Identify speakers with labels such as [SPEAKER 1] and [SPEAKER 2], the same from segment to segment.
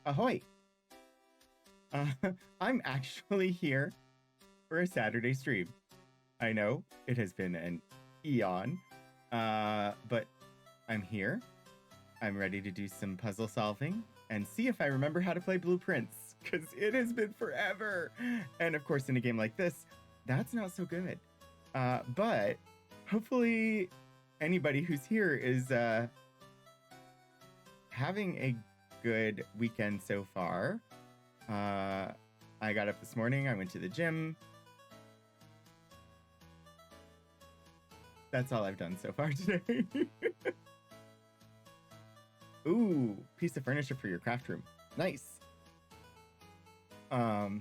[SPEAKER 1] Ahoy! Uh, I'm actually here for a Saturday stream. I know it has been an eon, but I'm here. I'm ready to do some puzzle solving and see if I remember how to play Blueprints, because it has been forever. And of course, in a game like this, that's not so good. But hopefully, anybody who's here is having a good weekend so far. I got up this morning, I went to the gym. That's all I've done so far today. Ooh, piece of furniture for your craft room. Nice. I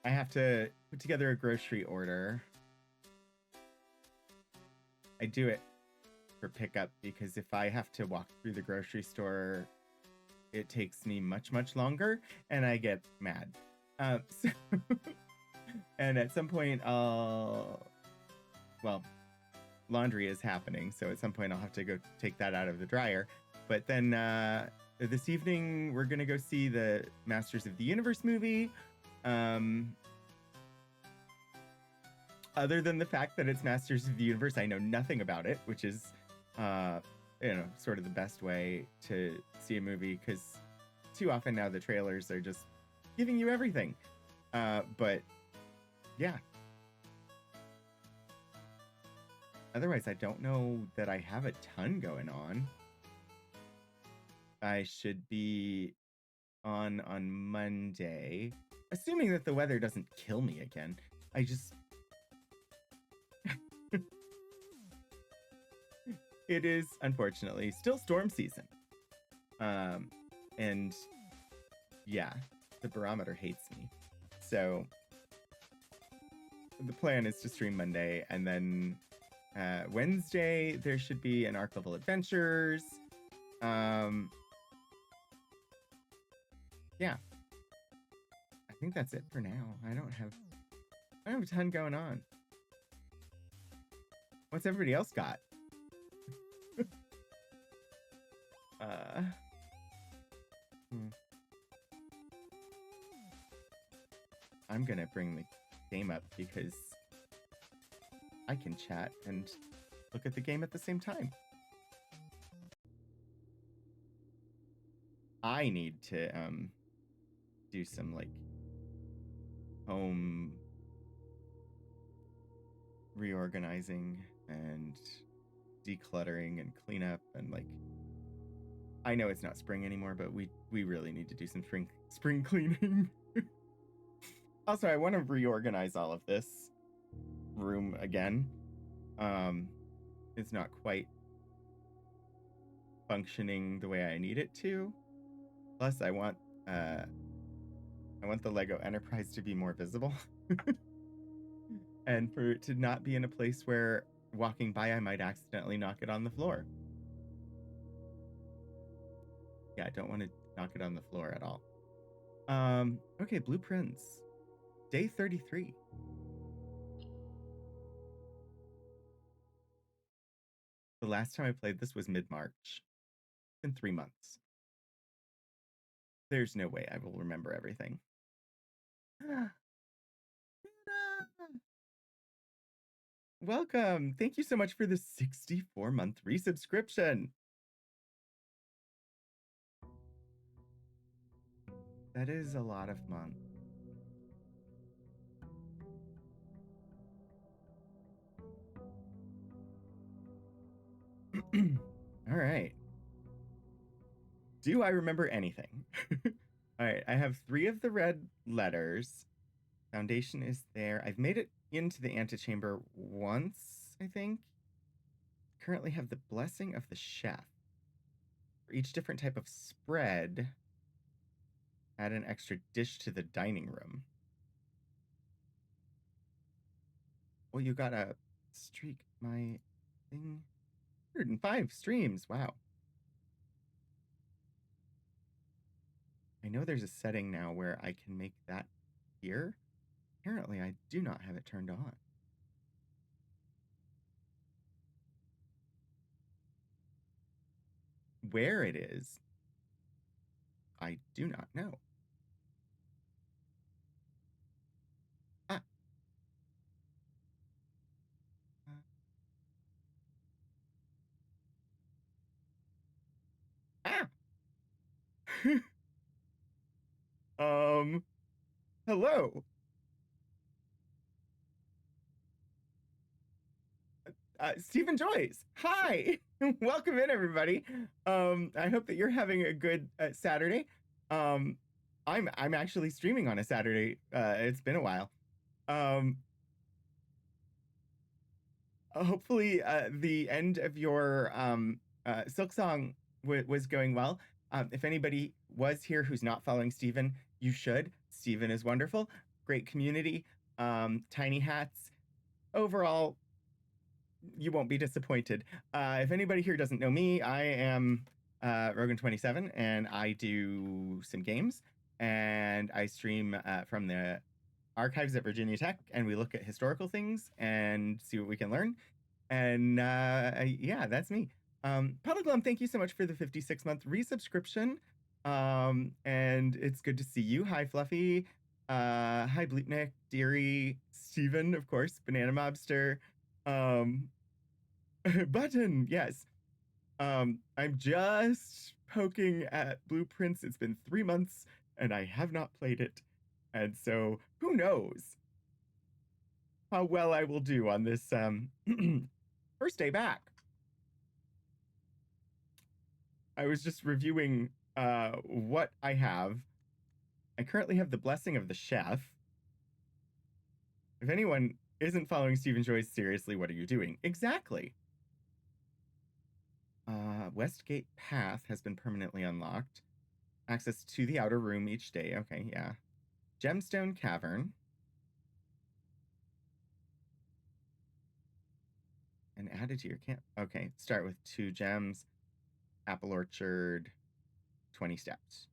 [SPEAKER 1] have to put together a grocery order. I do it for pickup because if I have to walk through the grocery store, it takes me much, much longer and I get mad. So and at some point well, laundry is happening, so at some point I'll have to go take that out of the dryer. But then this evening we're gonna go see the Masters of the Universe movie. Other than the fact that it's Masters of the Universe, I know nothing about it, which is sort of the best way to see a movie, because too often now the trailers are just giving you everything. But yeah. Otherwise, I don't know that I have a ton going on. I should be on Monday, assuming that the weather doesn't kill me again. I just... It is, unfortunately, still storm season. And yeah, the barometer hates me. So the plan is to stream Monday, and then Wednesday there should be an Archival Adventures. Yeah, I think that's it for now. I don't have a ton going on. What's everybody else got? I'm gonna bring the game up because I can chat and look at the game at the same time. I need to do some like home reorganizing and decluttering and cleanup, and like, I know it's not spring anymore, but we really need to do some spring cleaning. Also, I want to reorganize all of this room again. It's not quite functioning the way I need it to. Plus, I want the Lego Enterprise to be more visible. And for it to not be in a place where walking by I might accidentally knock it on the floor. Yeah, I don't want to knock it on the floor at all. Okay, Blueprints. Day 33. The last time I played this was mid-March. It's been 3 months. There's no way I will remember everything. Welcome. Thank you so much for the 64-month resubscription. That is a lot of months. All right. Do I remember anything? All right, I have 3 of the red letters. Foundation is there. I've made it into the antechamber once, I think. Currently have the blessing of the chef. For each different type of spread, add an extra dish to the dining room. Well, you got a streak. My thing. 105 streams. Wow. I know there's a setting now where I can make that here. Apparently, I do not have it turned on. Where it is I do not know. Ah. Ah. um. Hello. Stephen Joyce. Hi. Welcome in, everybody. I hope that you're having a good Saturday. Um, I'm actually streaming on a Saturday. It's been a while. Um, hopefully the end of your Silk Song was going well. If anybody was here who's not following Steven, you should. Steven is wonderful, great community, tiny hats. Overall, you won't be disappointed. If anybody here doesn't know me, I am Rogan27, and I do some games, and I stream from the archives at Virginia Tech, and we look at historical things and see what we can learn. And yeah, that's me. Puddleglum, thank you so much for the 56-month resubscription. And it's good to see you. Hi, Fluffy. Hi, Bleepnik, Deary, Steven, of course, Banana Mobster. Button, yes. I'm just poking at Blueprints. It's been 3 months and I have not played it. And so who knows how well I will do on this first day back. I was just reviewing what I have. I currently have the Blessing of the Chef. If anyone isn't following Stephen Joyce seriously, what are you doing? Exactly. Westgate Path has been permanently unlocked. Access to the outer room each day. Okay, yeah. Gemstone Cavern. And added to your camp. Okay, start with 2 gems. Apple Orchard, 20 steps.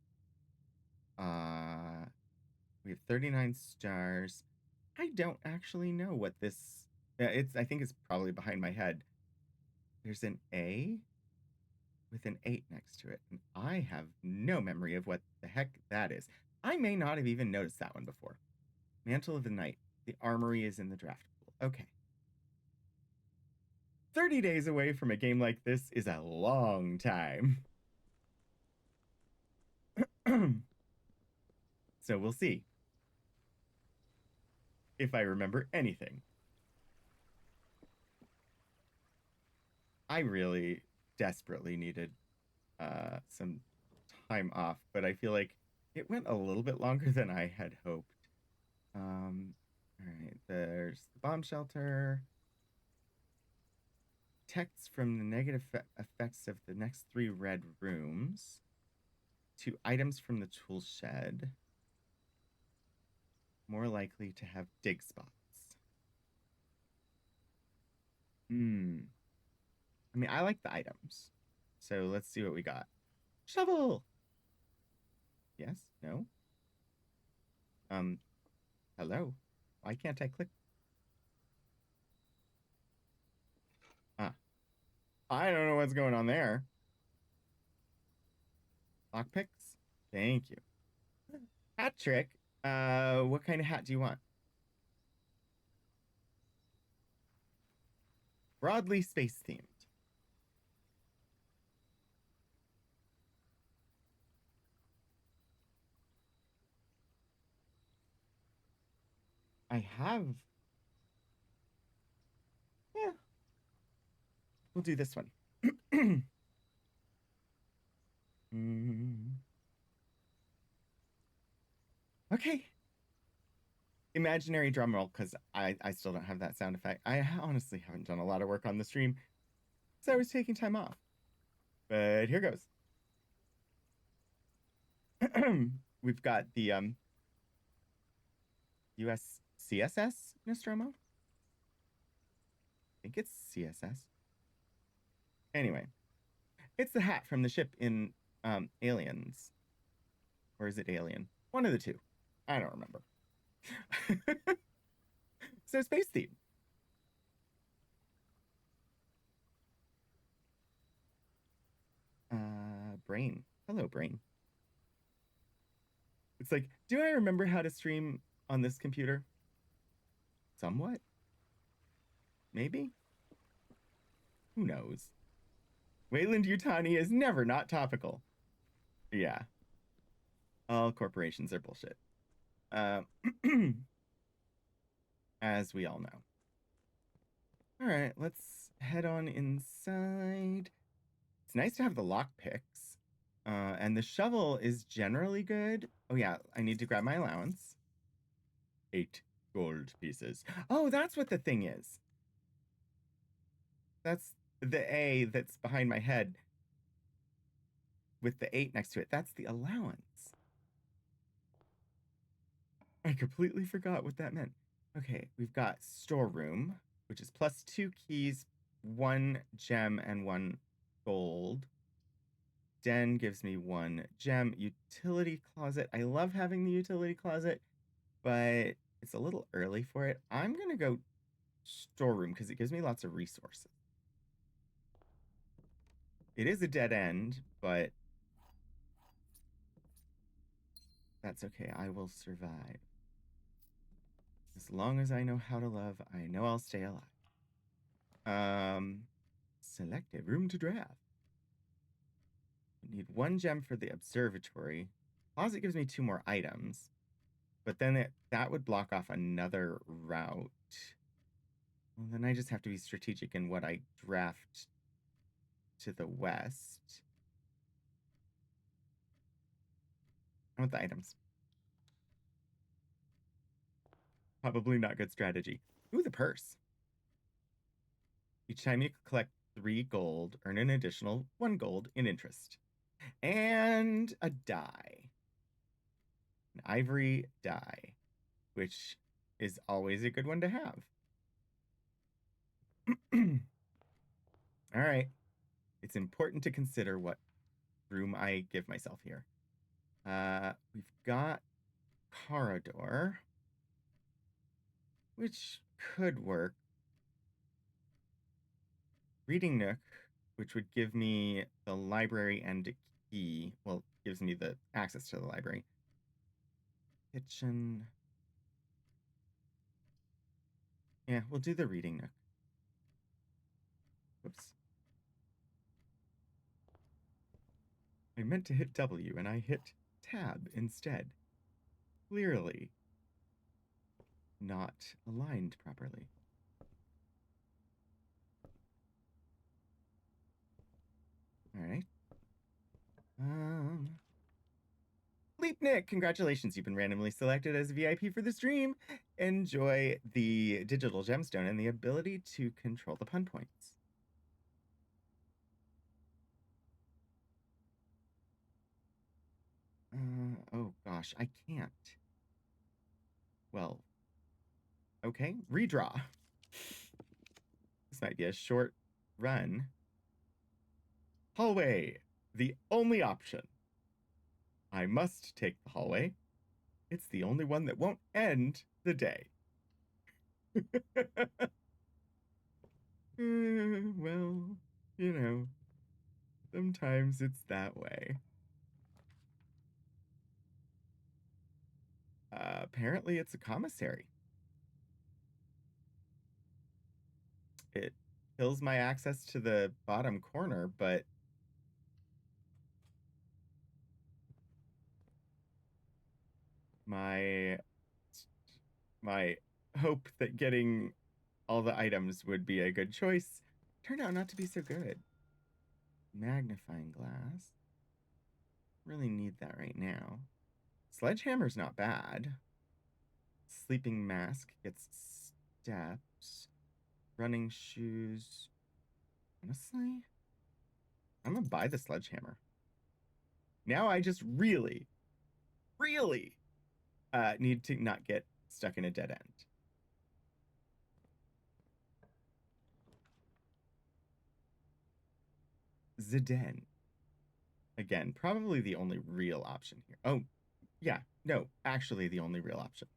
[SPEAKER 1] We have 39 stars. I don't actually know what this. I think it's probably behind my head. There's an A with an 8 next to it, and I have no memory of what the heck that is. I may not have even noticed that one before. Mantle of the Night. The armory is in the draft pool. Okay. 30 days away from a game like this is a long time. So we'll see if I remember anything. I really desperately needed some time off, but I feel like it went a little bit longer than I had hoped. All right, there's the bomb shelter. Texts from the negative effects of the next 3 red rooms. 2 items from the tool shed. More likely to have dig spots. I mean, I like the items. So let's see what we got. Shovel! Yes? No? Hello? Why can't I click? Ah. I don't know what's going on there. Lockpicks? Thank you. Hat trick. What kind of hat do you want? Broadly space themed. I have. Yeah. We'll do this one. Okay. Imaginary drum roll, because I still don't have that sound effect. I honestly haven't done a lot of work on the stream, so I was taking time off. But here goes. We've got the US CSS Nostromo. I think it's CSS. Anyway, it's the hat from the ship in Aliens. Or is it Alien? One of the two. I don't remember. So space theme. Brain. Hello, Brain. It's like, do I remember how to stream on this computer? Somewhat? Maybe? Who knows? Wayland Yutani is never not topical. Yeah. All corporations are bullshit. Uh, as we all know. All right, let's head on inside. It's nice to have the lock picks. And the shovel is generally good. Oh, yeah, I need to grab my allowance. 8 gold pieces. Oh, that's what the thing is. That's the A that's behind my head with the 8 next to it. That's the allowance. I completely forgot what that meant. Okay, we've got storeroom, which is plus 2 keys, 1 gem, and 1 gold. Den gives me 1 gem. Utility closet. I love having the utility closet, but it's a little early for it. I'm going to go storeroom because it gives me lots of resources. It is a dead end, but that's okay. I will survive. As long as I know how to love, I know I'll stay alive. Select a room to draft. I need 1 gem for the observatory. Closet gives me 2 more items, but then that would block off another route. Well, then I just have to be strategic in what I draft to the west. I want the items. Probably not good strategy. Ooh, the purse. Each time you collect 3 gold, earn an additional 1 gold in interest. And a die. An ivory die, which is always a good one to have. All right. It's important to consider what room I give myself here. We've got corridor, which could work. Reading nook, which would give me the library and a key. Well, gives me the access to the library. Kitchen. Yeah, we'll do the reading nook. Whoops. I meant to hit W and I hit tab instead. Clearly not aligned properly. All right. Leapnik, congratulations. You've been randomly selected as a VIP for the stream. Enjoy the digital gemstone and the ability to control the pun points. Oh gosh, I can't. Well, okay, redraw. This might be a short run. Hallway, the only option. I must take the hallway. It's the only one that won't end the day. Well, you know, sometimes it's that way. Apparently, it's a commissary. It kills my access to the bottom corner, but my hope that getting all the items would be a good choice turned out not to be so good. Magnifying glass. Really need that right now. Sledgehammer's not bad. Sleeping mask gets steps. Running shoes. Honestly, I'm gonna buy the sledgehammer. Now I just really need to not get stuck in a dead end. Zidane. Again, probably the only real option here. Oh, yeah. No, actually the only real option.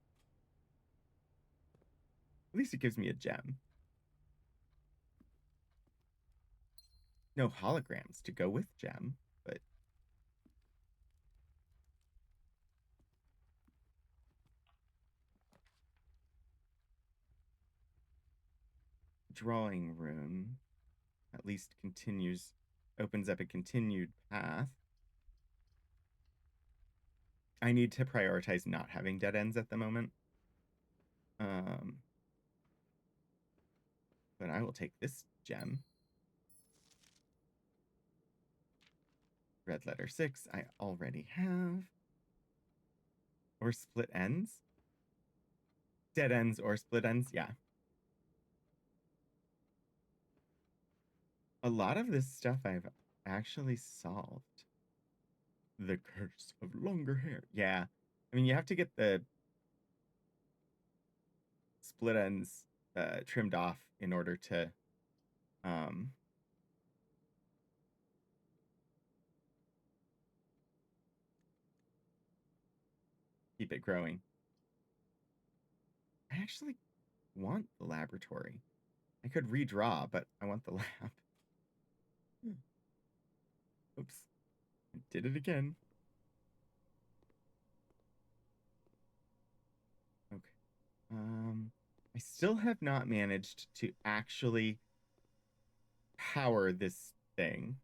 [SPEAKER 1] At least it gives me a gem. No holograms to go with gem, but drawing room at least opens up a continued path. I need to prioritize not having dead ends at the moment. But I will take this gem. Red letter 6, I already have. Or split ends? Dead ends or split ends, yeah. A lot of this stuff I've actually solved. The curse of longer hair. Yeah. I mean, you have to get the split ends trimmed off in order to keep it growing. I actually want the laboratory. I could redraw, but I want the lab. Oops. I did it again. Okay. I still have not managed to actually power this thing.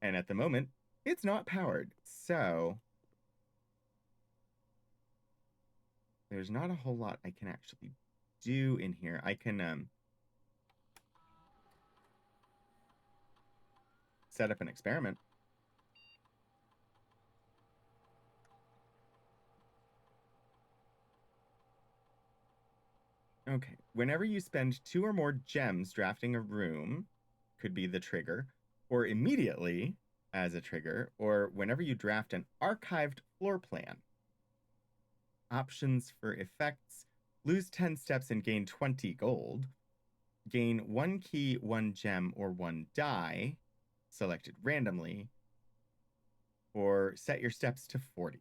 [SPEAKER 1] And at the moment, it's not powered. So there's not a whole lot I can actually do in here. I can set up an experiment. Okay. Whenever you spend 2 or more gems drafting a room, could be the trigger, or immediately as a trigger, or whenever you draft an archived floor plan. Options for effects: lose 10 steps and gain 20 gold. Gain 1 key, 1 gem, or 1 die, selected randomly, or set your steps to 40.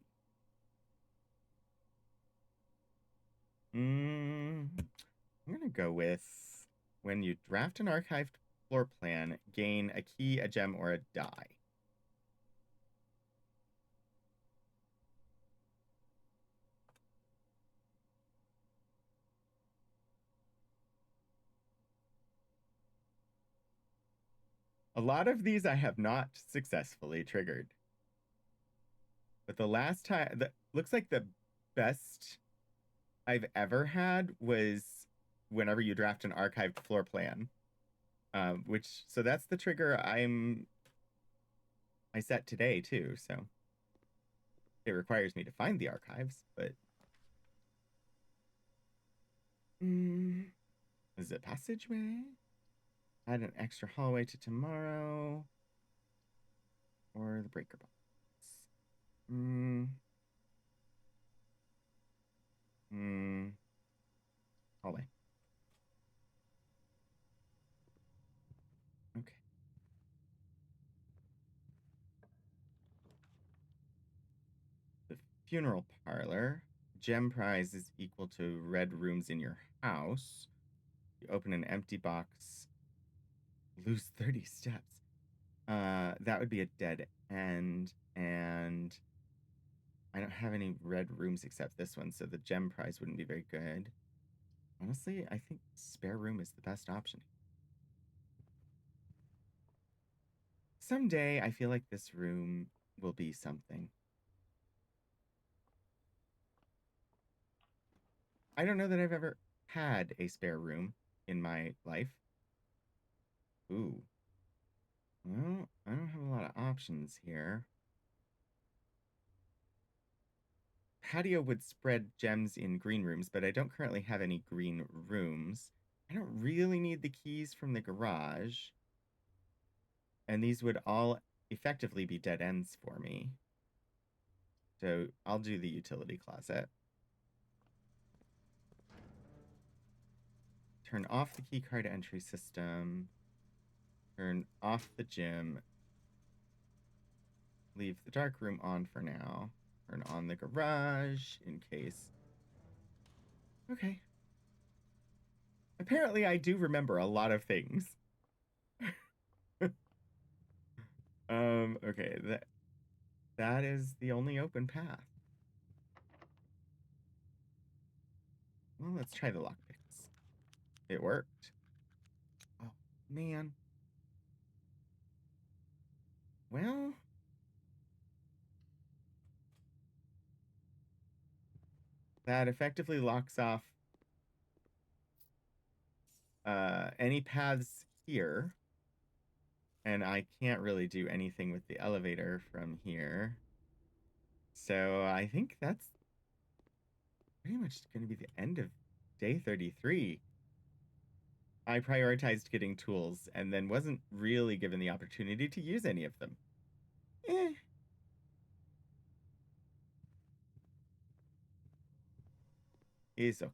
[SPEAKER 1] I'm going to go with when you draft an archived floor plan, gain a key, a gem, or a die. A lot of these I have not successfully triggered. But the last time, looks like the best I've ever had was whenever you draft an archived floor plan. So that's the trigger I set today too, so it requires me to find the archives, but is it passageway? Add an extra hallway to tomorrow, or the breaker box. Hallway. Okay. The funeral parlor. Gem prize is equal to red rooms in your house. You open an empty box, lose 30 steps. That would be a dead end, and I don't have any red rooms except this one, so the gem prize wouldn't be very good. Honestly, I think spare room is the best option. Someday, I feel like this room will be something. I don't know that I've ever had a spare room in my life. Ooh. Well, I don't have a lot of options here. Patio would spread gems in green rooms, but I don't currently have any green rooms. I don't really need the keys from the garage. And these would all effectively be dead ends for me. So I'll do the utility closet. Turn off the key card entry system. Turn off the gym. Leave the dark room on for now. Turn on the garage in case. Okay. Apparently I do remember a lot of things. Okay, that is the only open path. Well, let's try the lockpicks. It worked. Oh, man. Well, that effectively locks off any paths here. And I can't really do anything with the elevator from here. So I think that's pretty much going to be the end of day 33. I prioritized getting tools and then wasn't really given the opportunity to use any of them. Eh. Is okay.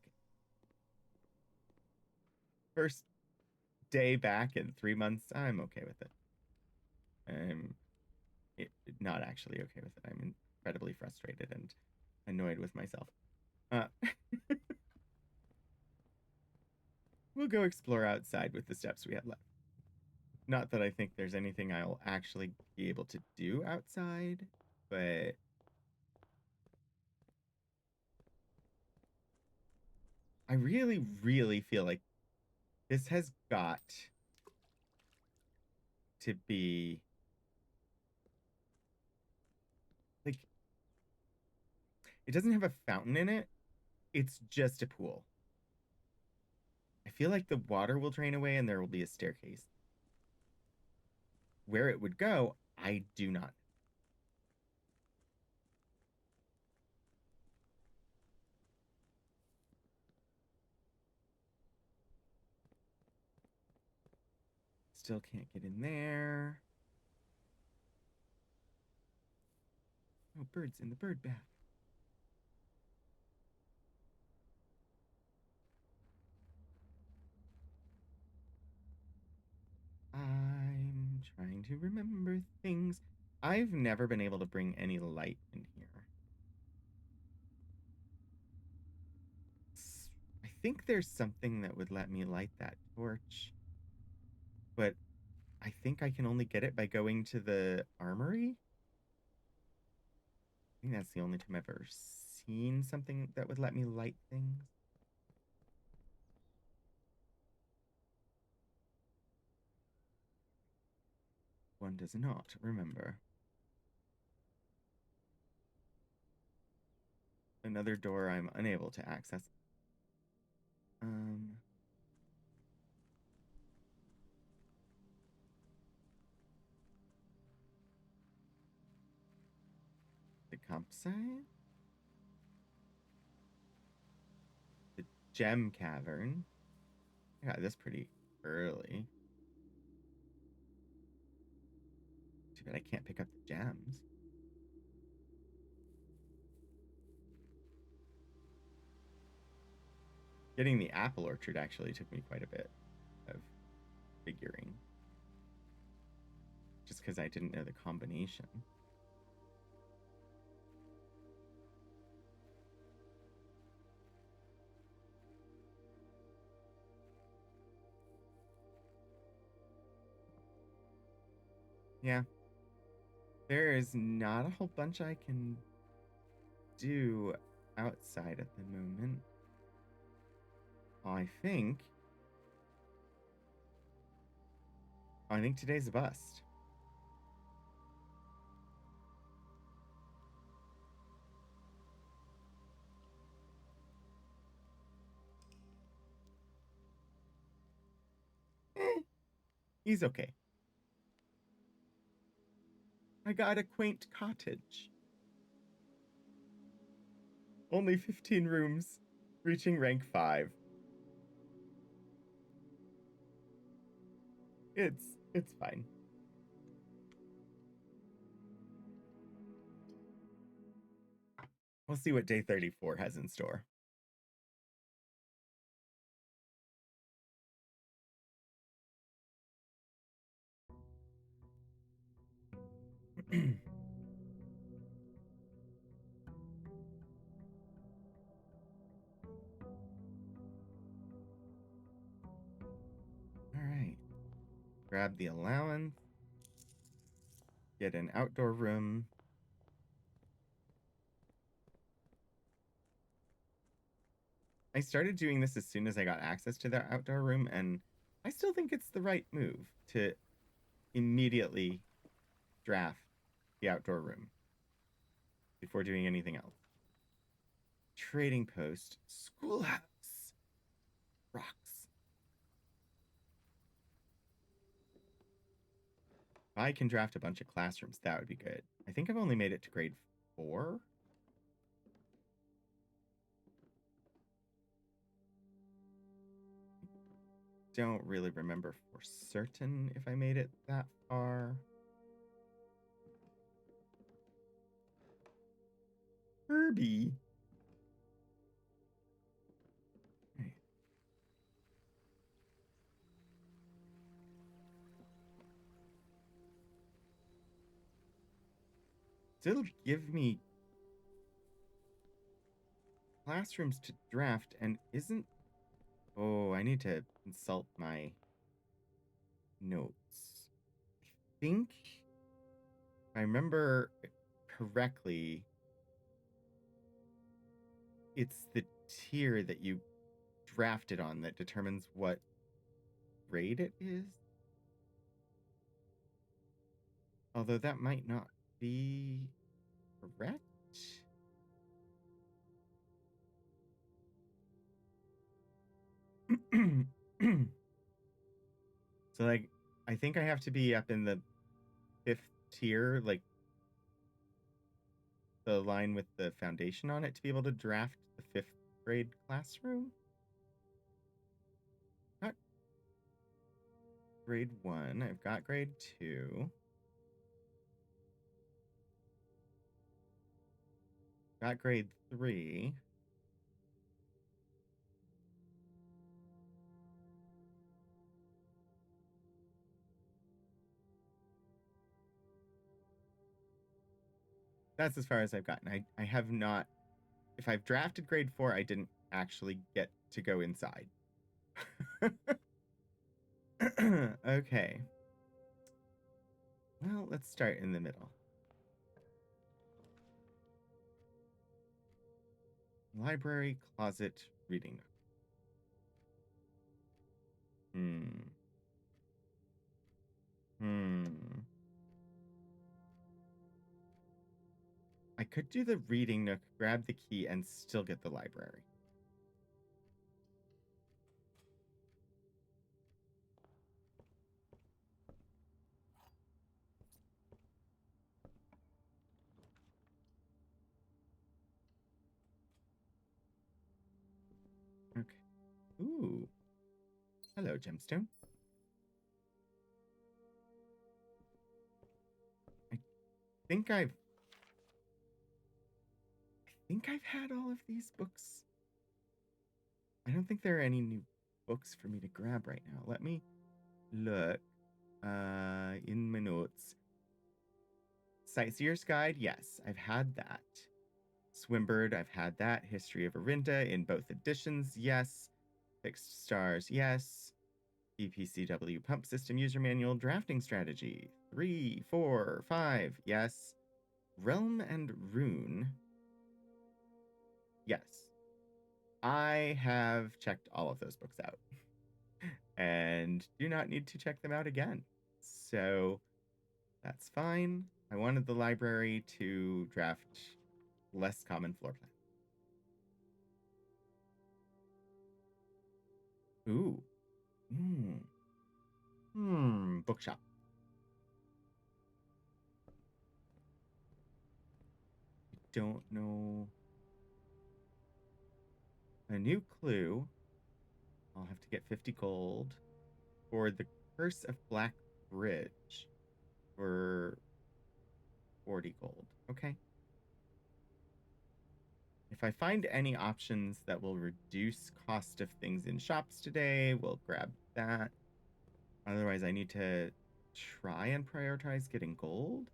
[SPEAKER 1] First day back in 3 months, I'm okay with it. I'm not actually okay with it. I'm incredibly frustrated and annoyed with myself. Uh, we'll go explore outside with the steps we have left. Not that I think there's anything I'll actually be able to do outside, but I really, really feel like this has got to be like, it doesn't have a fountain in it. It's just a pool. I feel like the water will drain away and there will be a staircase. Where it would go, I do not. Still can't get in there. Oh, birds in the bird bath. I'm trying to remember things. I've never been able to bring any light in here. I think there's something that would let me light that torch, but I think I can only get it by going to the armory. I think that's the only time I've ever seen something that would let me light things. One does not remember. Another door I'm unable to access. Um, the campsite? The gem cavern. I got this pretty early. Too bad I can't pick up the gems. Getting the apple orchard actually took me quite a bit of figuring. Just because I didn't know the combination. Yeah. There is not a whole bunch I can do outside at the moment. I think today's a bust. He's okay. I got a quaint cottage. Only 15 rooms, reaching rank 5. It's fine. We'll see what day 34 has in store. All right. Grab the allowance. Get an outdoor room. I started doing this as soon as I got access to their outdoor room, and I still think it's the right move to immediately draft the outdoor room before doing anything else. Trading post, schoolhouse, rocks. If I can draft a bunch of classrooms, that would be good. I think I've only made it to grade 4. Don't really remember for certain if I made it that far. Herbie. Right. Still give me classrooms to draft and isn't... Oh, I need to consult my notes. I think if I remember correctly, it's the tier that you drafted on that determines what grade it is. Although that might not be correct. So, like, I think I have to be up in the 5th tier, like the line with the foundation on it, to be able to draft the 5th grade classroom. Not grade 1. I've got grade 2. Got grade 3. That's as far as I've gotten. I have not... If I've drafted grade 4, I didn't actually get to go inside. Okay. Well, let's start in the middle. Library, closet, reading nook. I could do the reading nook, grab the key, and still get the library. Okay. Ooh. Hello, gemstone. I think I've had all of these books. I don't think there are any new books for me to grab right now. Let me look in my notes. Sightseer's Guide, yes, I've had that. Swimbird, I've had that. History of Arinda in both editions, yes. Fixed Stars, yes. EPCW Pump System User Manual Drafting Strategy 3, 4, 5, yes. Realm and Rune, yes. I have checked all of those books out and do not need to check them out again. So that's fine. I wanted the library to draft less common floor plan. Ooh. Bookshop. I don't know. A new clue. I'll have to get 50 gold for the Curse of Black Bridge for 40 gold. Okay. If I find any options that will reduce cost of things in shops today, we'll grab that. Otherwise, I need to try and prioritize getting gold.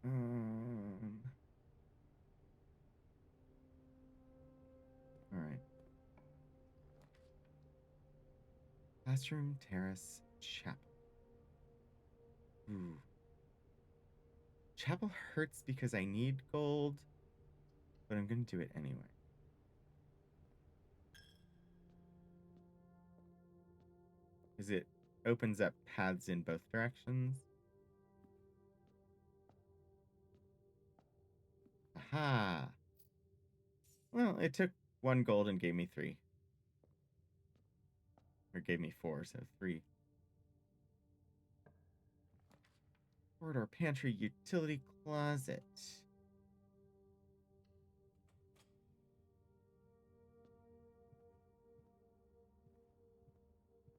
[SPEAKER 1] All right. Classroom, terrace, chapel. Ooh. Chapel hurts because I need gold, but I'm going to do it anyway. Because it opens up paths in both directions. Aha! Well, it took 1 gold and gave me 3. Or gave me 4, so 3. Corridor, pantry, utility closet.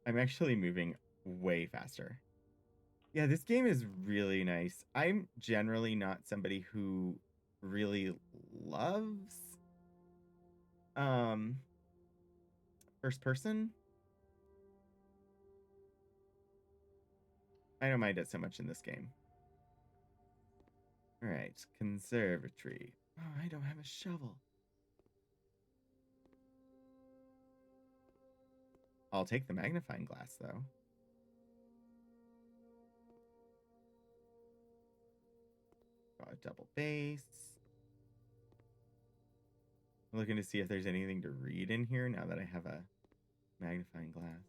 [SPEAKER 1] I'm actually moving way faster. Yeah, this game is really nice. I'm generally not somebody who really loves um first person. I don't mind it so much in this game. All right, conservatory. Oh, I don't have a shovel. I'll take the magnifying glass though. Got a double base. I'm looking to see if there's anything to read in here now that I have a magnifying glass.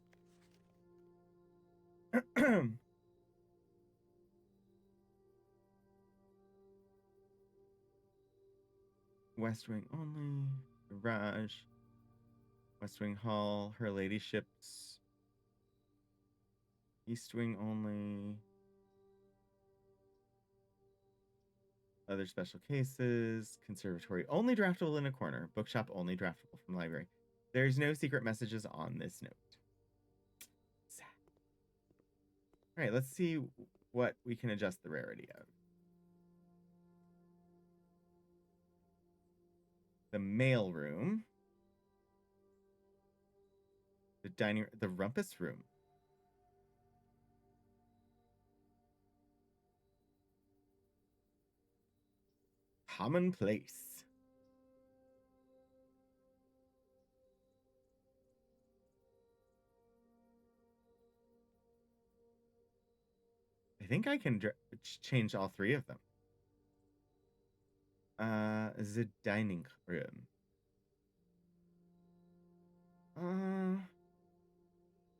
[SPEAKER 1] West Wing only. Garage. West Wing Hall. Her Ladyship's. East Wing only. Other special cases. Conservatory only draftable in a corner. Bookshop only draftable from library. There's no secret messages on this note. Sad. All right, let's see what we can adjust the rarity of. The mail room. The rumpus room. Commonplace. I think I can change all 3 of them. The dining room.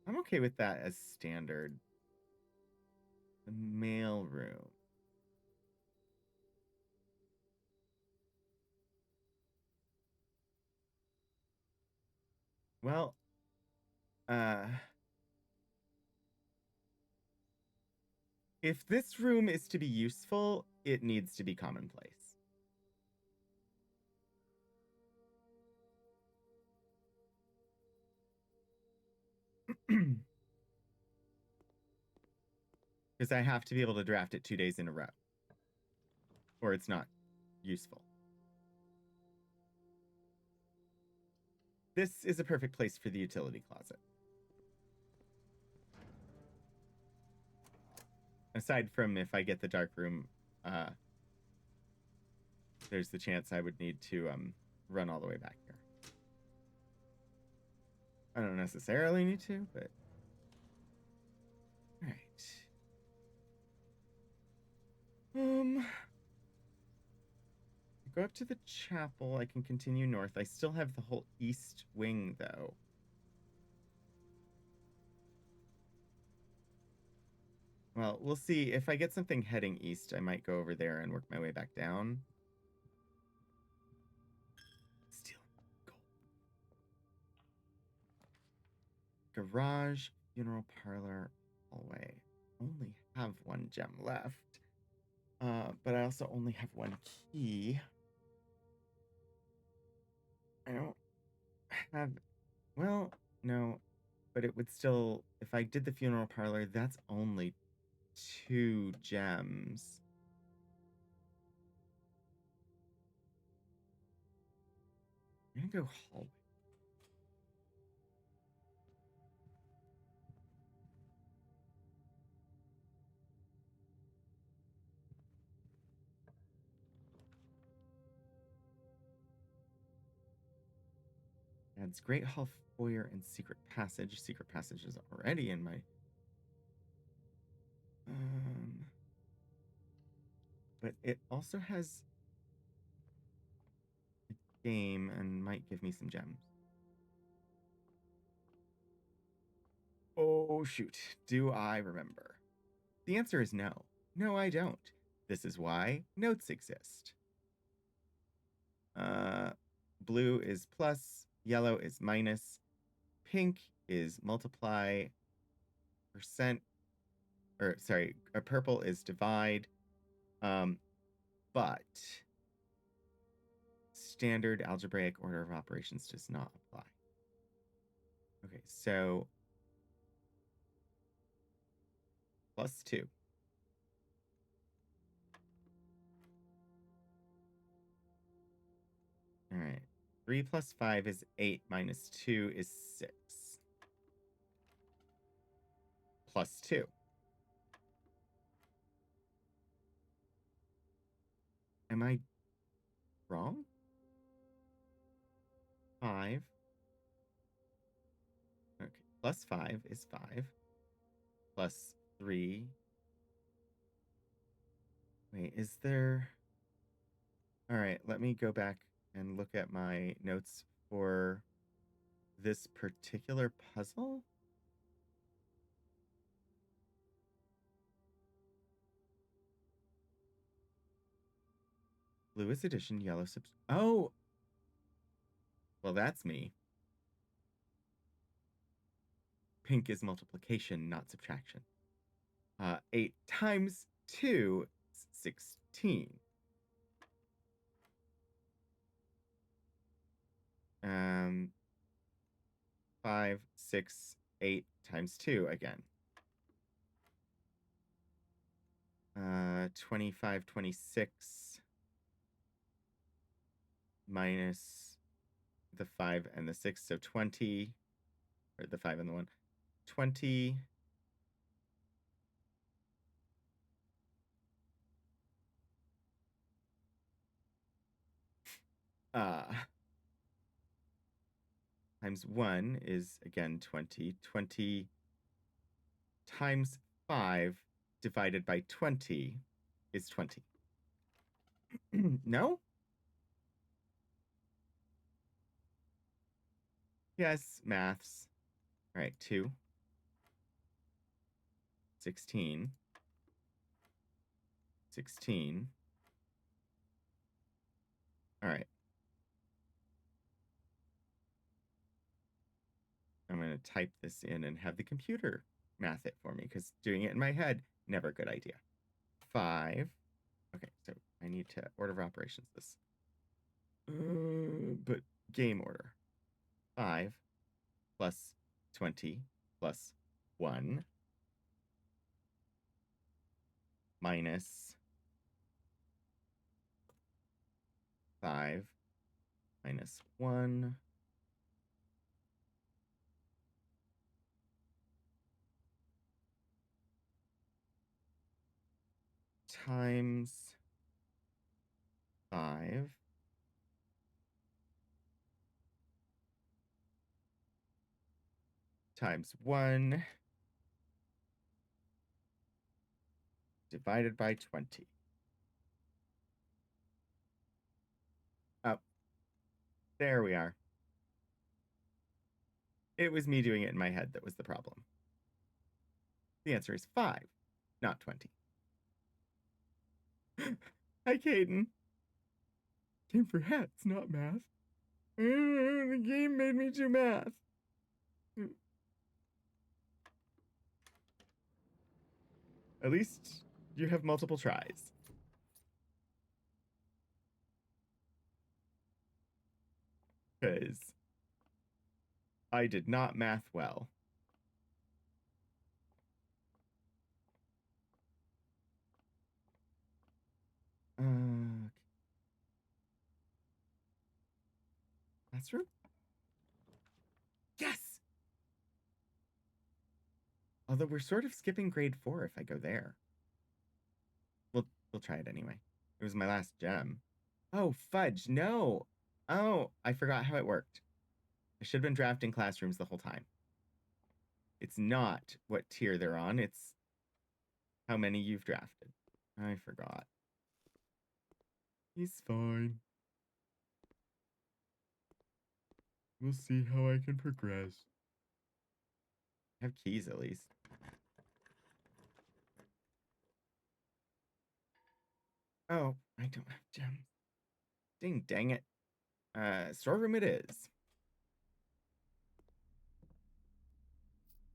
[SPEAKER 1] I'm okay with that as standard. The mail room. Well, if this room is to be useful, it needs to be commonplace. Because I have to be able to draft it 2 days in a row. Or it's not useful. This is a perfect place for the utility closet. Aside from if I get the dark room, there's the chance I would need to run all the way back here. I don't necessarily need to, but... Alright. Go up to the chapel. I can continue north. I still have the whole east wing, though. Well, we'll see. If I get something heading east, I might go over there and work my way back down. Steel gold. Garage, funeral parlor, hallway. Only have 1 gem left. But I also only have 1 key. I don't have... Well, no. But it would still... If I did the funeral parlor, that's only 2 gems. I'm gonna go hallway. Adds Great Hall, foyer, and secret passage. Secret passage is already in my... but it also has a game and might give me some gems. Oh, shoot. Do I remember? The answer is no. No, I don't. This is why notes exist. Blue is plus, yellow is minus, pink is multiply, percent, or sorry, purple is divide, but standard algebraic order of operations does not apply. Okay, so +2. All right. 3 plus 5 is 8 minus 2 is 6. +2. Am I wrong? 5. Okay. +5 is 5. +3. Wait, is there... All right, let me go back and look at my notes for this particular puzzle. Blue is addition, yellow oh! Well, that's me. Pink is multiplication, not subtraction. 8 times 2 is 16. 5, 6, 8 times 2 again. 25, 26 minus the 5 and the 6, so 20, or the 5 and the 1. 20 times 1 is, again, 20. 20 times 5 divided by 20 is 20. No? Yes, maths. All right, 2. 16. 16. All right. I'm going to type this in and have the computer math it for me, because doing it in my head, never a good idea. 5. Okay, so I need to order of operations this. But game order. 5 plus 20 plus 1 minus 5 minus 1 times 5 times 1 divided by 20. Oh, there we are. It was me doing it in my head that was the problem. The answer is 5, not 20. Hi, Caden. Game for hats, not math. The game made me do math. At least you have multiple tries. Because I did not math well. Classroom? Yes! Although we're sort of skipping grade 4 if I go there. We'll try it anyway. It was my last gem. Oh, fudge, no! Oh, I forgot how it worked. I should have been drafting classrooms the whole time. It's not what tier they're on, it's how many you've drafted. I forgot. He's fine. We'll see how I can progress. I have keys at least. Oh, I don't have gems. Dang it. Storeroom it is.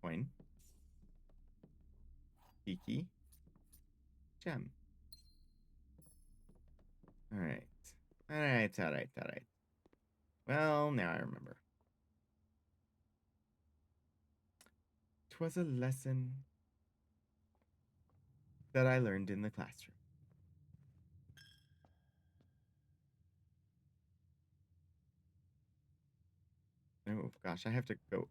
[SPEAKER 1] Coin. Kiki. Gem. Alright. Alright. Well, now I remember. 'Twas a lesson that I learned in the classroom. Oh gosh, I have to go.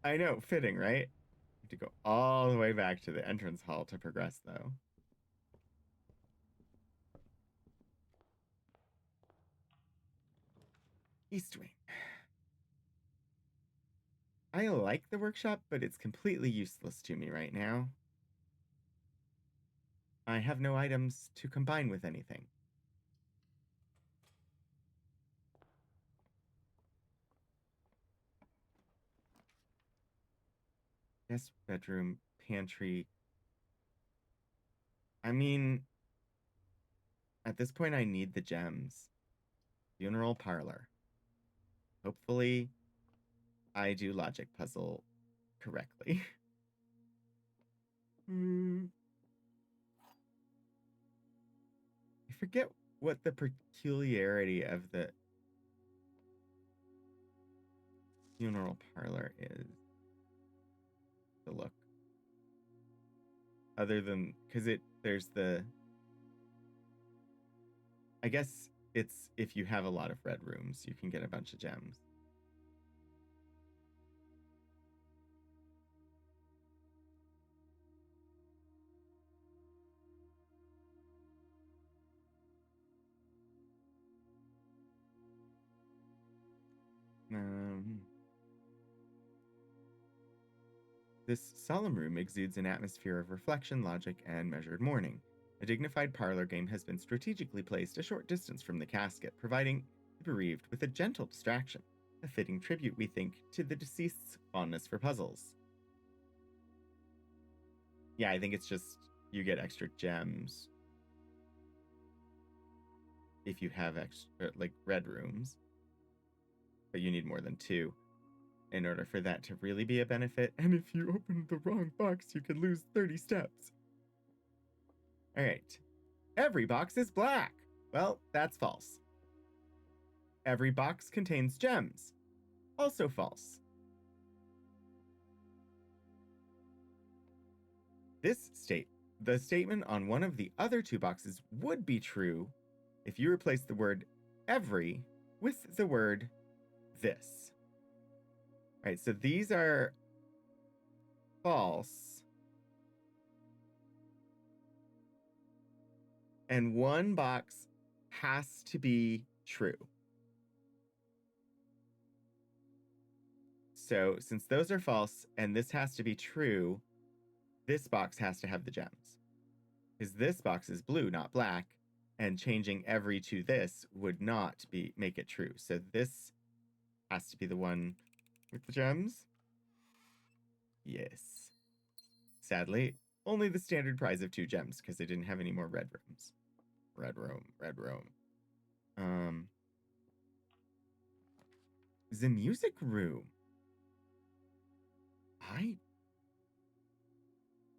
[SPEAKER 1] I know, fitting, right? I have to go all the way back to the entrance hall to progress, though. East Wing. I like the workshop, but it's completely useless to me right now. I have no items to combine with anything. Guest bedroom, pantry. I mean, at this point, I need the gems. Funeral parlor. Hopefully, I do logic puzzle correctly. I forget what the peculiarity of the funeral parlor is. The look. Other than, because there's the, I guess it's if you have a lot of red rooms, you can get a bunch of gems. This solemn room exudes an atmosphere of reflection, logic, and measured mourning. A dignified parlor game has been strategically placed a short distance from the casket, providing the bereaved with a gentle distraction, a fitting tribute, we think, to the deceased's fondness for puzzles. Yeah, I think it's just you get extra gems if you have extra, like, red rooms, but you need more than 2 in order for that to really be a benefit. And if you open the wrong box, you could lose 30 steps. All right. Every box is black. Well, that's false. Every box contains gems. Also false. The statement on one of the other 2 boxes would be true if you replace the word every with the word this. All right, so these are false. And one box has to be true. So since those are false and this has to be true, this box has to have the gems. Because this box is blue, not black, and changing every to this would not make it true. So this has to be the one with the gems. Yes. Sadly, only the standard prize of 2 gems because they didn't have any more red rooms. Red room. The music room.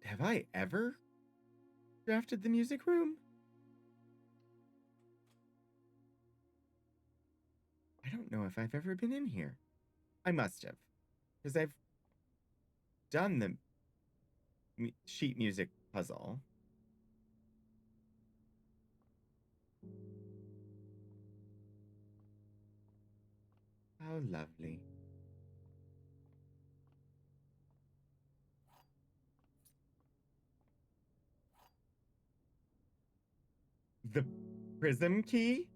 [SPEAKER 1] Have I ever drafted the music room? I don't know if I've ever been in here. I must have, because I've done the sheet music puzzle. How lovely. The prism key?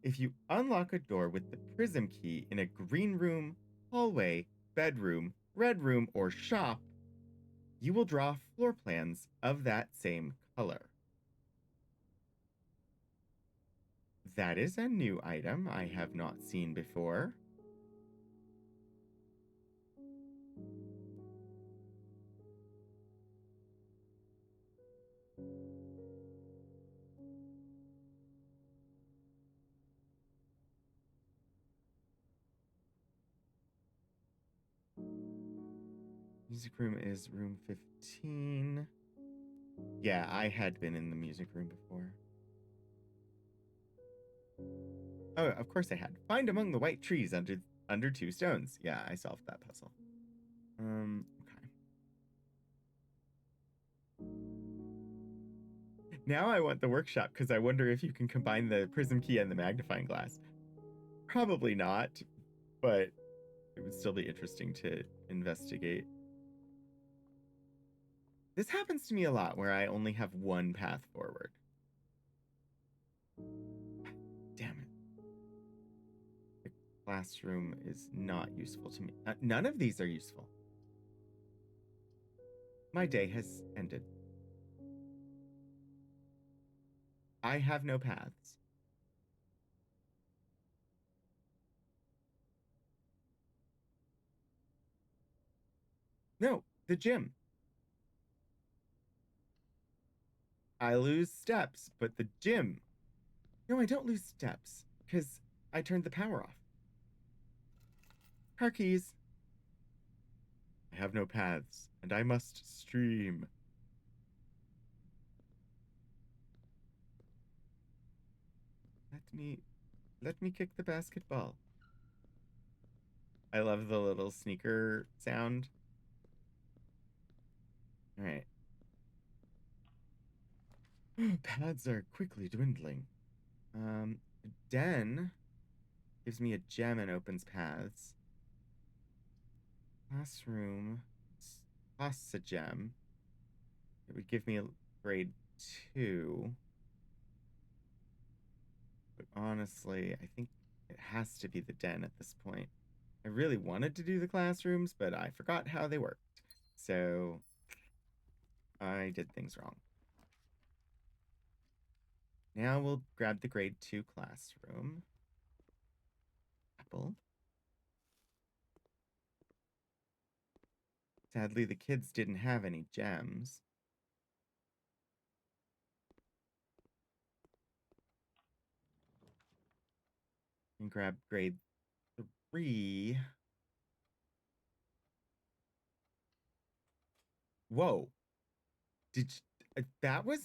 [SPEAKER 1] If you unlock a door with the prism key in a green room, hallway, bedroom, red room, or shop, you will draw floor plans of that same color. That is a new item I have not seen before. Music room is room 15. Yeah, I had been in the music room before. Oh, of course I had. Find among the white trees under two stones. Yeah, I solved that puzzle. Okay. Now I want the workshop because I wonder if you can combine the prism key and the magnifying glass. Probably not, but it would still be interesting to investigate. This happens to me a lot where I only have one path forward. Damn it. The classroom is not useful to me. None of these are useful. My day has ended. I have no paths. No, the gym. I lose steps, but the gym. No, I don't lose steps because I turned the power off. Car keys. I have no paths, and I must stream. Let me kick the basketball. I love the little sneaker sound. All right. Pads are quickly dwindling. Den gives me a gem and opens paths. Classroom costs a gem. It would give me a grade 2. But honestly, I think it has to be the den at this point. I really wanted to do the classrooms, but I forgot how they worked. So I did things wrong. Now we'll grab the grade 2 classroom. Apple. Sadly, the kids didn't have any gems. And grab grade 3. Whoa. Did you, that was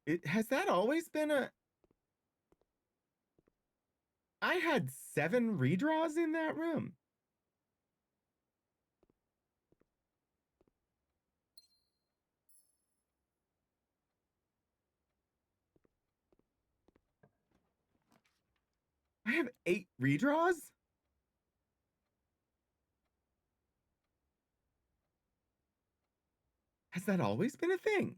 [SPEAKER 1] it? Has that always been a? I had 7 redraws in that room. I have 8 redraws? Has that always been a thing?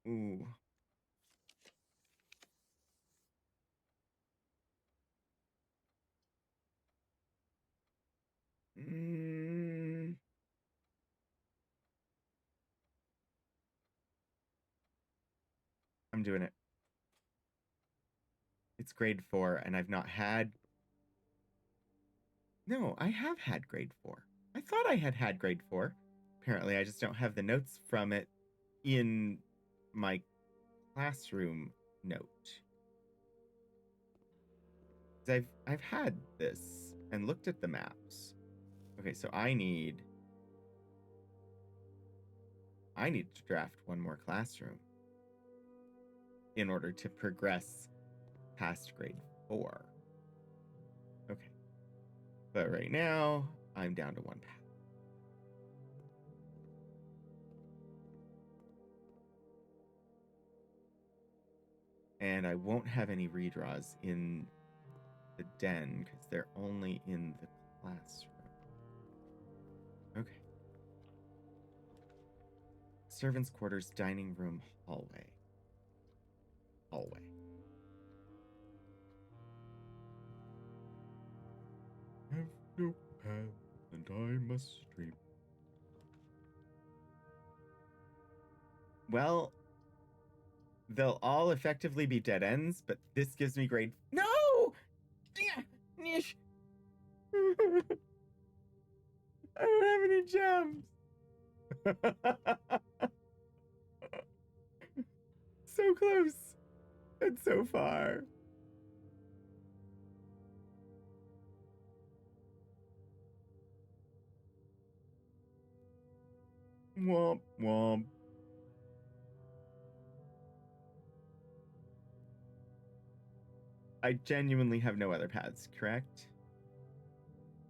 [SPEAKER 1] Ooh. Mm, I'm doing it. It's grade 4, and I've not had. No, I have had grade 4. I thought I had grade 4. Apparently, I just don't have the notes from it in my classroom note. 'Cause I've had this and looked at the maps. Okay, so I need to draft one more classroom in order to progress past grade 4. Okay. But right now, I'm down to 1 path. And I won't have any redraws in the den because they're only in the classroom. Okay. Servants' quarters, dining room, hallway. Hallway. No path, and I must stream. Well, they'll all effectively be dead ends, but this gives me grade. No! Niche! I don't have any gems. So close and so far. Womp womp. I genuinely have no other paths, correct?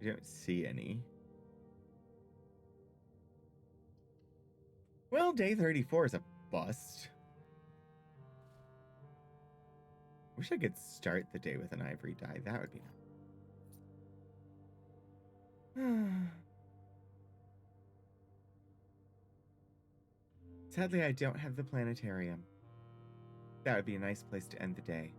[SPEAKER 1] I don't see any. Well, day 34 is a bust. Wish I could start the day with an ivory die. That would be nice. Sadly, I don't have the planetarium. That would be a nice place to end the day.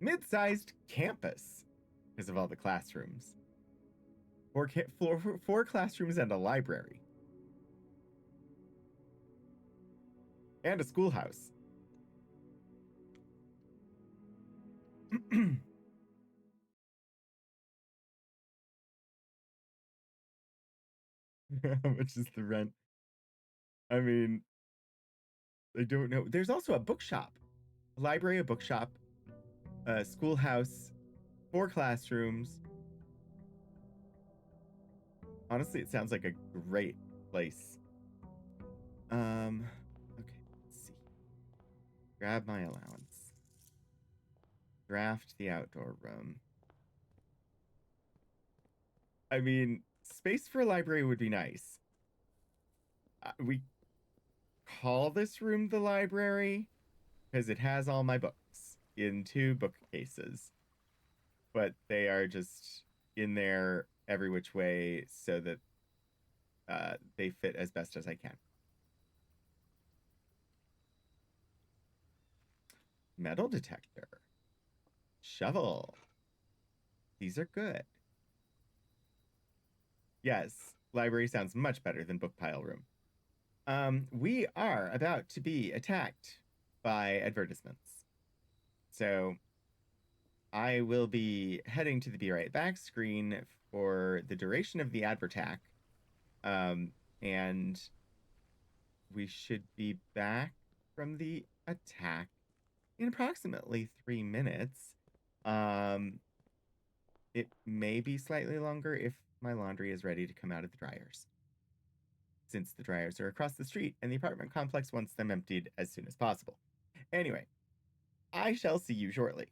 [SPEAKER 1] Mid-sized campus because of all the classrooms. Four classrooms and a library. And a schoolhouse. How much is the rent? I mean, I don't know. There's also a bookshop, a library, a bookshop, a schoolhouse, 4 classrooms. Honestly, it sounds like a great place. Okay, let's see. Grab my allowance. Draft the outdoor room. I mean, space for a library would be nice. We call this room the library because it has all my books in 2 bookcases. But they are just in there every which way so that they fit as best as I can. Metal detector. Shovel. These are good. Yes, library sounds much better than book pile room. We are about to be attacked by advertisements. So I will be heading to the Be Right Back screen for the duration of the advertac. And we should be back from the attack in approximately 3 minutes. It may be slightly longer if my laundry is ready to come out of the dryers, since the dryers are across the street and the apartment complex wants them emptied as soon as possible. Anyway, I shall see you shortly.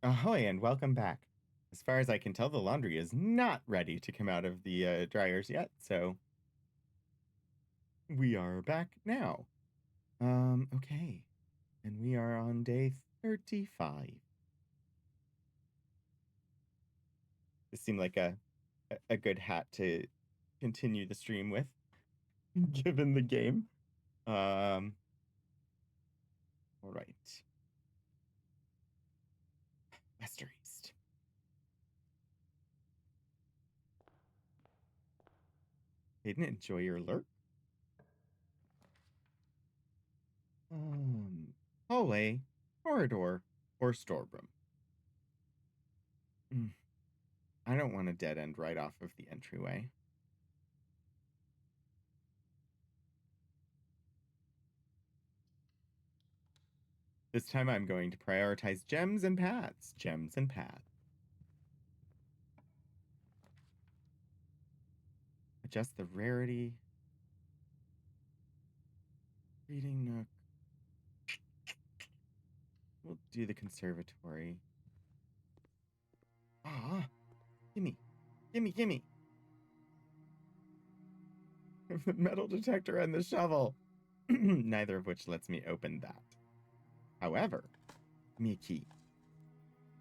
[SPEAKER 1] Ahoy and welcome back. As far as I can tell, the laundry is not ready to come out of the dryers yet, so we are back now. Okay. And we are on day 35. This seemed like a good hat to continue the stream with, given the game. All right. West or East? Didn't enjoy your lurk? Hallway, corridor, or storeroom? I don't want a dead end right off of the entryway. This time I'm going to prioritize gems and paths. Gems and paths. Adjust the rarity. Reading nook. We'll do the conservatory. Ah, gimme. Gimme, gimme. The metal detector and the shovel. Neither of which lets me open that. However, give me a key.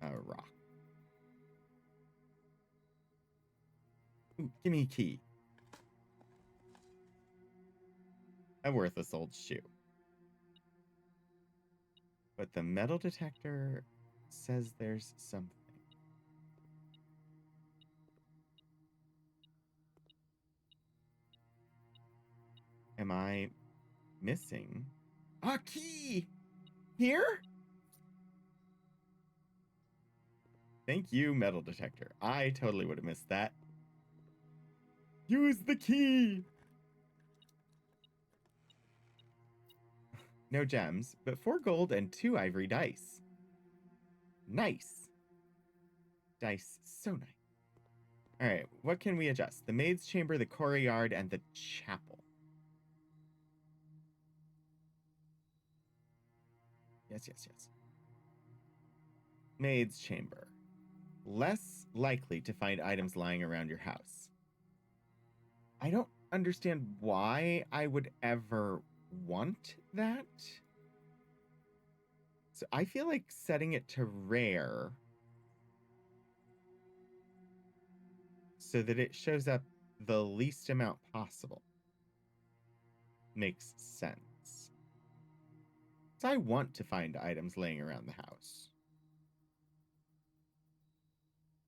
[SPEAKER 1] A rock. Ooh, give me a key. A worthless old shoe. But the metal detector says there's something. Am I missing a key? Here? Thank you, metal detector. I totally would have missed that. Use the key! No gems, but 4 gold and 2 ivory dice. Nice. Dice, so nice. All right, what can we adjust? The maid's chamber, the courtyard, and the chapel. Yes. Maid's chamber. Less likely to find items lying around your house. I don't understand why I would ever want that. So I feel like setting it to rare so that it shows up the least amount possible makes sense. So I want to find items laying around the house.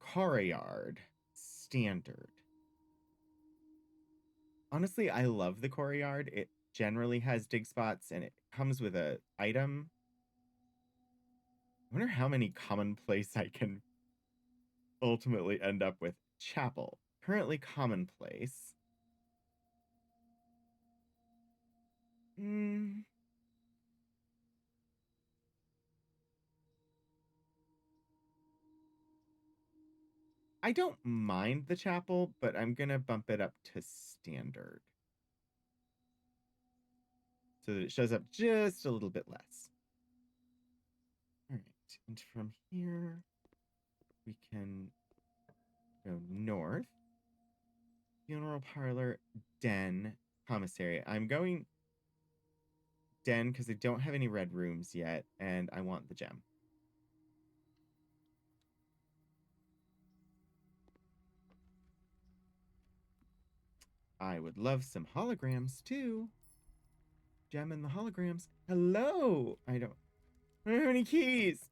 [SPEAKER 1] Courtyard, standard. Honestly, I love the courtyard. It generally has dig spots and it comes with a item. I wonder how many commonplace I can ultimately end up with. Chapel, currently commonplace. I don't mind the chapel, but I'm gonna bump it up to standard so that it shows up just a little bit less. All right, and from here we can go north. Funeral parlor, den, commissary. I'm going den because I don't have any red rooms yet, and I want the gem. I would love some holograms too. Gem and the holograms. Hello! I don't have any keys.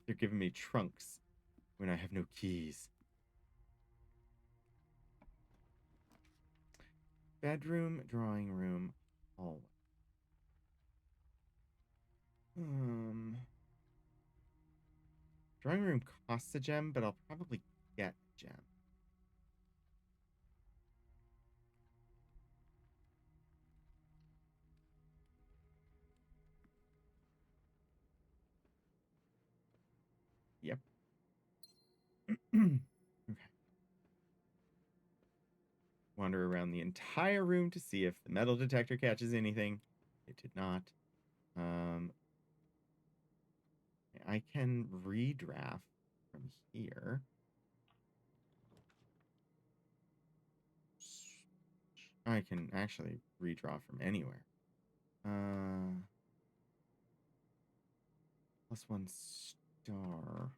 [SPEAKER 1] They're giving me trunks when I have no keys. Bedroom, drawing room, hallway. Drawing room costs a gem, but I'll probably get a gem. Yep. Okay. wander around the entire room to see if the metal detector catches anything. It did not. I can redraft from here. I can actually redraw from anywhere. +1 star.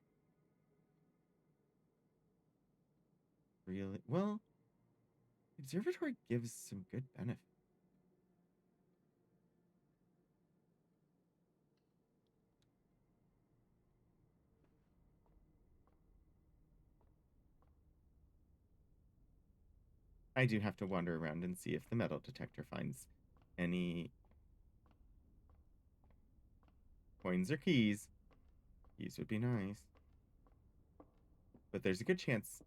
[SPEAKER 1] Really? Well, observatory gives some good benefit. I do have to wander around and see if the metal detector finds any coins or keys. Keys would be nice. But there's a good chance.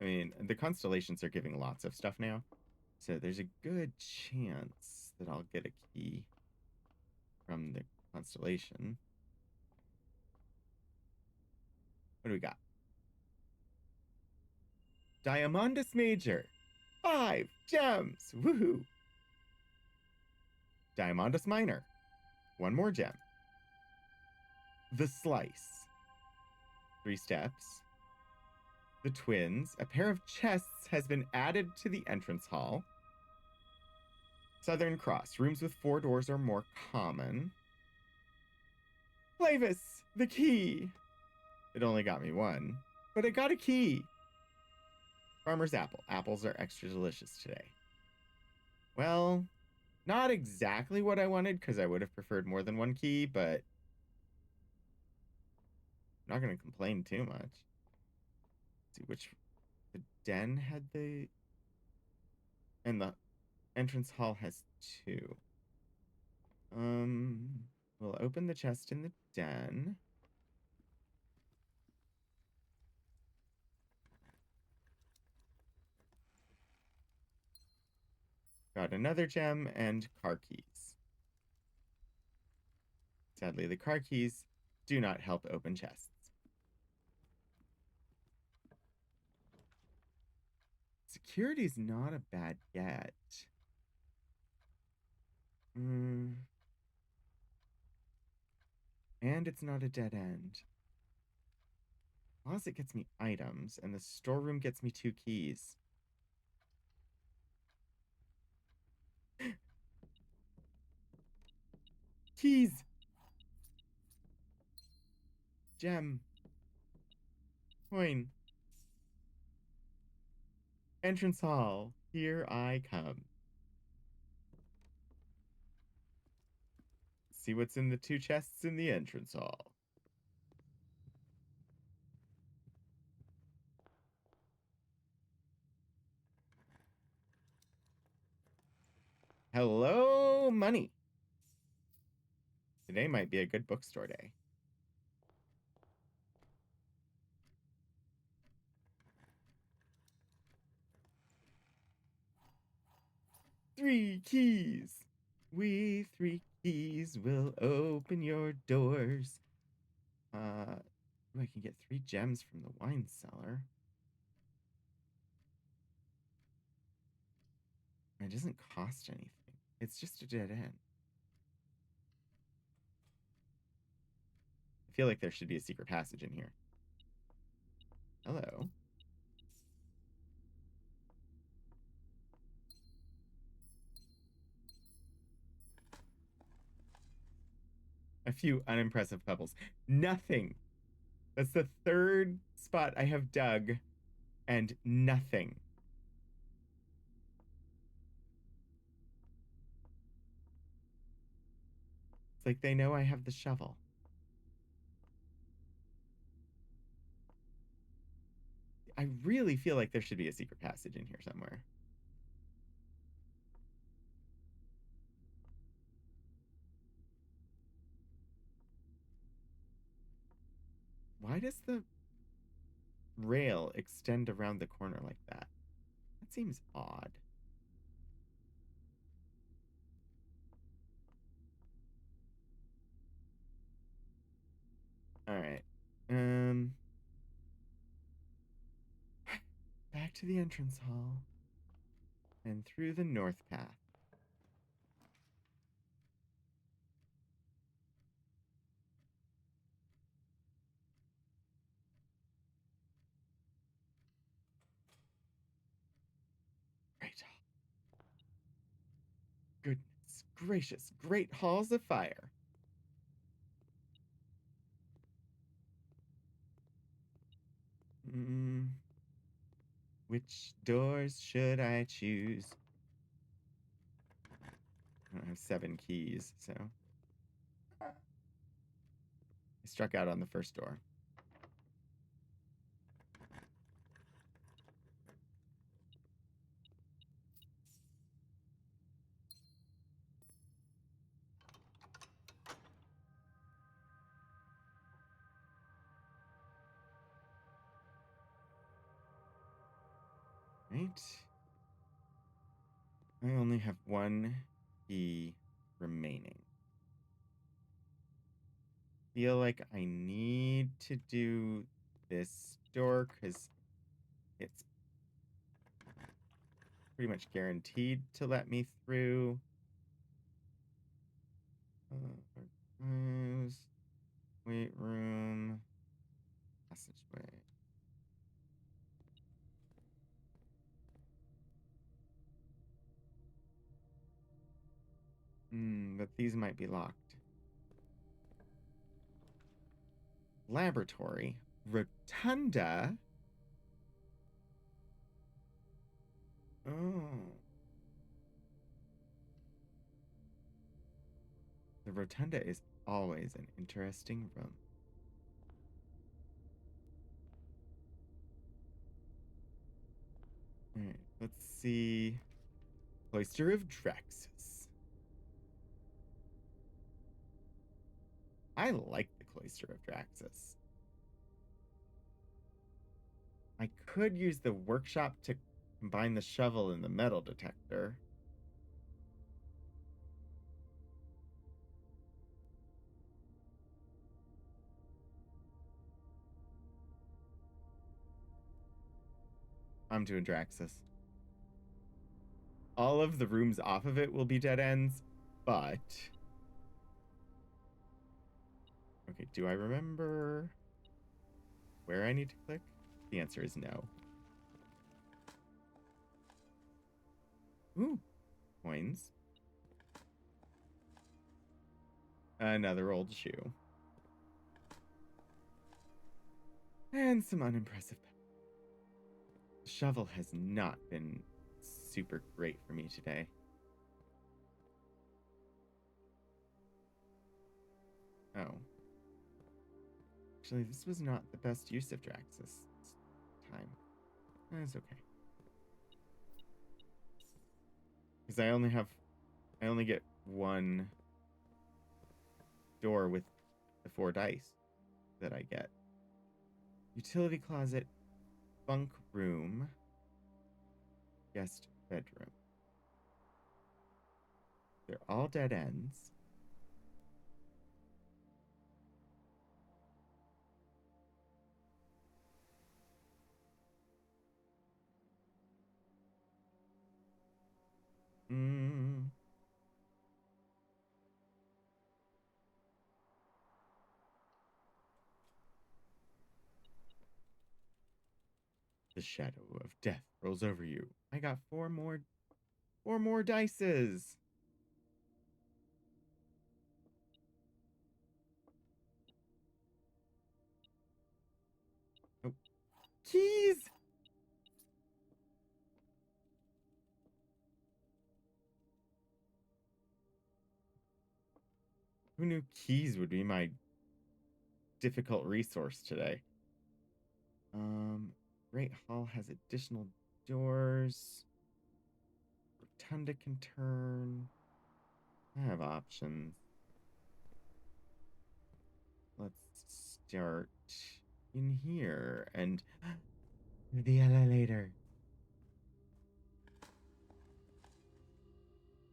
[SPEAKER 1] I mean, the constellations are giving lots of stuff now. So there's a good chance that I'll get a key from the constellation. What do we got? Diamondus Major. 5 gems. Woohoo. Diamondus Minor. 1 more gem. The Slice. 3 steps. The Twins. A pair of chests has been added to the entrance hall. Southern Cross. Rooms with 4 doors are more common. Flavis. The key. It only got me 1, but I got a key. Farmer's Apple. Apples are extra delicious today. Well, not exactly what I wanted, because I would have preferred more than 1 key, but I'm not going to complain too much. Let's see which... The den had the... And the entrance hall has 2. We'll open the chest in the den. Got another gem and car keys. Sadly, the car keys do not help open chests. Security's not a bad get. And it's not a dead end. Closet gets me items, and the storeroom gets me 2 keys. Keys! Gem. Coin. Entrance hall. Here I come. See what's in the 2 chests in the entrance hall. Hello, money. Today might be a good bookstore day. Three keys. We 3 keys will open your doors. I can get 3 gems from the wine cellar. It doesn't cost anything. It's just a dead end. I feel like there should be a secret passage in here. Hello. A few unimpressive pebbles. Nothing. That's the 3rd spot I have dug, and nothing. It's like they know I have the shovel. I really feel like there should be a secret passage in here somewhere. Why does the rail extend around the corner like that? That seems odd. All right. Back to the entrance hall. And through the north path. Great. Goodness gracious, great halls of fire. Which doors should I choose? I don't have 7 keys, so I struck out on the first door. Right. I only have 1 key remaining. Feel like I need to do this door because it's pretty much guaranteed to let me through. Weight room, passageway. But these might be locked. Laboratory. Rotunda. Oh. The rotunda is always an interesting room. Alright, let's see. Cloister of Draxus. I like the Cloister of Draxus. I could use the workshop to combine the shovel and the metal detector. I'm doing Draxus. All of the rooms off of it will be dead ends, but... Okay, do I remember where I need to click? The answer is no. Ooh, coins. Another old shoe. And some unimpressive. The shovel has not been super great for me today. Oh. Actually, this was not the best use of Draxus time. That's okay. Because I only get 1 door with the 4 dice that I get. Utility closet, bunk room, guest bedroom. They're all dead ends. The shadow of death rolls over you. I got 4 more dices. Oh, keys. Who knew keys would be my difficult resource today? Great Hall has additional doors. Rotunda can turn. I have options. Let's start in here and the elevator.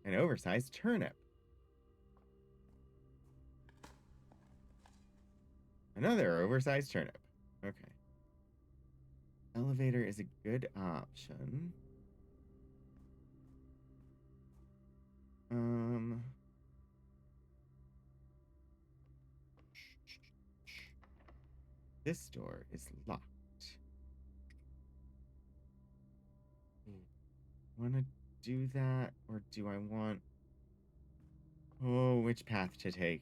[SPEAKER 1] An oversized turnip. Another oversized turnip. Okay. Elevator is a good option. Um. This door is locked. Want to do that, or do I want... Oh, which path to take?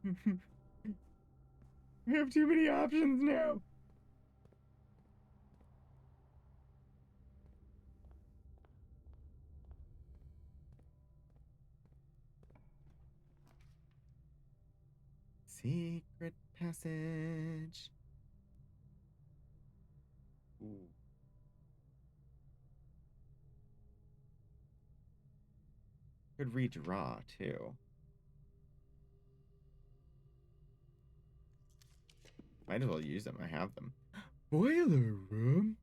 [SPEAKER 1] I have too many options now. Secret passage. Ooh. Could redraw too. Might as well use them. I have them. Boiler room.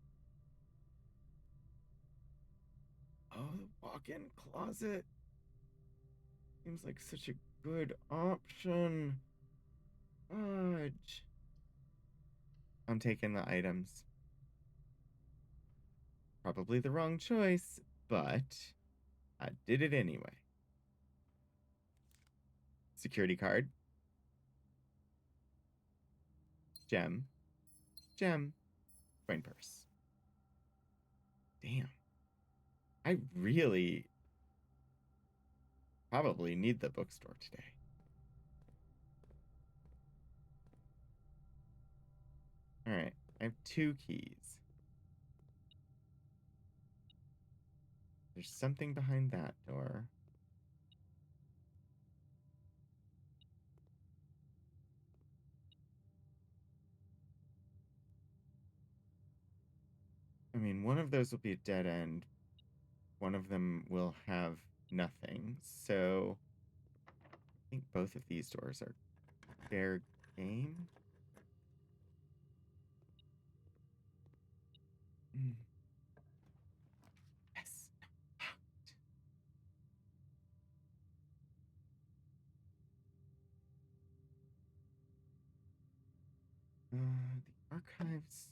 [SPEAKER 1] Oh, the walk-in closet. Seems like such a good option. Fudge. I'm taking the items. Probably the wrong choice, but I did it anyway. Security card. Gem. Gem. Coin purse. Damn. I really probably need the bookstore today. Alright. I have 2 keys. There's something behind that door. I mean, one of those will be a dead end. One of them will have nothing. So I think both of these doors are fair game. Mm. Yes. The archives.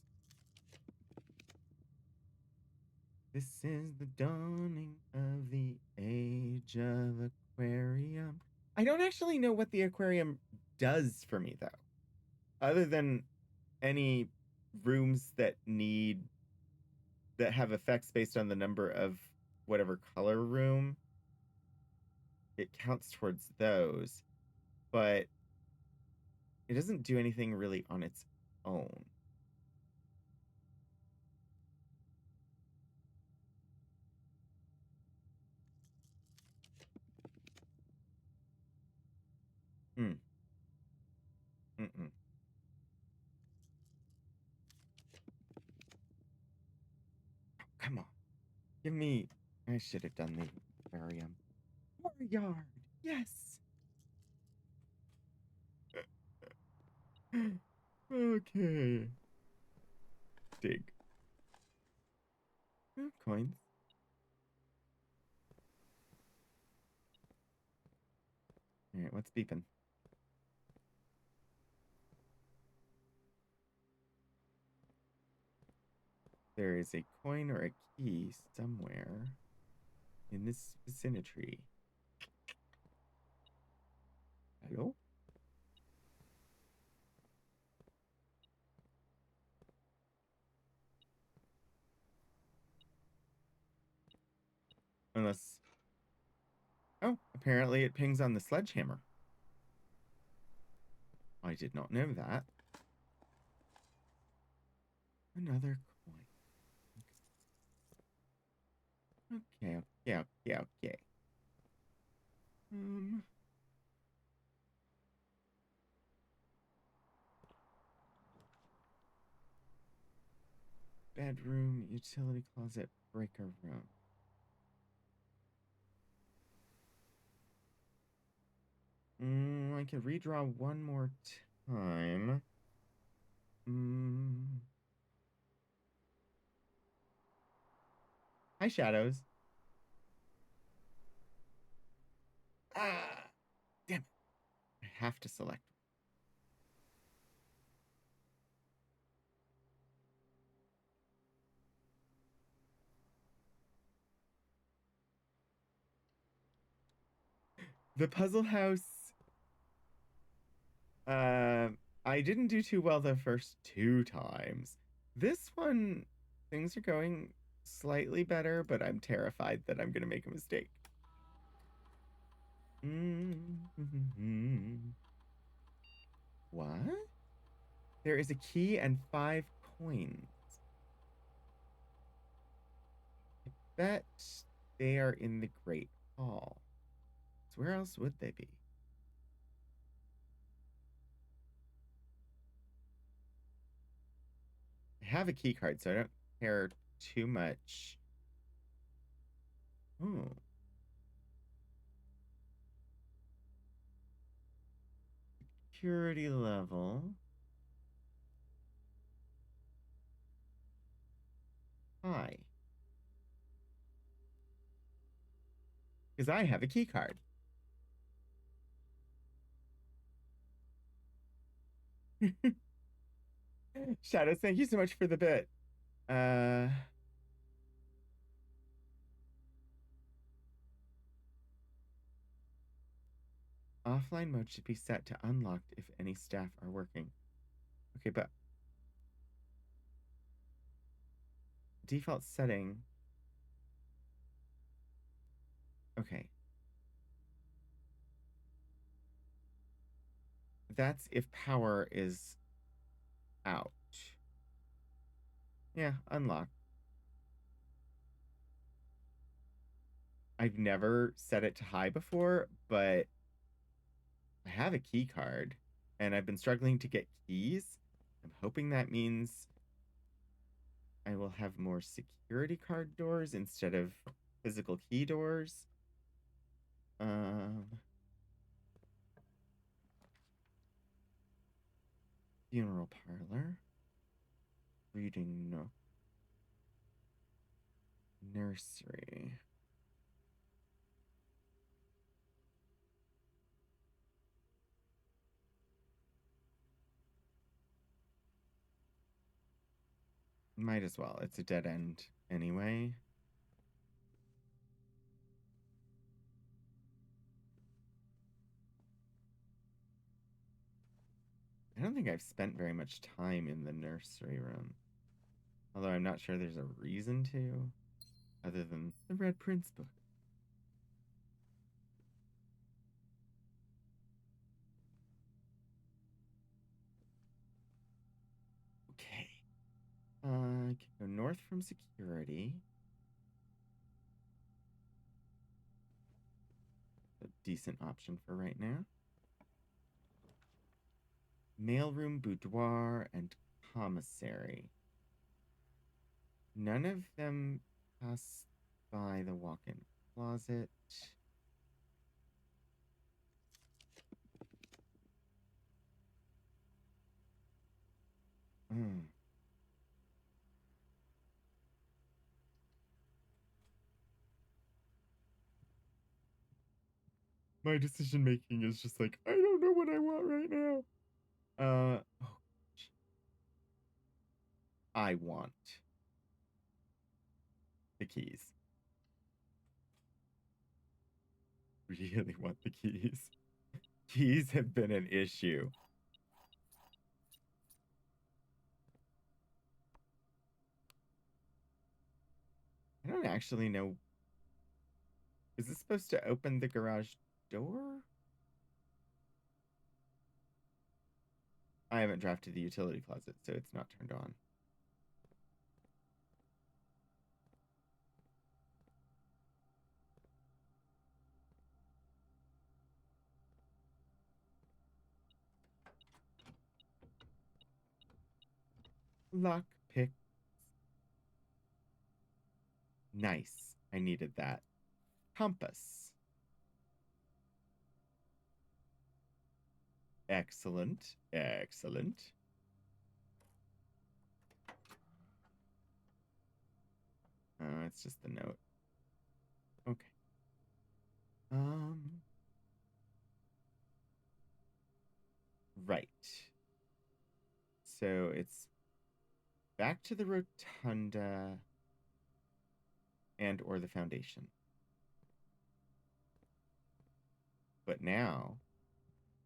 [SPEAKER 1] This is the dawning of the age of aquarium. I don't actually know what the aquarium does for me, though. Other than any rooms that have effects based on the number of whatever color room, it counts towards those. But it doesn't do anything really on its own. Hmm. Mm-mm. Come on. Give me... I should have done the aquarium. Yard. Yes. Okay. Dig. Oh, coins. Alright, what's beeping? There is a coin or a key somewhere in this vicinity. Hello? Unless... Oh, apparently it pings on the sledgehammer. I did not know that. Another coin. Okay, okay, okay, okay. Bedroom, utility closet, breaker room. I could redraw one more time. Hi, Shadows. Ah, damn it. have to select. The puzzle house. I didn't do too well the first two times. This one, things are going slightly better, but I'm terrified that I'm gonna make a mistake. What? There is a key and 5 coins. I bet they are in the Great Hall. So where else would they be? I have a key card, so I don't care too much. Oh. Security level. High. Because I have a key card. Shadows, thank you so much for the bit. Offline mode should be set to unlocked if any staff are working. Okay, but default setting. Okay. That's if power is out. Yeah, unlock. I've never set it to high before, but I have a key card and I've been struggling to get keys. I'm hoping that means I will have more security card doors instead of physical key doors. Funeral parlor. Reading nook. Nursery. Might as well. It's a dead end anyway. I don't think I've spent very much time in the nursery room. Although I'm not sure there's a reason to, other than the Red Prince book. Okay. Can go north from security. A decent option for right now. Mailroom, boudoir, and commissary. None of them pass by the walk-in closet. Hmm. My decision making is just like, I don't know what I want right now. Oh, I want the keys. Really want the keys. Keys have been an issue. I don't actually know. Is this supposed to open the garage door? I haven't drafted the utility closet, so it's not turned on. Lock pick. Nice. I needed that. Compass. Excellent. Excellent. Oh, it's just the note. Okay. So it's back to the rotunda and or the foundation. But now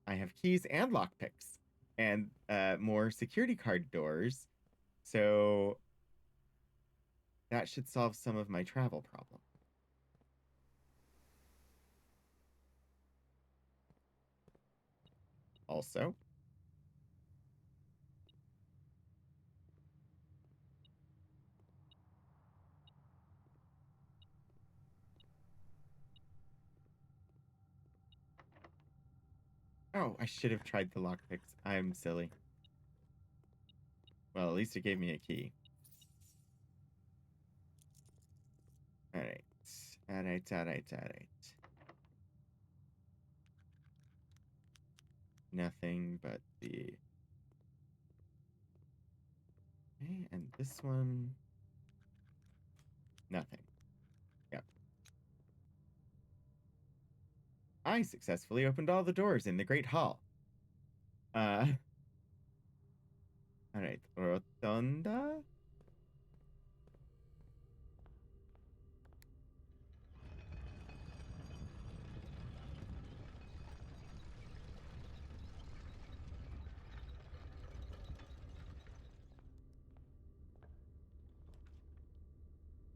[SPEAKER 1] I have keys and lockpicks and more security card doors. So that should solve some of my travel problem. Also, oh, I should have tried the lockpicks. I'm silly. Well, at least it gave me a key. All right. All right, all right, all right. Nothing but the... Okay, and this one... Nothing. Yep. I successfully opened all the doors in the Great Hall. All right. Rotunda?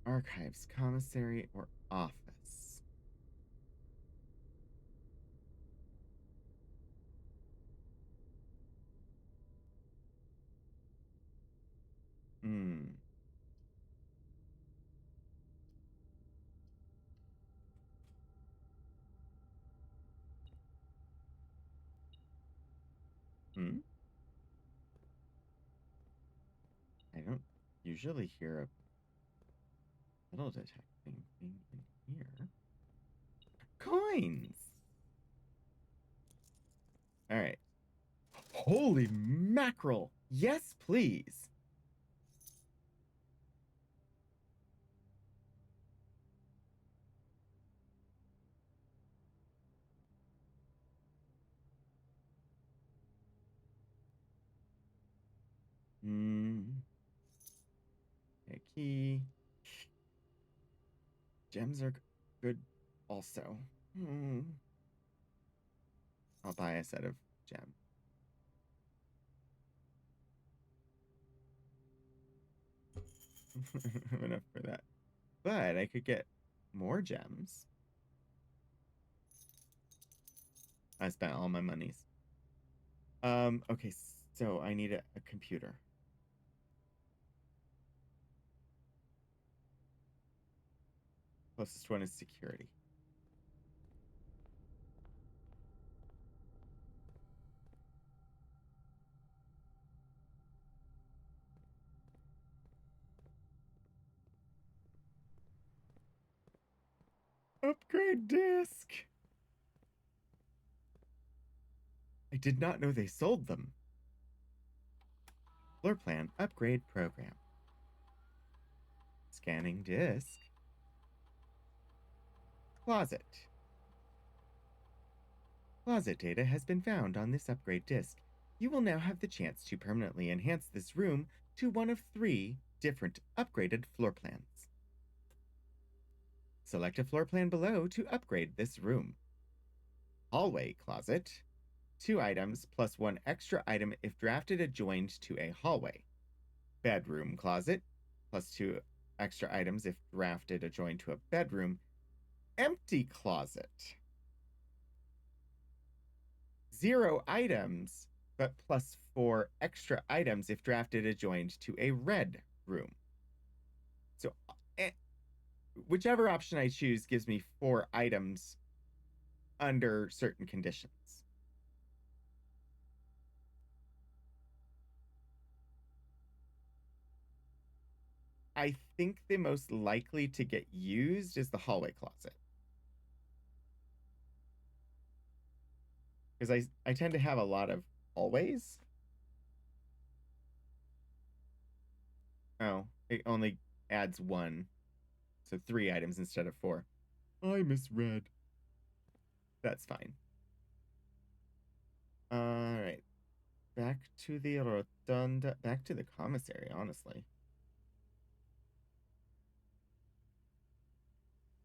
[SPEAKER 1] Archives, commissary, or office? Hmm. Hmm? I don't usually hear a metal detecting thing in here. Coins! All right. Holy mackerel! Yes, please! Hmm. A key. Gems are good also. Hmm. I'll buy a set of gems. Enough for that. But I could get more gems. I spent all my monies. Okay, so I need a computer. Closest one is security. Upgrade disc! I did not know they sold them. Floor plan upgrade program. Scanning disk. Closet. Closet data has been found on this upgrade disk. You will now have the chance to permanently enhance this room to one of 3 different upgraded floor plans. Select a floor plan below to upgrade this room. Hallway closet. 2 items plus 1 extra item if drafted adjoined to a hallway. Bedroom closet plus 2 extra items if drafted adjoined to a bedroom. Empty closet. 0 items, but plus 4 extra items if drafted adjoined to a red room. So, whichever option I choose gives me 4 items under certain conditions. I think the most likely to get used is the hallway closet. Because I tend to have a lot of hallways. Oh, it only adds 1. So 3 items instead of 4. I misread. That's fine. Alright. back to the rotunda, back to the commissary, honestly.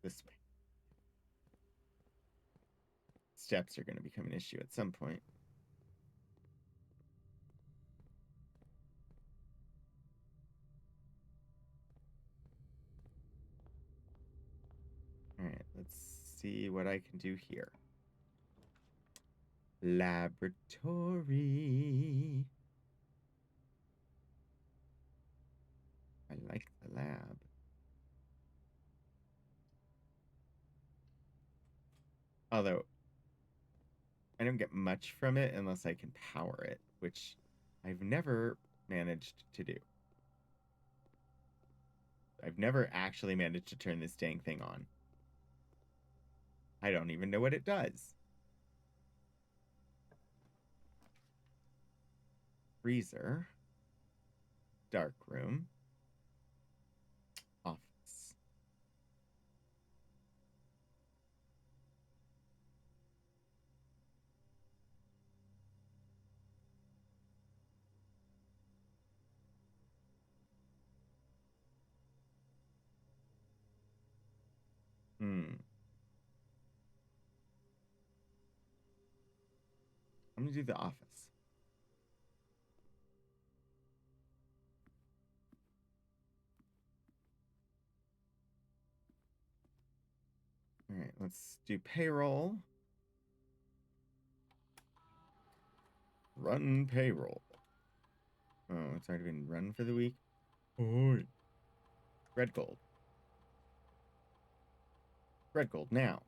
[SPEAKER 1] This way. Steps are going to become an issue at some point. All right, let's see what I can do here. Laboratory. I like the lab. Although, I don't get much from it unless I can power it, which I've never managed to do. I've never actually managed to turn this dang thing on. I don't even know what it does. Freezer. Dark room. Office. Hmm. I'm gonna do the office. All right, let's do payroll. Run payroll. Oh, it's already been run for the week. Oh, red gold. Red gold now.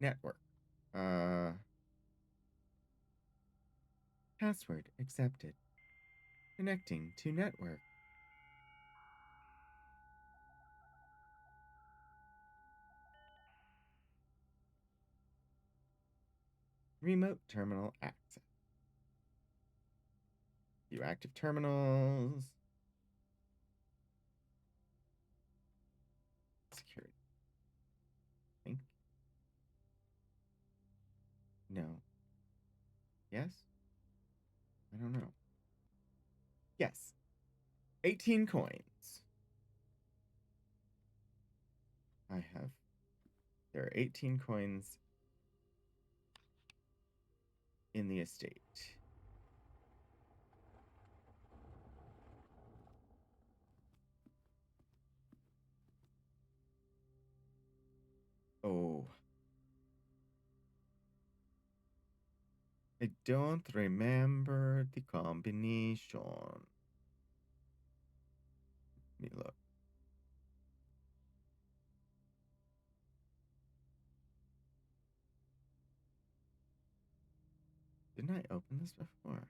[SPEAKER 1] Network. Password accepted. Connecting to network. Remote terminal access. View active terminals. Security. Think. No. Yes? I don't know. Yes. 18 coins. I have. There are 18 coins in the estate. Oh. I don't remember the combination. Let me look. Didn't I open this before?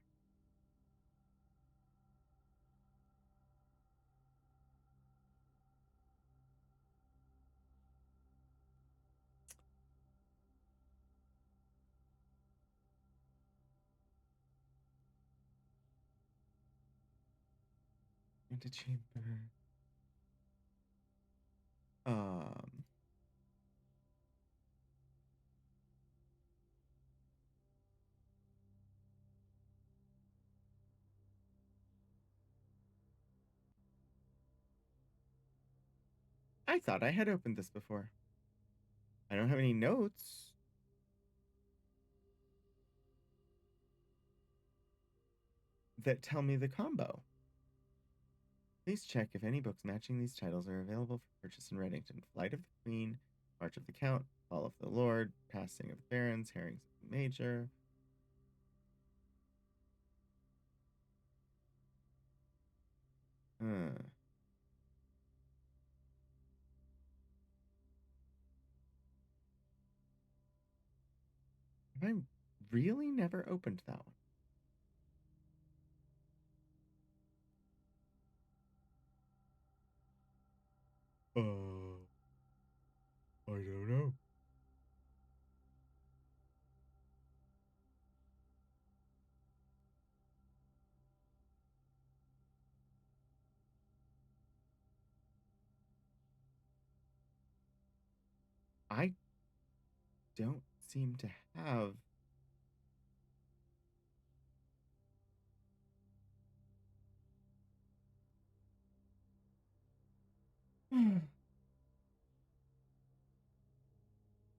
[SPEAKER 1] Antechamber. Um. I thought I had opened this before. I don't have any notes. That tell me the combo. Please check if any books matching these titles are available for purchase in Reddington. Flight of the Queen, March of the Count, Fall of the Lord, Passing of the Barons, Herrings of the Major. Huh. Have I really never opened that one? I don't know. I don't seem to have.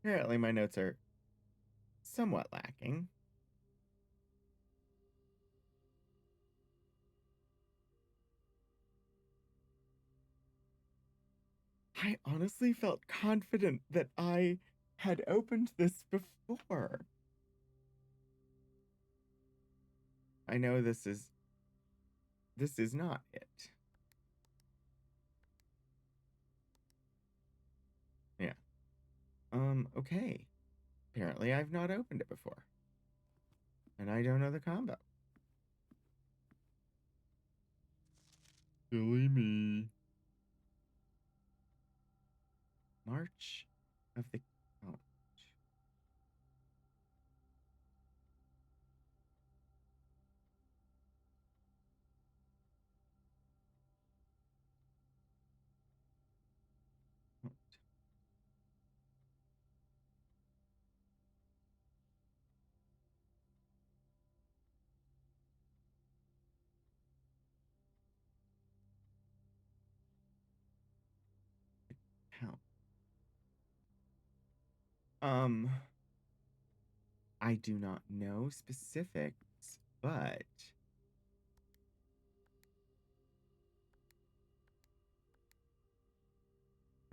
[SPEAKER 1] Apparently, my notes are somewhat lacking. I honestly felt confident that I had opened this before. I know this is not it. Yeah. Okay. Apparently I've not opened it before. And I don't know the combo. Silly me. March of the Count. Count. Um, I do not know specifics, but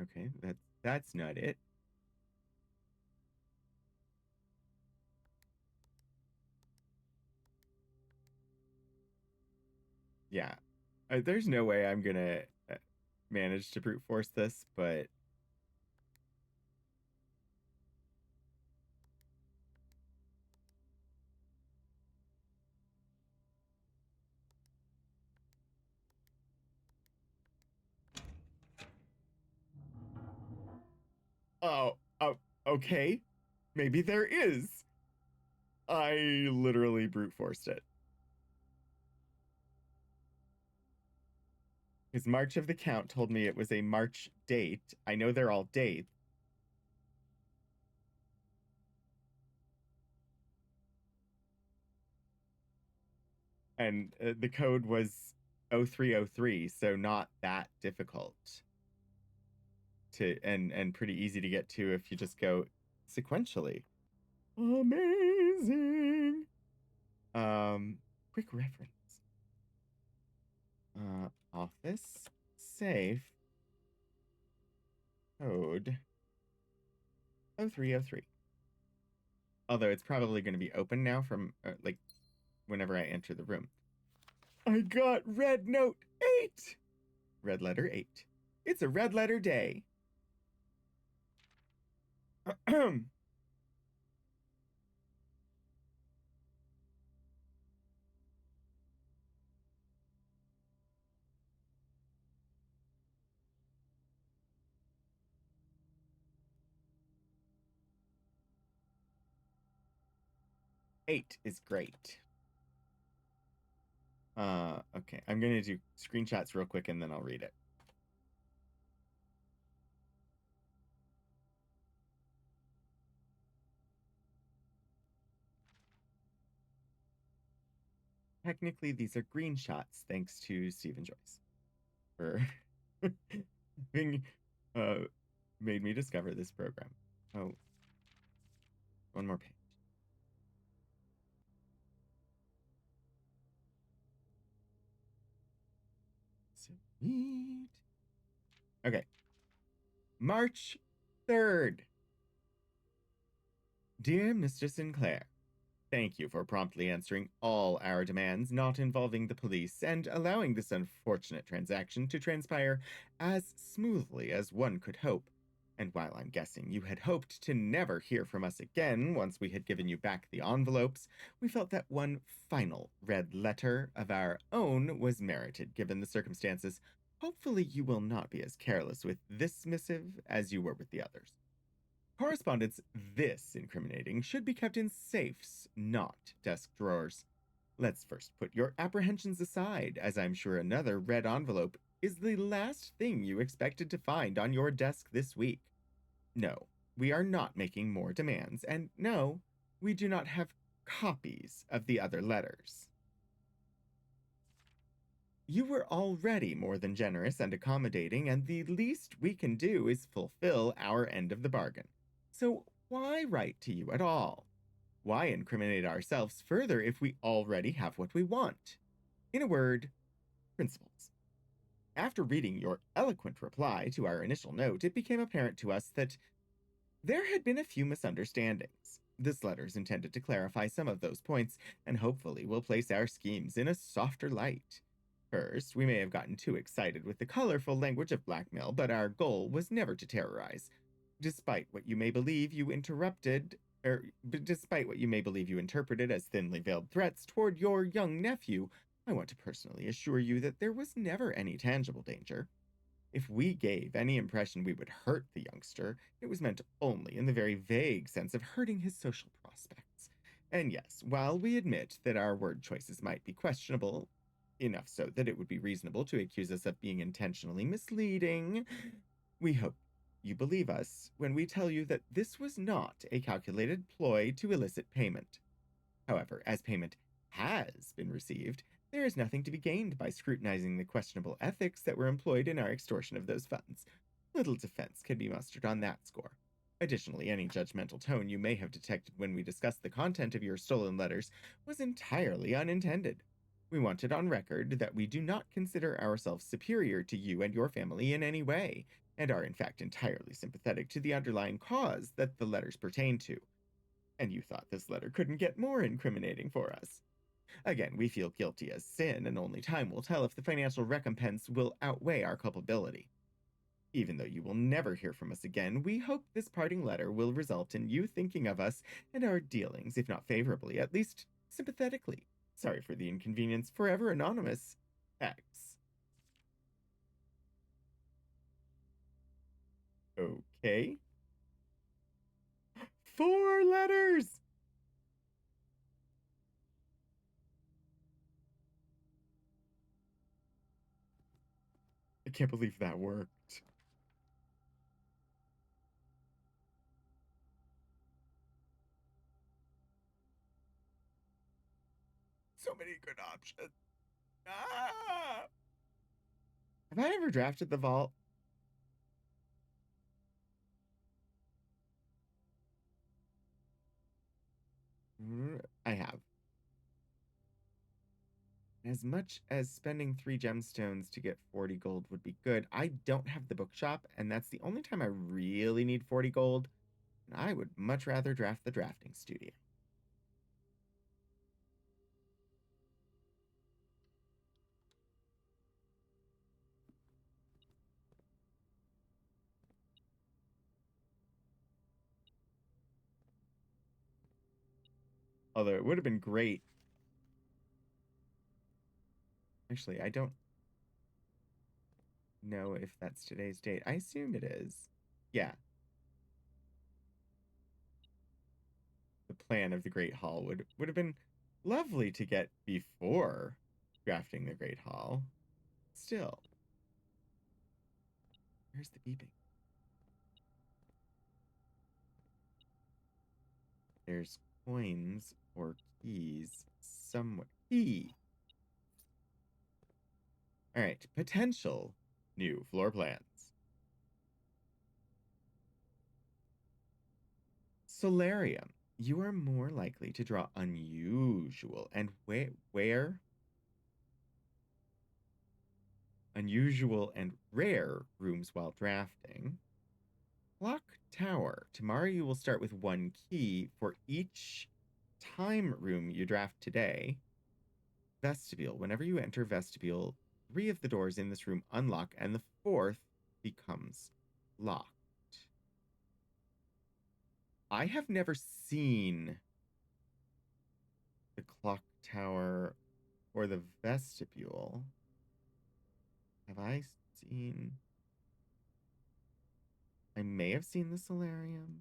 [SPEAKER 1] okay, that's not it. Yeah, there's no way I'm gonna manage to brute force this, but oh, okay, maybe there is. I literally brute forced it. Because March of the Count told me it was a March date. I know they're all dates. And the code was 0303, so not that difficult to and pretty easy to get to if you just go sequentially. Amazing. Quick reference. Office safe code 0303. Although it's probably going to be open now from like whenever I enter the room. I got red note 8. Red letter 8. It's a red letter day. 8 is great. Okay, I'm gonna do screenshots real quick and then I'll read it. Technically, these are green shots, thanks to Stephen Joyce for being made me discover this program. Oh, one more page. Sweet. Okay. March 3rd. Dear Mr. Sinclair, thank you for promptly answering all our demands not involving the police and allowing this unfortunate transaction to transpire as smoothly as one could hope. And while I'm guessing you had hoped to never hear from us again once we had given you back the envelopes, we felt that one final red letter of our own was merited given the circumstances. Hopefully, you will not be as careless with this missive as you were with the others. Correspondence this incriminating should be kept in safes, not desk drawers. Let's first put your apprehensions aside, as I'm sure another red envelope is the last thing you expected to find on your desk this week. No, we are not making more demands, and no, we do not have copies of the other letters. You were already more than generous and accommodating, and the least we can do is fulfill our end of the bargain. So why write to you at all? Why incriminate ourselves further if we already have what we want? In a word, principles. After reading your eloquent reply to our initial note, it became apparent to us that there had been a few misunderstandings. This letter is intended to clarify some of those points, and hopefully will place our schemes in a softer light. First, we may have gotten too excited with the colorful language of blackmail, but our goal was never to terrorize. Despite what you may believe you interrupted, despite what you may believe you interpreted as thinly veiled threats toward your young nephew, I want to personally assure you that there was never any tangible danger. If we gave any impression we would hurt the youngster, it was meant only in the very vague sense of hurting his social prospects. And yes, while we admit that our word choices might be questionable, enough so that it would be reasonable to accuse us of being intentionally misleading, we hope you believe us when we tell you that this was not a calculated ploy to elicit payment. However, as payment has been received, there is nothing to be gained by scrutinizing the questionable ethics that were employed in our extortion of those funds. Little defense can be mustered on that score. Additionally, any judgmental tone you may have detected when we discussed the content of your stolen letters was entirely unintended. We want it on record that we do not consider ourselves superior to you and your family in any way, and are in fact entirely sympathetic to the underlying cause that the letters pertain to. And you thought this letter couldn't get more incriminating for us. Again, we feel guilty as sin, and only time will tell if the financial recompense will outweigh our culpability. Even though you will never hear from us again, we hope this parting letter will result in you thinking of us and our dealings, if not favorably, at least sympathetically. Sorry for the inconvenience. Forever Anonymous X. Okay. 4 letters! I can't believe that worked. So many good options. Ah! Have I ever drafted the vault? I have. As much as spending 3 gemstones to get 40 gold would be good, I don't have the bookshop, and that's the only time I really need 40 gold. And I would much rather draft the drafting studio. Although it would have been great. Actually, I don't know if that's today's date. I assume it is. Yeah. The plan of the Great Hall would have been lovely to get before drafting the Great Hall. Still, where's the beeping? There's coins or keys somewhere. Key. All right, potential new floor plans. Solarium. You are more likely to draw unusual and where unusual and rare rooms while drafting. Clock Tower. Tomorrow you will start with 1 key for each time room you draft today. Vestibule. Whenever you enter vestibule, 3 of the doors in this room unlock, and the 4th becomes locked. I have never seen the clock tower or the vestibule. Have I seen... I may have seen the solarium.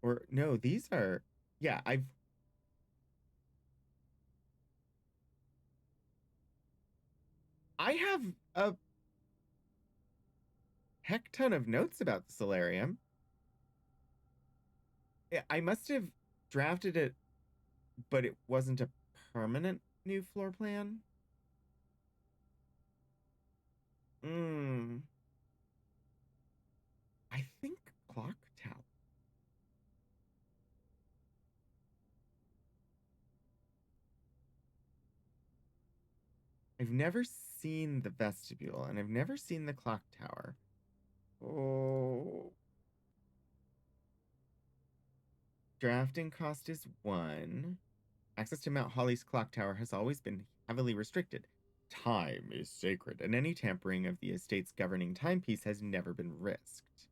[SPEAKER 1] Or, no, these are... Yeah, I have a heck ton of notes about the solarium. I must have drafted it, but it wasn't a permanent new floor plan. Hmm. I think clock tower. I've never seen the vestibule, and I've never seen the clock tower. Oh. Drafting cost is 1. Access to Mount Holly's clock tower has always been heavily restricted. Time is sacred, and any tampering of the estate's governing timepiece has never been risked.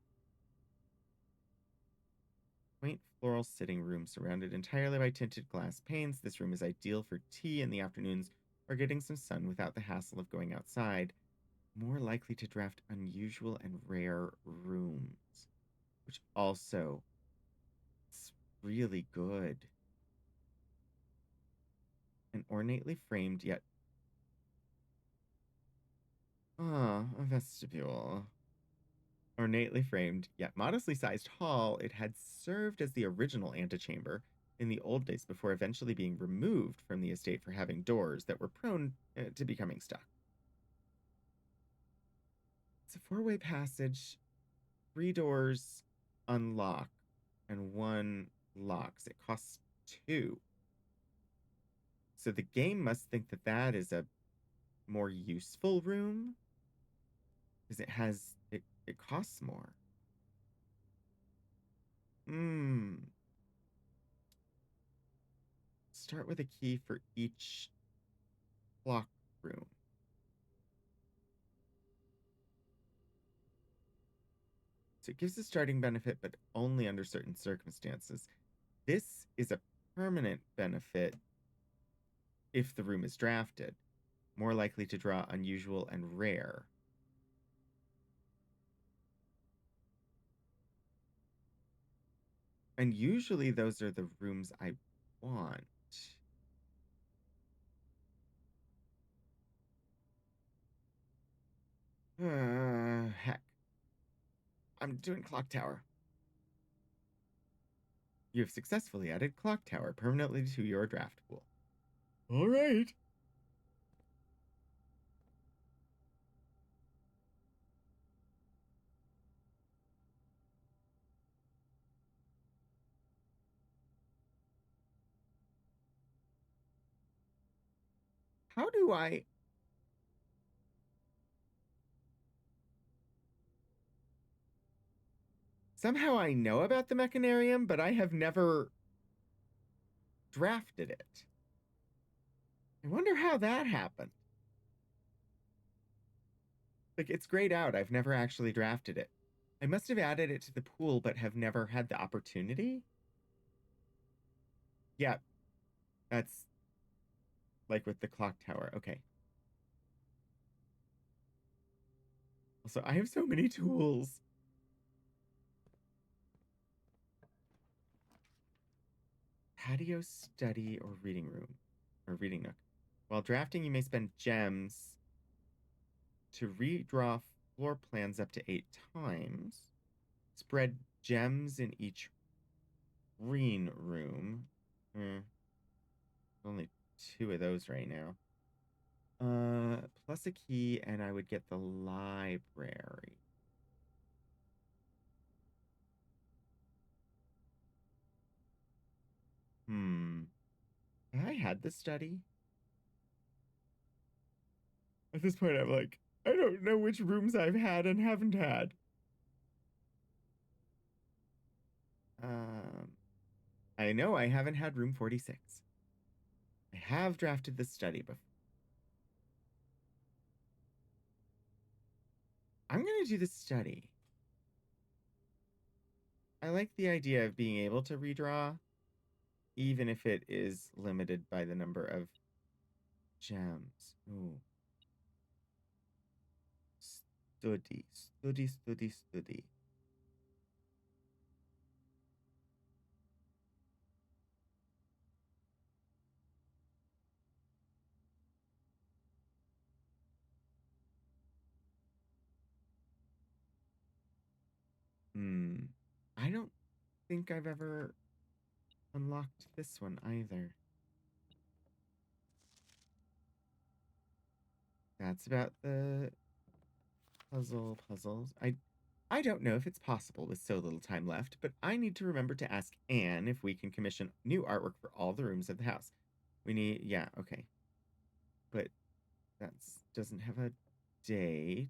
[SPEAKER 1] Quaint floral sitting room surrounded entirely by tinted glass panes. This room is ideal for tea in the afternoons or getting some sun without the hassle of going outside. More likely to draft unusual and rare rooms, which also is really good. An ornately framed yet a vestibule. Ornately framed yet modestly sized hall, it had served as the original antechamber in the old days before eventually being removed from the estate for having doors that were prone to becoming stuck. It's a four-way passage, 3 doors unlock, and 1 locks. It costs 2. So the game must think that that is a more useful room because it costs more. Hmm. Start with a key for each clock room. So it gives a starting benefit, but only under certain circumstances. This is a permanent benefit if the room is drafted, more likely to draw unusual and rare. And usually those are the rooms I want. Heck. I'm doing clock tower. You have successfully added clock tower permanently to your draft pool. All right. How do I... Somehow I know about the Mechanarium, but I have never drafted it. I wonder how that happened. Like, it's grayed out. I've never actually drafted it. I must have added it to the pool, but have never had the opportunity. Yeah, that's like with the clock tower. Okay. Also, I have so many tools. Patio, study, or reading room. Or reading nook. While drafting, you may spend gems to redraw floor plans up to 8 times. Spread gems in each green room. Only 2 of those right now. Plus a key, and I would get the library. Have I had the study? At this point, I'm like, I don't know which rooms I've had and haven't had. Um, I know I haven't had room 46. I have drafted the study before. I'm gonna do the study. I like the idea of being able to redraw, even if it is limited by the number of gems. Ooh. Study, study, study, study. Hmm. I don't think I've ever unlocked this one either. That's about the puzzles. I don't know if it's possible with so little time left, but I need to remember to ask Anne if we can commission new artwork for all the rooms of the house. We need, yeah, okay. But that's doesn't have a date.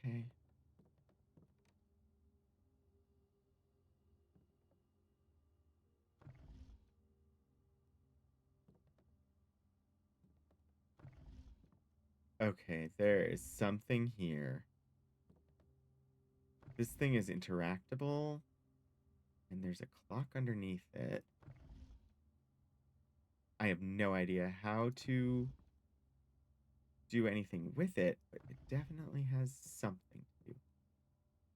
[SPEAKER 1] Okay. Okay, there is something here. This thing is interactable, and there's a clock underneath it. I have no idea how to do anything with it, but it definitely has something to do.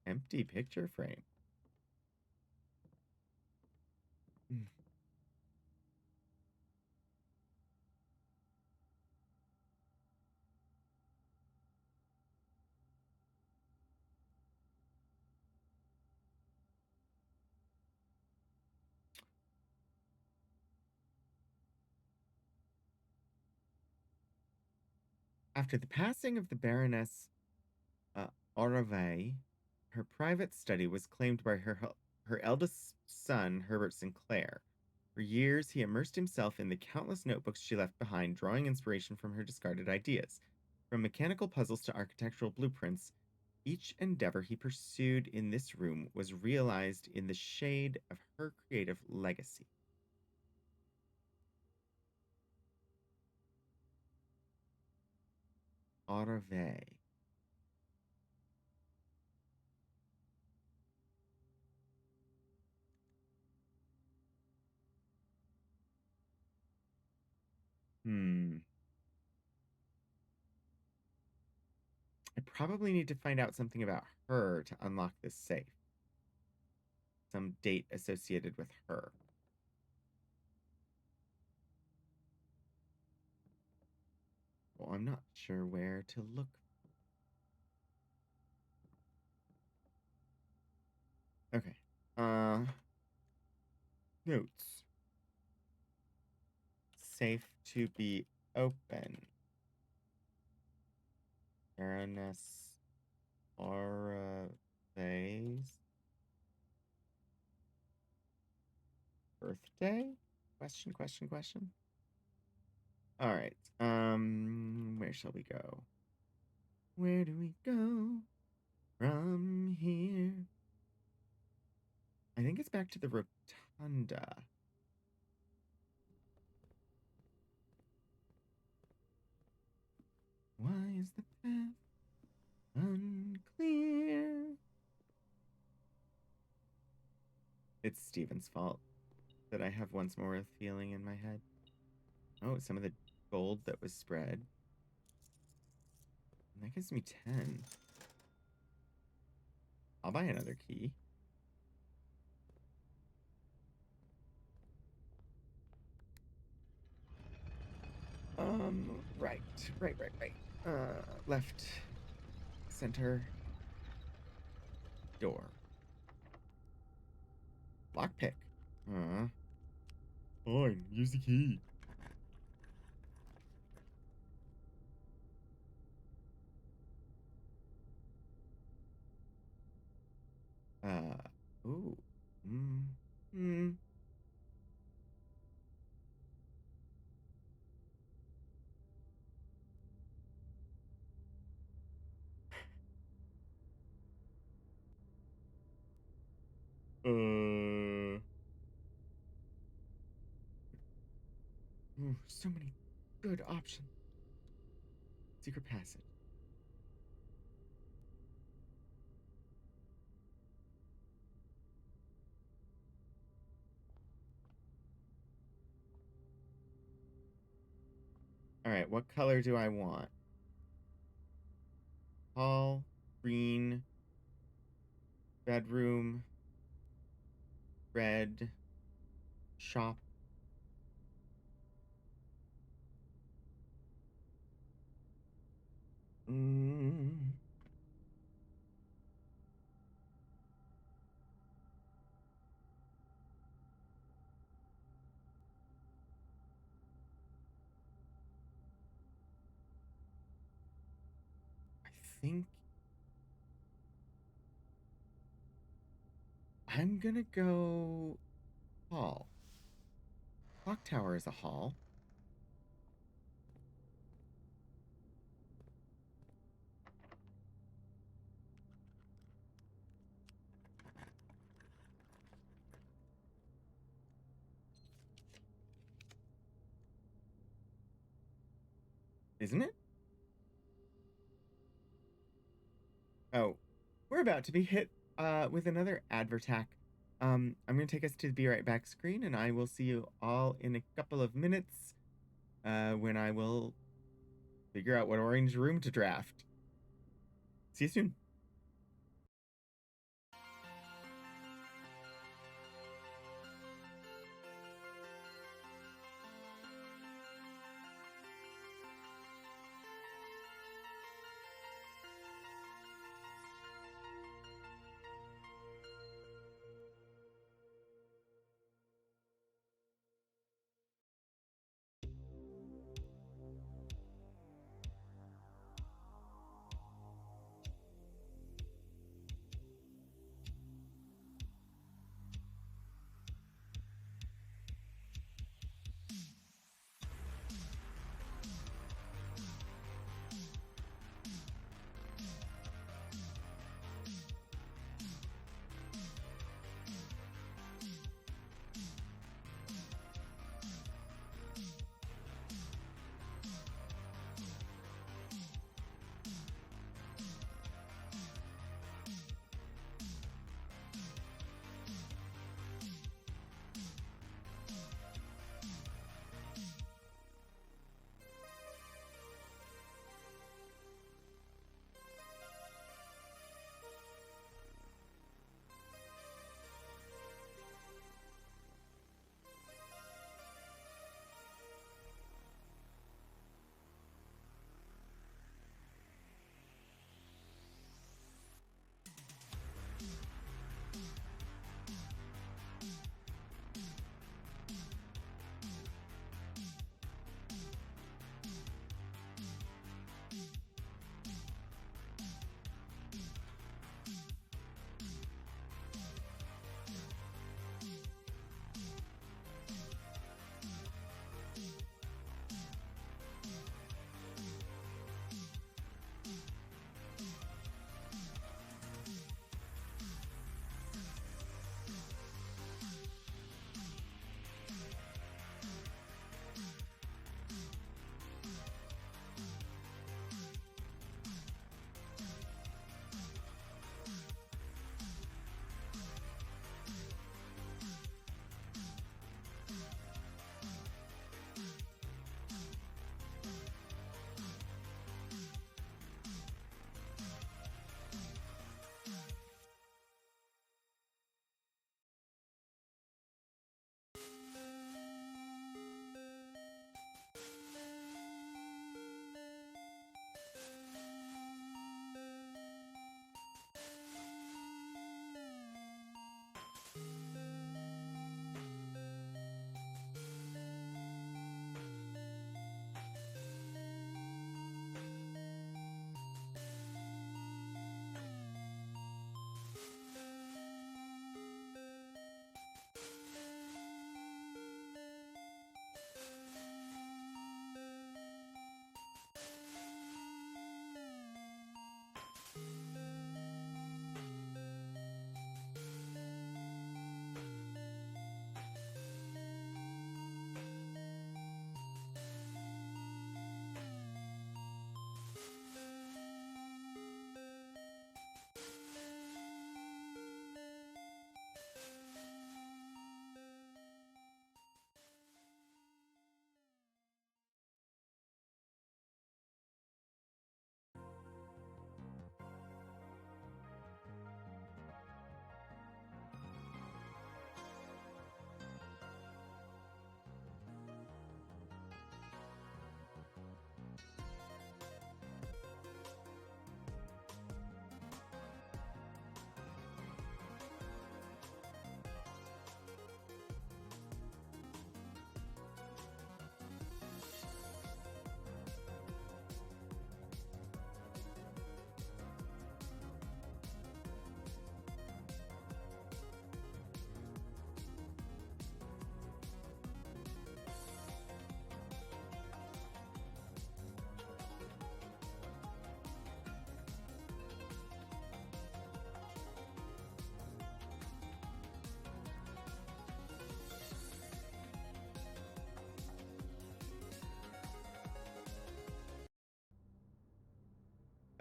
[SPEAKER 1] Empty picture frame. Mm. After the passing of the Baroness uh, Oravay, her private study was claimed by her eldest son, Herbert Sinclair. For years, he immersed himself in the countless notebooks she left behind, drawing inspiration from her discarded ideas. From mechanical puzzles to architectural blueprints, each endeavor he pursued in this room was realized in the shade of her creative legacy. Oravay. Hmm. I probably need to find out something about her to unlock this safe. Some date associated with her. Well, I'm not sure where to look. Okay. Notes. Safe to be open. Baroness Oravay's birthday? Question. All right. Where shall we go? Where do we go from here? I think it's back to the rotunda. Why is the path unclear? It's Steven's fault that I have once more a feeling in my head. Oh, some of the gold that was spread. And that gives me 10. I'll buy another key. Right. Left. Center. Door. Lockpick. Fine, use the key. Uh, ooh. Mm, mm. Uh, ooh, so many good options. Secret passage. All right, what color do I want? Hall, green, bedroom, red, shop. Mm, I think I'm gonna go hall. Clock tower is a hall. Isn't it? Oh, we're about to be hit with another advertac. I'm gonna take us to the Be Right Back screen, and I will see you all in a couple of minutes when I will figure out what orange room to draft. See you soon.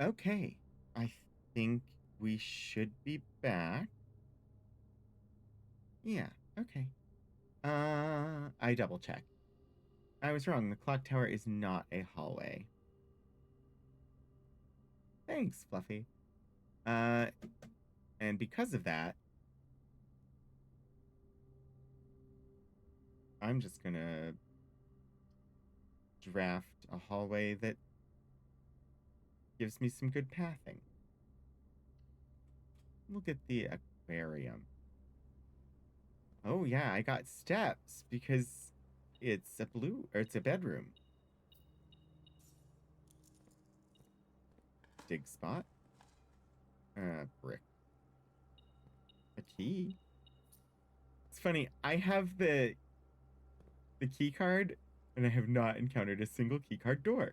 [SPEAKER 1] Okay. I think we should be back. Yeah, okay. I double checked. I was wrong. The clock tower is not a hallway. Thanks, Fluffy. Uh, and because of that, I'm just gonna draft a hallway that gives me some good pathing. We'll get the aquarium. Oh yeah, I got steps because it's a bedroom. Dig spot. Brick. A key. It's funny, I have the key card and I have not encountered a single key card door.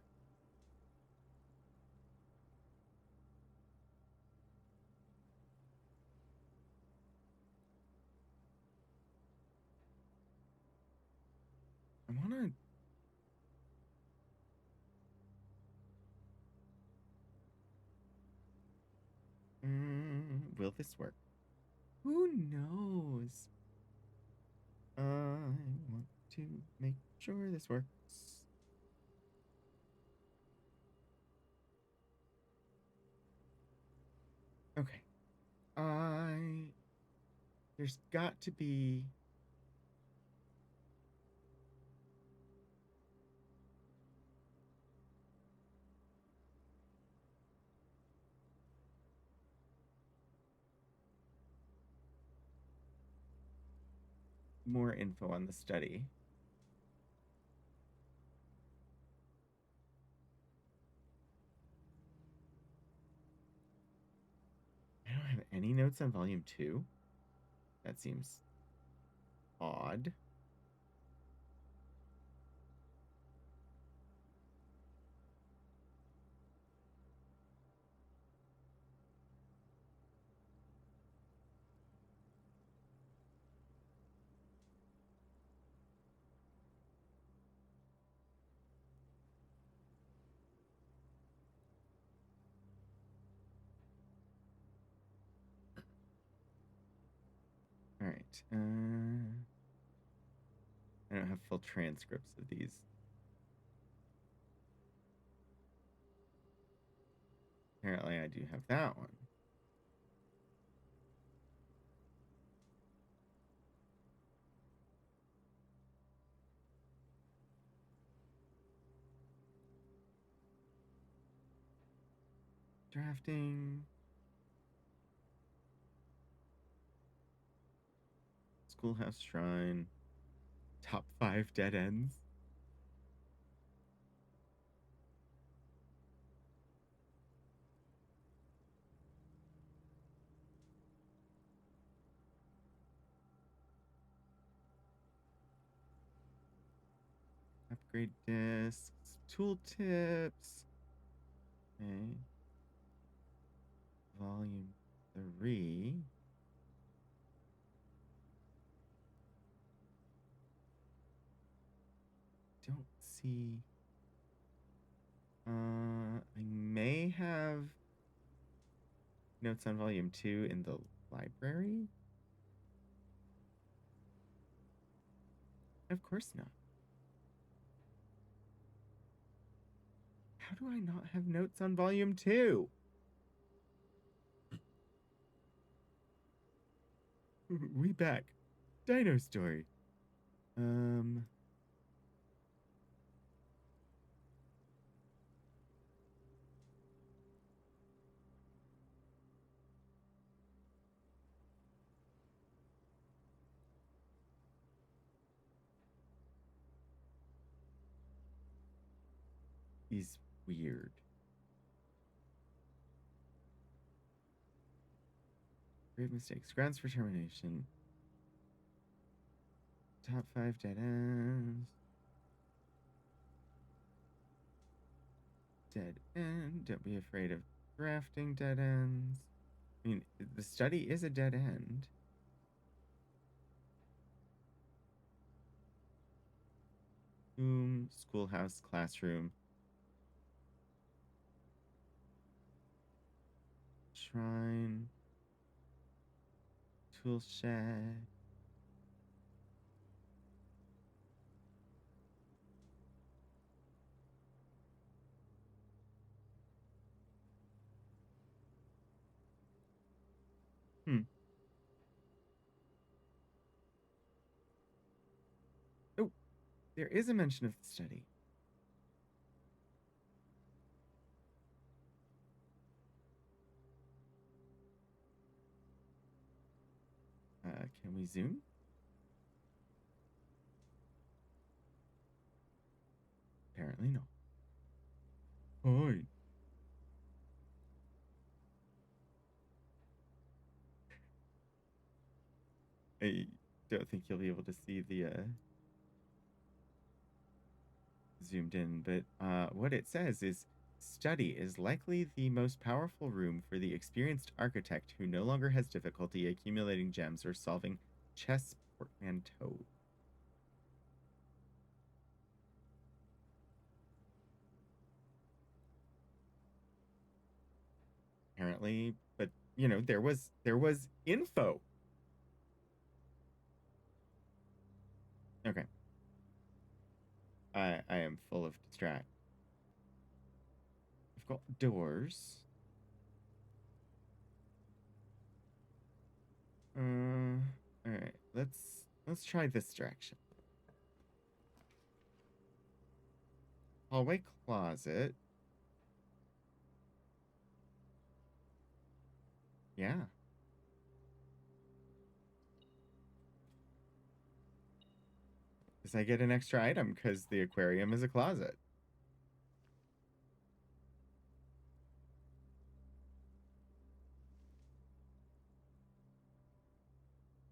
[SPEAKER 1] I wanna will this work? Who knows? I want to make sure this works. Okay. There's got to be more info on the study. I don't have any notes on volume 2. That seems odd. All right. I don't have full transcripts of these. Apparently, I do have that one. Drafting. Schoolhouse Shrine. Top 5 dead ends. Upgrade discs. Tooltips. Okay. Volume 3. Don't see. I may have notes on volume 2 in the library. Of course not. How do I not have notes on volume 2? We back. Dino story. He's weird. Grave mistakes. Grounds for termination. Top 5 dead ends. Dead end. Don't be afraid of drafting dead ends. I mean, the study is a dead end. Schoolhouse, classroom. shrine. Tool shed. Hmm. Oh, there is a mention of the study. Can we zoom? Apparently not. Fine. I don't think you'll be able to see the zoomed in, but what it says is study is likely the most powerful room for the experienced architect who no longer has difficulty accumulating gems or solving chess portmanteau. Apparently, but there was info. Okay. I am full of distract. I've got doors. All right. Let's try this direction. Hallway closet. Yeah. Because I get an extra item because the aquarium is a closet.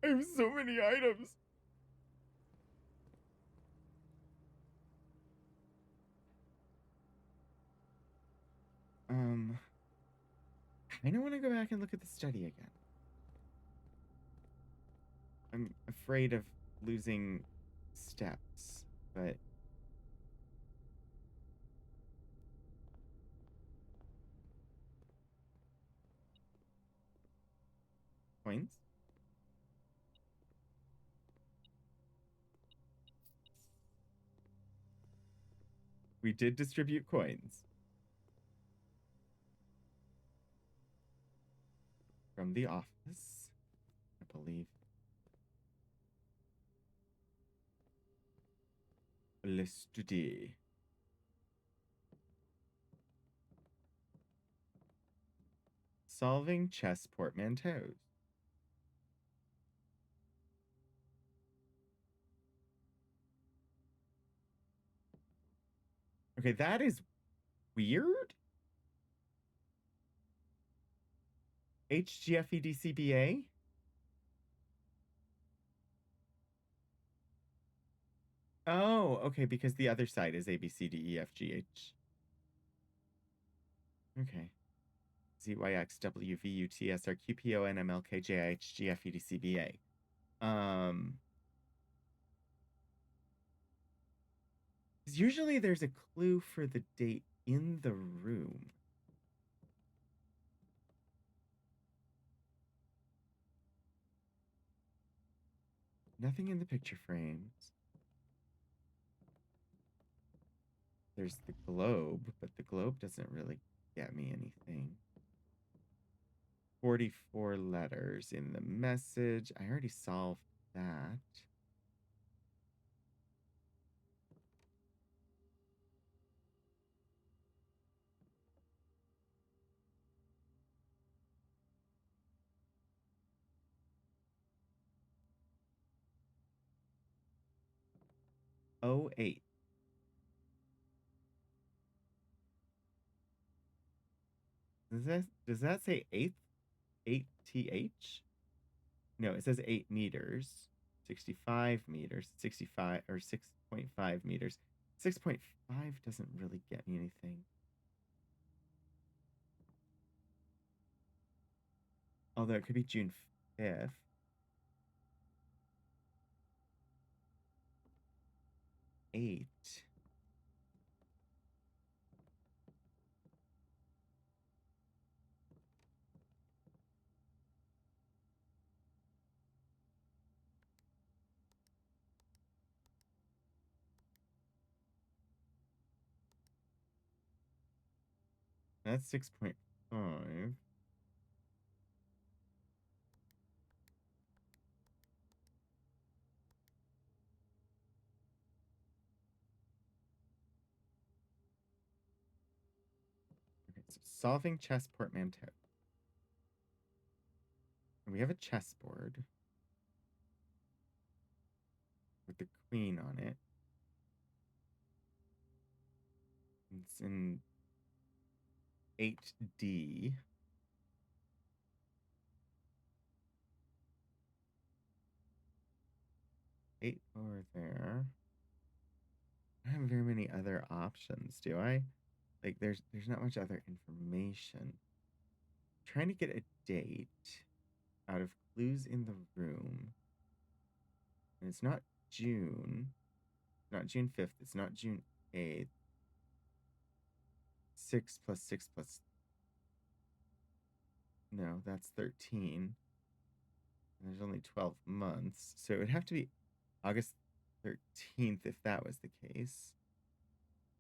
[SPEAKER 1] I have so many items. I kind of want to go back and look at the study again. I'm afraid of losing steps, but coins. We did distribute coins from the office, I believe. Le study. Solving chess portmanteaus. Okay, that is weird. HGFEDCBA? Oh, okay, because the other side is ABCDEFGH. Okay. ZYXWVUTSRQPONMLKJIHGFEDCBA. 'Cause usually there's a clue for the date in the room. Nothing in the picture frames. There's the globe, but the globe doesn't really get me anything. 44 letters in the message. I already solved that. Oh, 08. Does that say 8th? 8th? No, it says 8 meters. 65 meters. 65 or 6.5 meters. 6.5 doesn't really get me anything. Although it could be June 5th. 8. That's 6.5. Okay, so solving chess portmanteau. We have a chessboard with the queen on it. It's in 8D. Eight over there. I don't have very many other options, do I? Like there's not much other information. I'm trying to get a date out of clues in the room. And it's not June. Not June 5th. It's not June 8th. 6 plus 6 plus. No, that's 13. And there's only 12 months. So it would have to be August 13th if that was the case.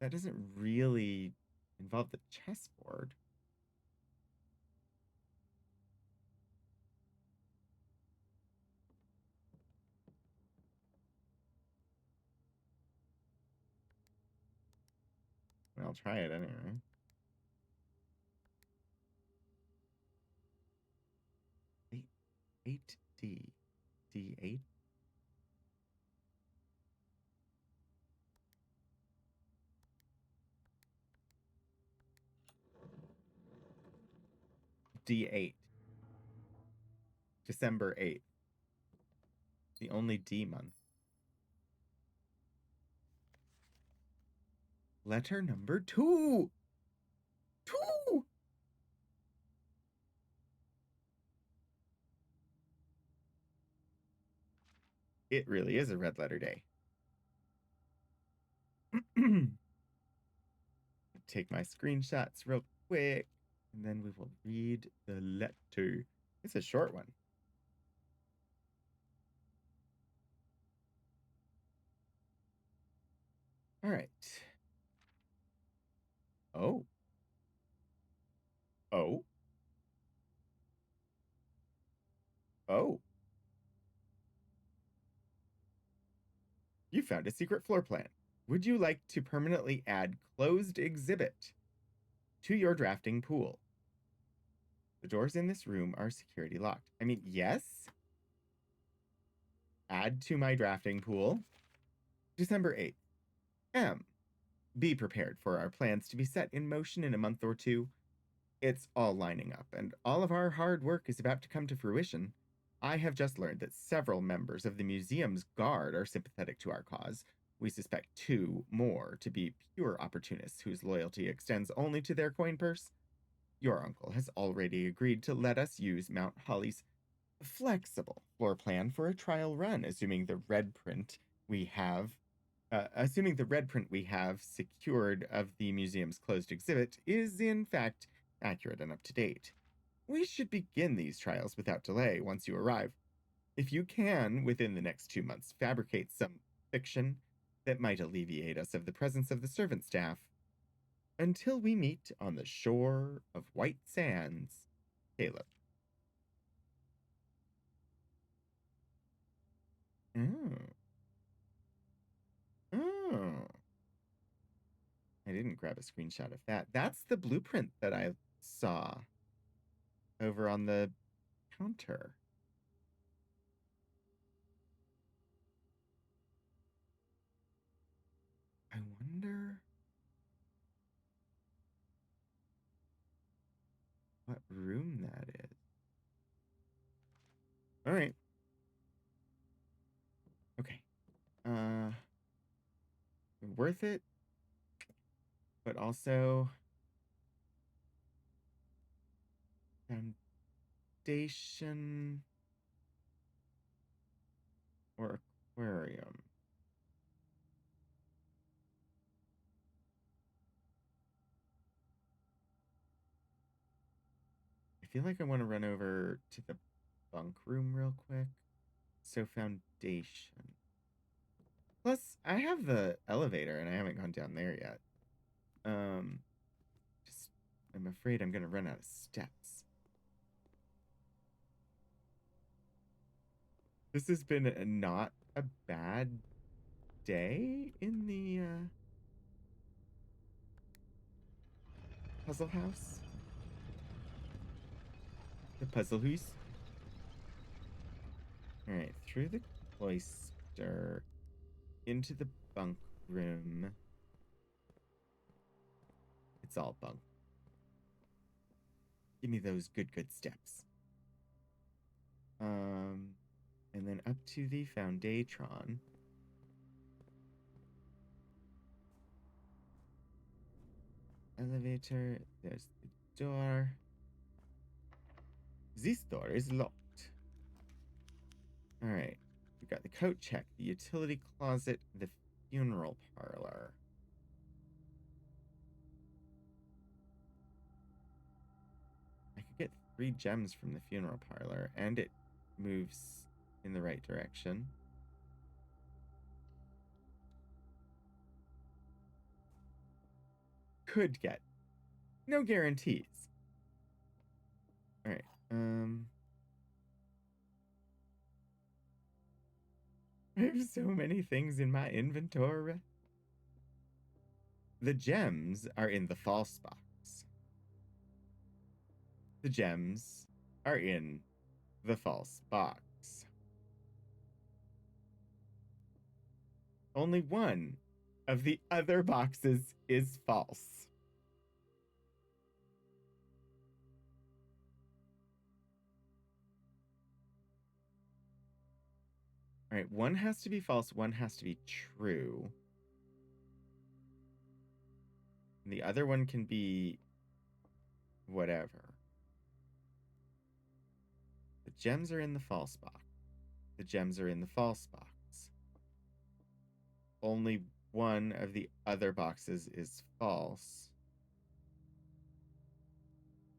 [SPEAKER 1] That doesn't really involve the chessboard. Well, I'll try it anyway. 8D. D8? D8. December 8th. The only D month. Letter number 2. 2! It really is a red letter day. Take my screenshots real quick, and then we will read the letter. It's a short one. All right. Oh. Oh. Oh. You found a secret floor plan. Would you like to permanently add closed exhibit to your drafting pool? The doors in this room are security locked. I mean, yes. Add to my drafting pool. December 8th. M. Be prepared for our plans to be set in motion in a month or two. It's all lining up, and all of our hard work is about to come to fruition. I have just learned that several members of the museum's guard are sympathetic to our cause. We suspect 2 more to be pure opportunists whose loyalty extends only to their coin purse. Your uncle has already agreed to let us use Mount Holly's flexible floor plan for a trial run, assuming the red print we have secured of the museum's closed exhibit is in fact accurate and up to date. We should begin these trials without delay once you arrive. If you can, within the next 2 months, fabricate some fiction that might alleviate us of the presence of the servant staff, until we meet on the shore of White Sands, Caleb. Oh. Oh. I didn't grab a screenshot of that. That's the blueprint that I saw over on the counter. I wonder what room that is. All right. Okay. Worth it, but also foundation or aquarium. I feel like I want to run over to the bunk room real quick. So foundation. Plus, I have the elevator and I haven't gone down there yet. Just I'm afraid I'm going to run out of steps. This has been not a bad day in the puzzle house. The puzzle house. Alright, through the cloister, into the bunk room. It's all bunk. Give me those good steps. And then up to the Foundatron. Elevator, there's the door. This door is locked. Alright, we've got the coat check, the utility closet, the funeral parlor. I could get 3 gems from the funeral parlor, and it moves in the right direction. Could get. No guarantees. Alright, I have so many things in my inventory. The gems are in the false box. The gems are in the false box. Only one of the other boxes is false. All right, one has to be false, one has to be true. And the other one can be whatever. The gems are in the false box. The gems are in the false box. Only one of the other boxes is false.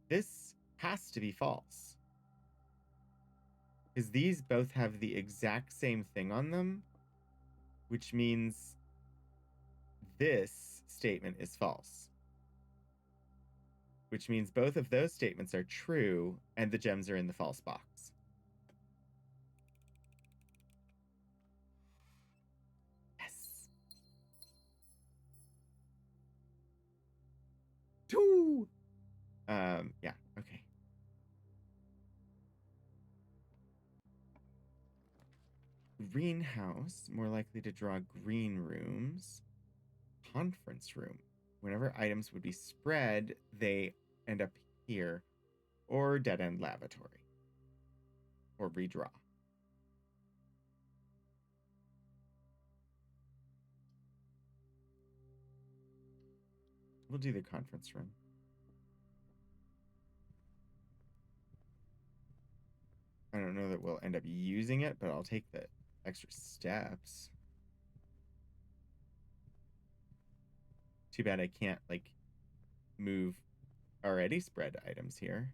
[SPEAKER 1] This has to be false. Because these both have the exact same thing on them, which means this statement is false. Which means both of those statements are true, and the gems are in the false box. Yes. 2! Yeah, okay. Greenhouse, more likely to draw green rooms. Conference room. Whenever items would be spread, they end up here. Or dead end lavatory. Or redraw. We'll do the conference room. I don't know that we'll end up using it, but I'll take the extra steps. Too bad I can't, like, move already spread items here.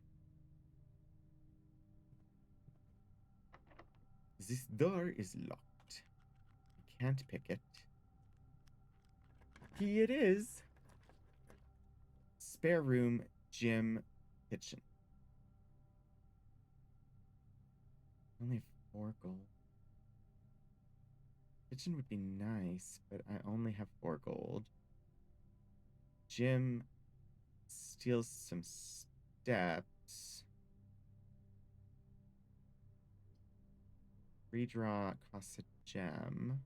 [SPEAKER 1] This door is locked. I can't pick it. Key it is. Spare room, gym, kitchen. Only 4 gold. Kitchen would be nice, but I only have 4 gold. Gym steals some steps. Redraw costs a gem.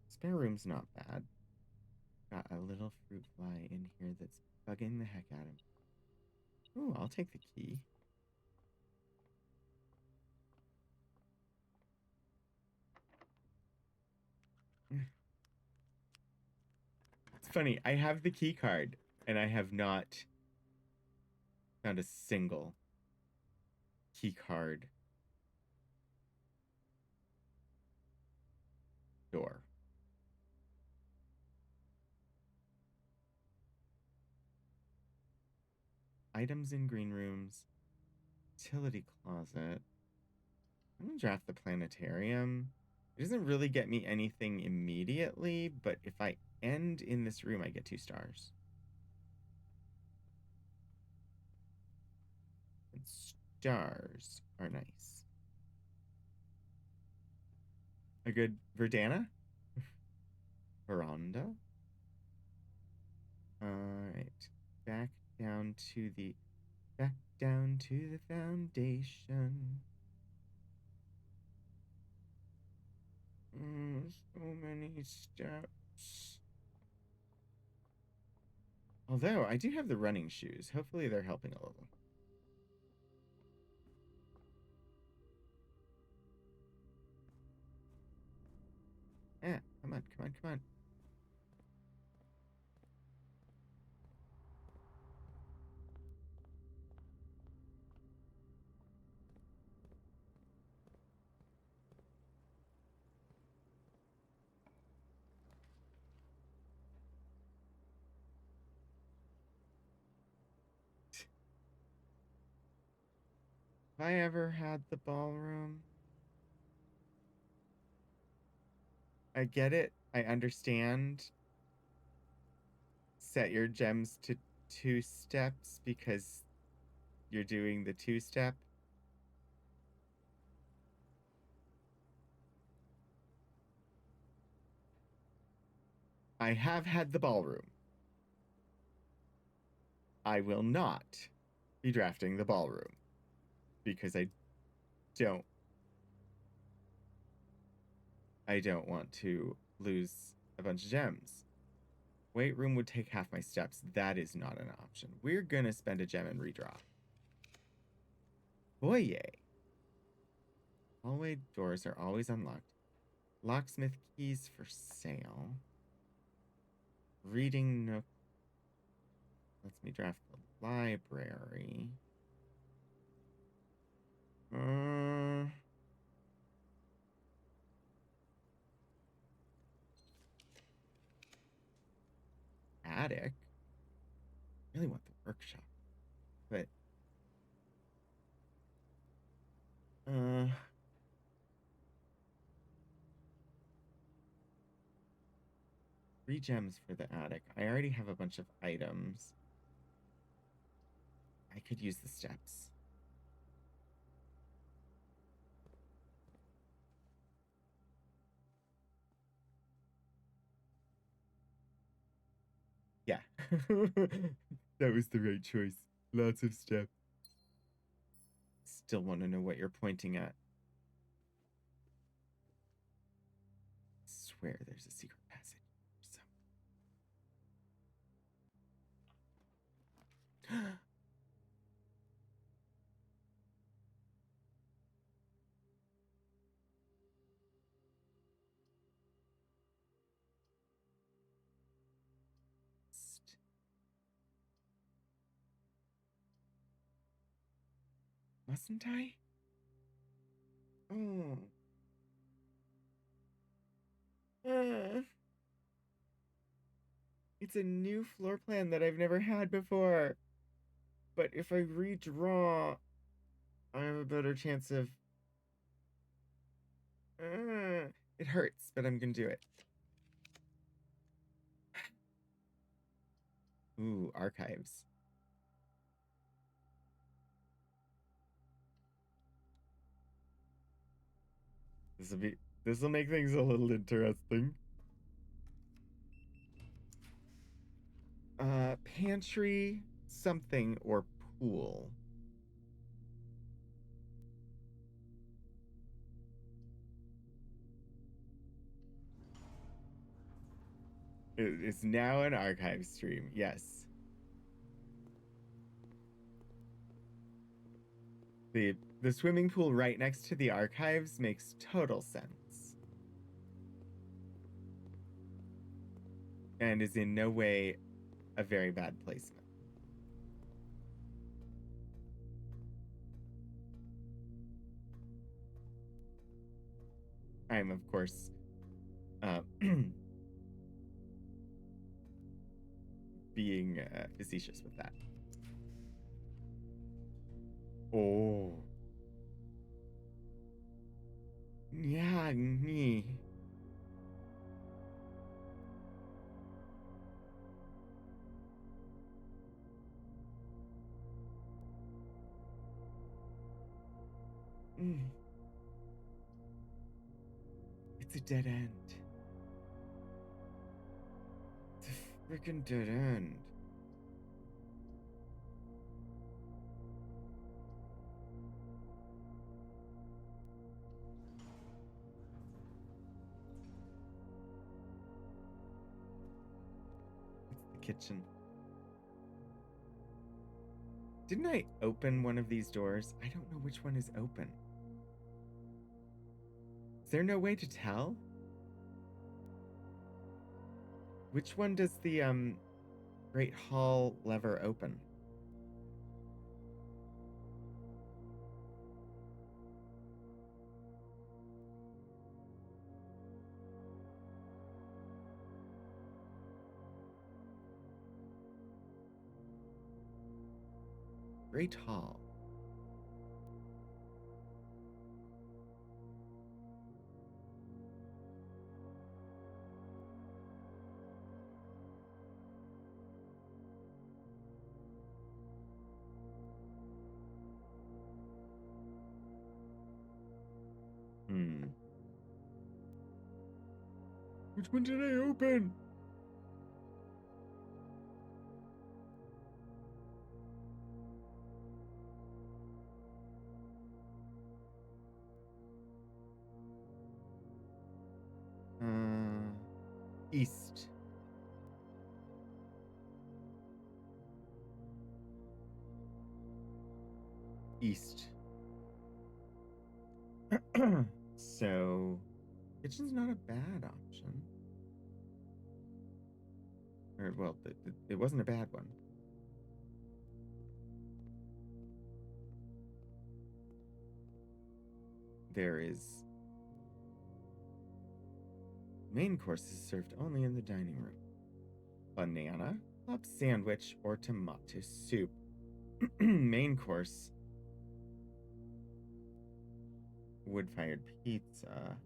[SPEAKER 1] Spare room's not bad. Got a little fruit fly in here that's bugging the heck out of me. Ooh, I'll take the key. It's funny, I have the key card, and I have not found a single key card door. Items in green rooms. Utility closet. I'm gonna draft the planetarium. It doesn't really get me anything immediately, but if I end in this room, I get 2 stars. stars are nice. A good Verdana? Veranda? Alright. Back down to the foundation. So many steps. Although, I do have the running shoes. Hopefully they're helping a little. Yeah, come on, come on, come on. Have I ever had the ballroom? I get it. I understand. Set your gems to 2 steps because you're doing the 2-step. I have had the ballroom. I will not be drafting the ballroom because don't I don't want to lose a bunch of gems. Weight room would take half my steps. That is not an option. We're gonna spend a gem and redraw. Boye. Hallway doors are always unlocked. Locksmith keys for sale. Reading nook lets me draft the library. Attic. I really want the workshop, but uh 3 gems for the attic. I already have a bunch of items. I could use the steps. Yeah. That was the right choice. Lots of steps. Still want to know what you're pointing at. Swear there's a secret passage. Mustn't I? Oh. It's a new floor plan that I've never had before. But if I redraw, I have a better chance of. It hurts, but I'm gonna do it. Ooh, archives. This'll make things a little interesting. Pantry, something, or pool. It's now an archive stream, yes. The swimming pool right next to the archives makes total sense. And is in no way a very bad placement. I'm, of course, being facetious with that. Oh. Yeah, me. It's a dead end. It's a freaking dead end. It's the kitchen. Didn't I open one of these doors? I don't know which one is open. Is there no way to tell? Which one does the Great Hall lever open? Great Hall. Which one did I open? East. East. So, kitchen's not a bad option. Or, well, it wasn't a bad one. There is... Main course is served only in the dining room. Banana, club sandwich, or tomato soup. Main course. Wood-fired pizza.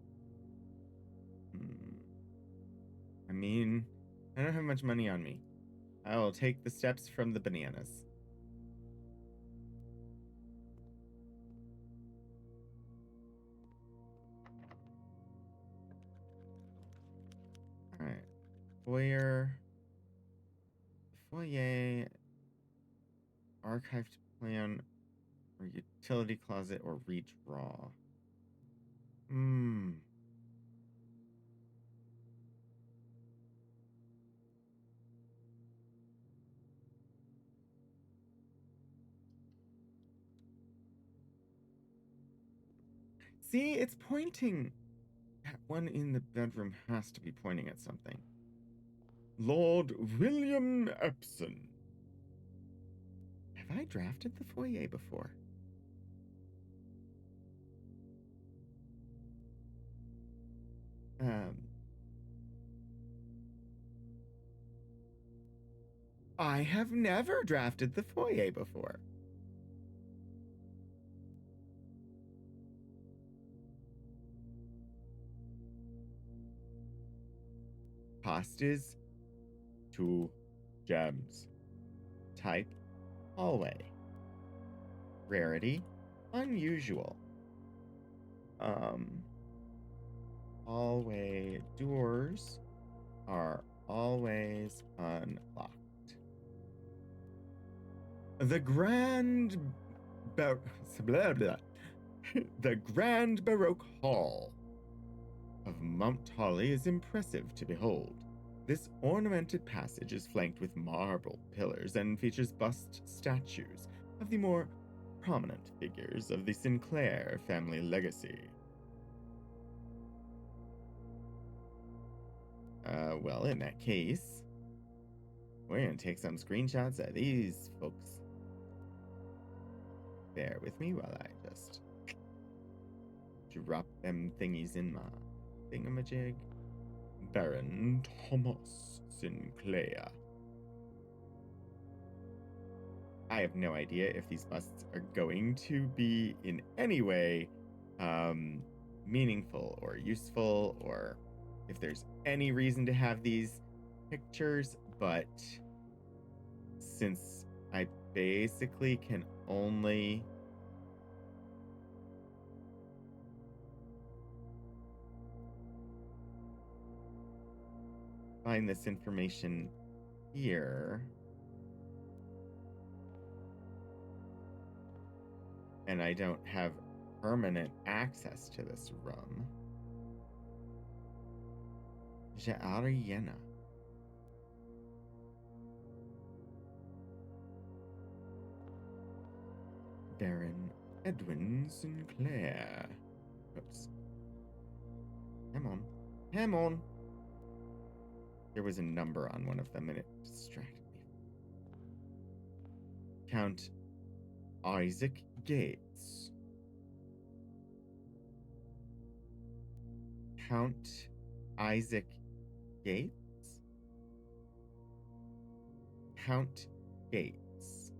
[SPEAKER 1] I mean, I don't have much money on me. I will take the steps from the bananas. Alright. Foyer. Foyer. Archived plan. Or utility closet or redraw. See, it's pointing. That one in the bedroom has to be pointing at something. Lord William Epson. Have I drafted the foyer before? I have never drafted the foyer before. Cost is 2 gems. Type, hallway. Rarity, unusual. Hallway doors are always unlocked. The Grand the Grand Baroque Hall of Mount Holly is impressive to behold. This ornamented passage is flanked with marble pillars and features bust statues of the more prominent figures of the Sinclair family legacy. Well, in that case, we're gonna take some screenshots of these folks. Bear with me while I just drop them thingies in my thingamajig. Baron Thomas Sinclair. I have no idea if these busts are going to be in any way meaningful or useful, or if there's any reason to have these pictures, but since I basically can only find this information here. And I don't have permanent access to this room. Ja'ariena. Baron Edwin Sinclair. Oops. Come on. Come on. There was a number on one of them and it distracted me. Count Isaac Gates. Count Isaac Gates? Count Gates.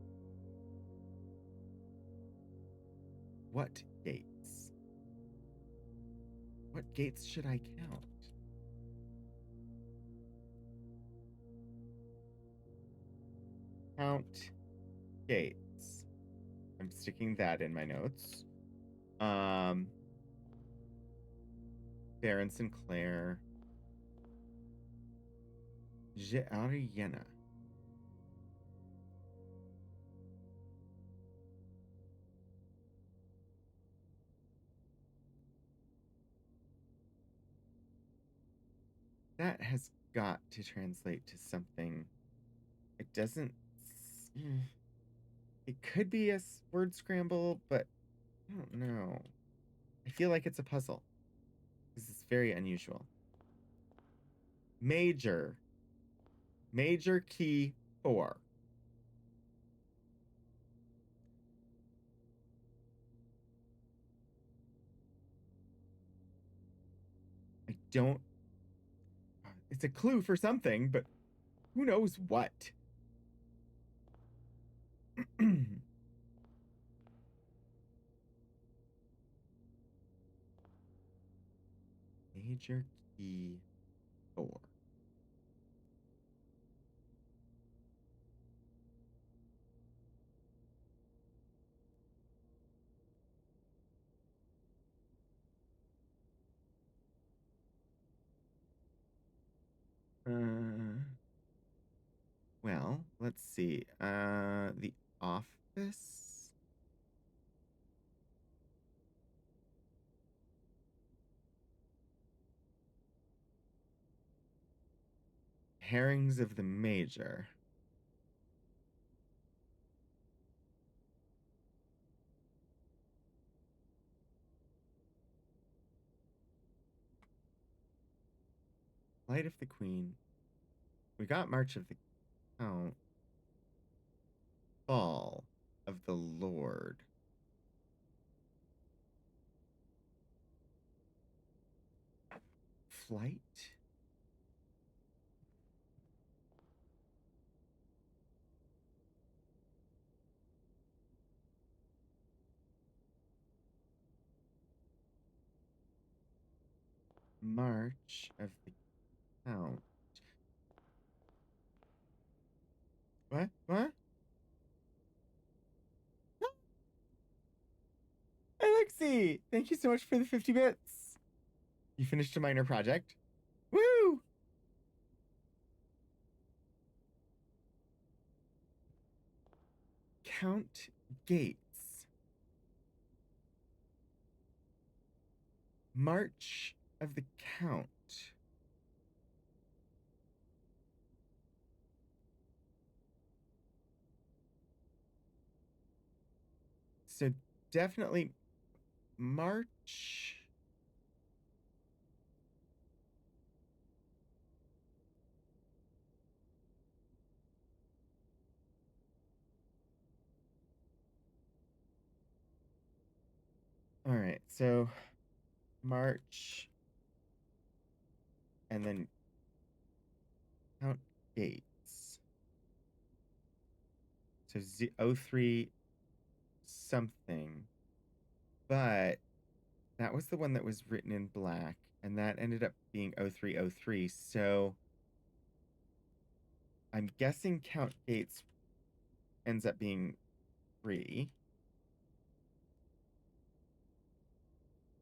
[SPEAKER 1] What gates? What gates should I count? Count gates. I'm sticking that in my notes. Baron Sinclair. Ja'ariena. That has got to translate to something. It doesn't. It could be a word scramble, but I don't know. I feel like it's a puzzle. This is very unusual. Major. Major key 4. I don't. It's a clue for something, but who knows what? Major key 4. Well, let's see. The office. Herrings of the Major. Flight of the Queen. We got March of the Count. Fall of the Lord. Flight? March of the Count. What? What? Alexi! Thank you so much for the 50 bits. You finished a minor project? Woo! Count Gates. March of the Count. So definitely March. All right, so March and then Count Gates. So 03 something. But that was the one that was written in black, and that ended up being 0303. So I'm guessing Count Gates ends up being 3.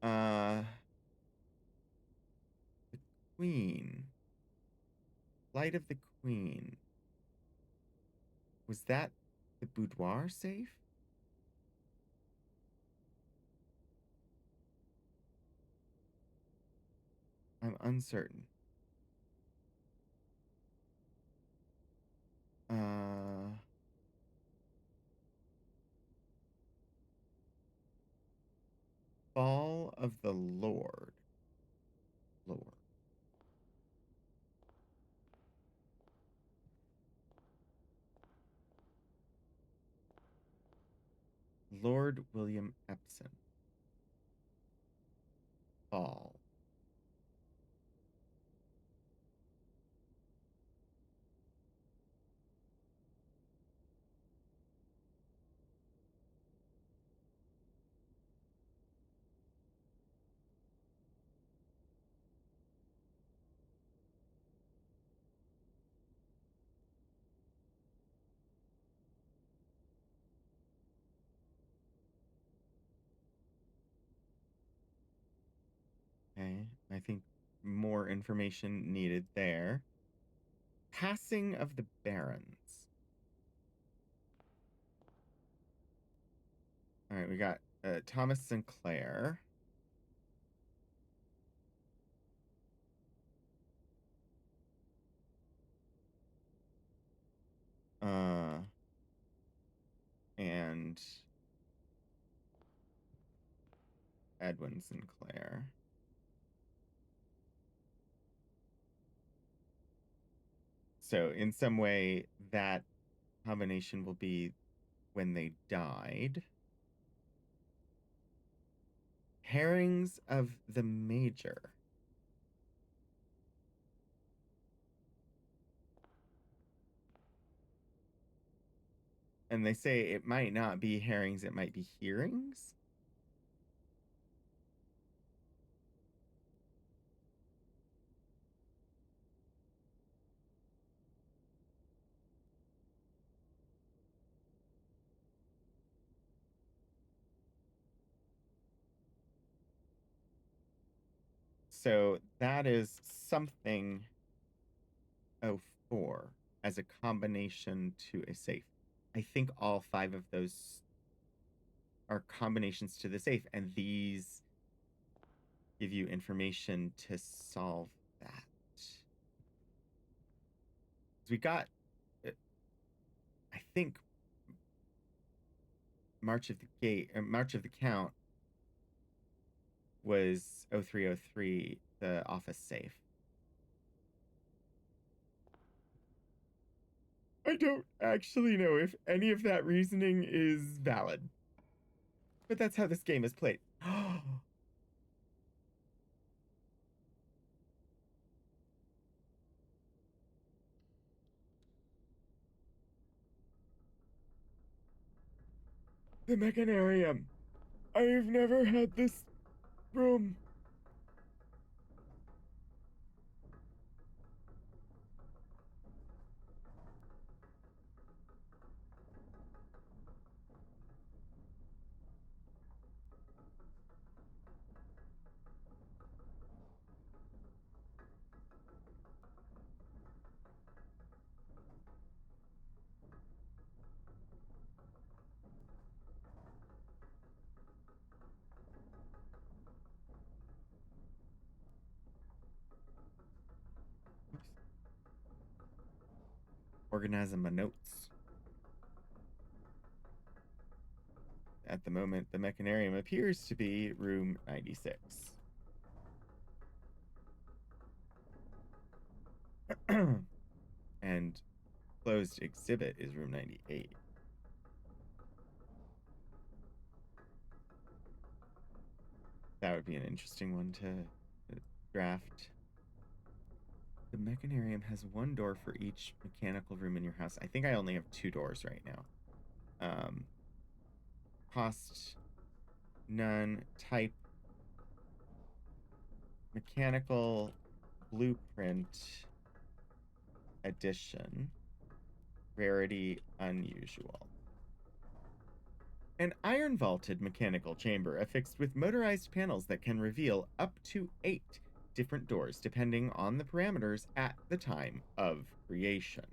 [SPEAKER 1] The Queen. Flight of the Queen. Was that the boudoir safe? I'm uncertain. Fall of the Lord. Lord. Lord William Epson. Fall. Okay, I think more information needed there. Passing of the Barons. All right, we got Thomas Sinclair. And Edwin Sinclair. So in some way, that combination will be when they died. Herrings of the Major. And they say it might not be herrings, it might be hearings. So that is something 04 as a combination to a safe. I think all 5 of those are combinations to the safe, and these give you information to solve that. We got, I think, March of the Count was 0303, the office safe. I don't actually know if any of that reasoning is valid. But that's how this game is played. The Mechanarium. I've never had this room. Organizing my notes. At the moment, the Mechanarium appears to be room 96. And closed exhibit is room 98. That would be an interesting one to draft. The Mechanarium has 1 door for each mechanical room in your house. I think I only have 2 doors right now. Cost none. Type mechanical blueprint edition. Rarity unusual. An iron-vaulted mechanical chamber affixed with motorized panels that can reveal up to 8 different doors depending on the parameters at the time of creation.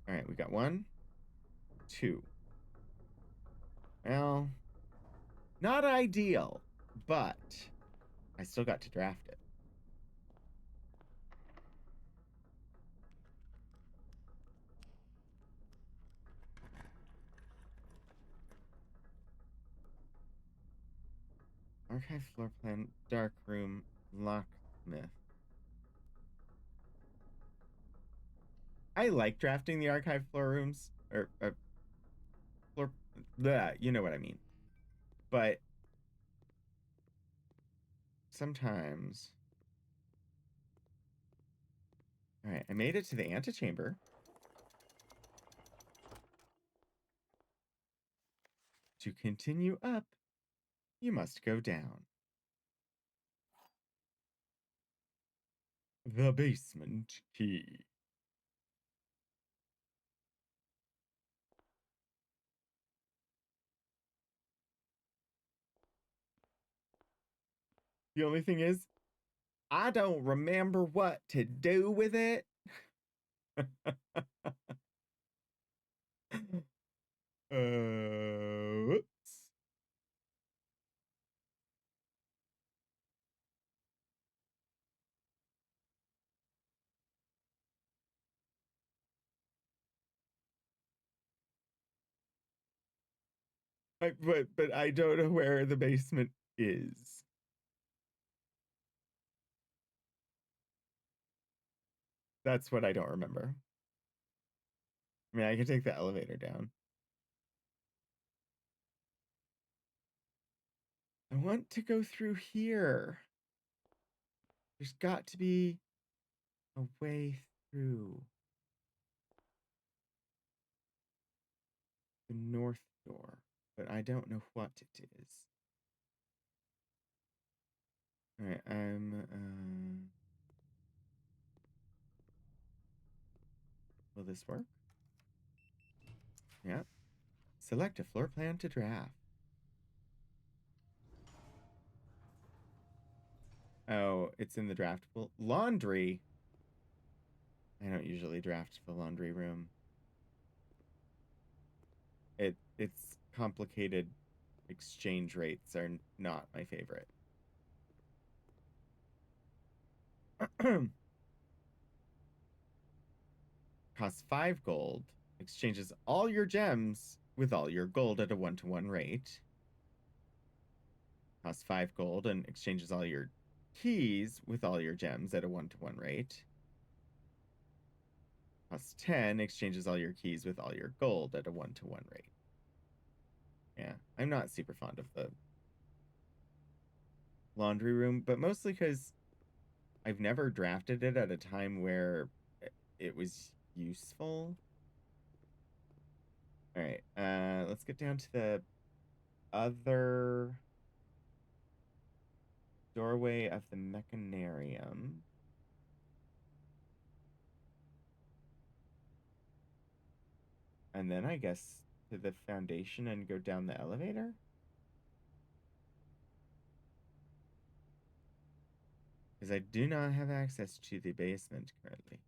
[SPEAKER 1] All right, we got 1, 2. Well, not ideal, but I still got to draft it. Archive floor plan, dark room, locksmith. I like drafting the archive floor rooms, or floor, you know what I mean. But sometimes. All right, I made it to the antechamber. To continue up, you must go down. The basement key. The only thing is, I don't remember what to do with it. Whoops. But I don't know where the basement is. That's what I don't remember. I mean, I can take the elevator down. I want to go through here. There's got to be a way through the north door, but I don't know what it is. All right, will this work? Yeah. Select a floor plan to draft. Oh, it's in the draftable. Laundry. I don't usually draft the laundry room. It's complicated. Exchange rates are not my favorite. Costs 5 gold. Exchanges all your gems with all your gold at a 1-to-1 rate. Costs 5 gold and exchanges all your keys with all your gems at a 1-to-1 rate. Costs 10, exchanges all your keys with all your gold at a 1-to-1 rate. Yeah, I'm not super fond of the laundry room, but mostly because I've never drafted it at a time where it was useful. All right, let's get down to the other doorway of the mechanarium. And then I guess to the foundation and go down the elevator? Because I do not have access to the basement currently.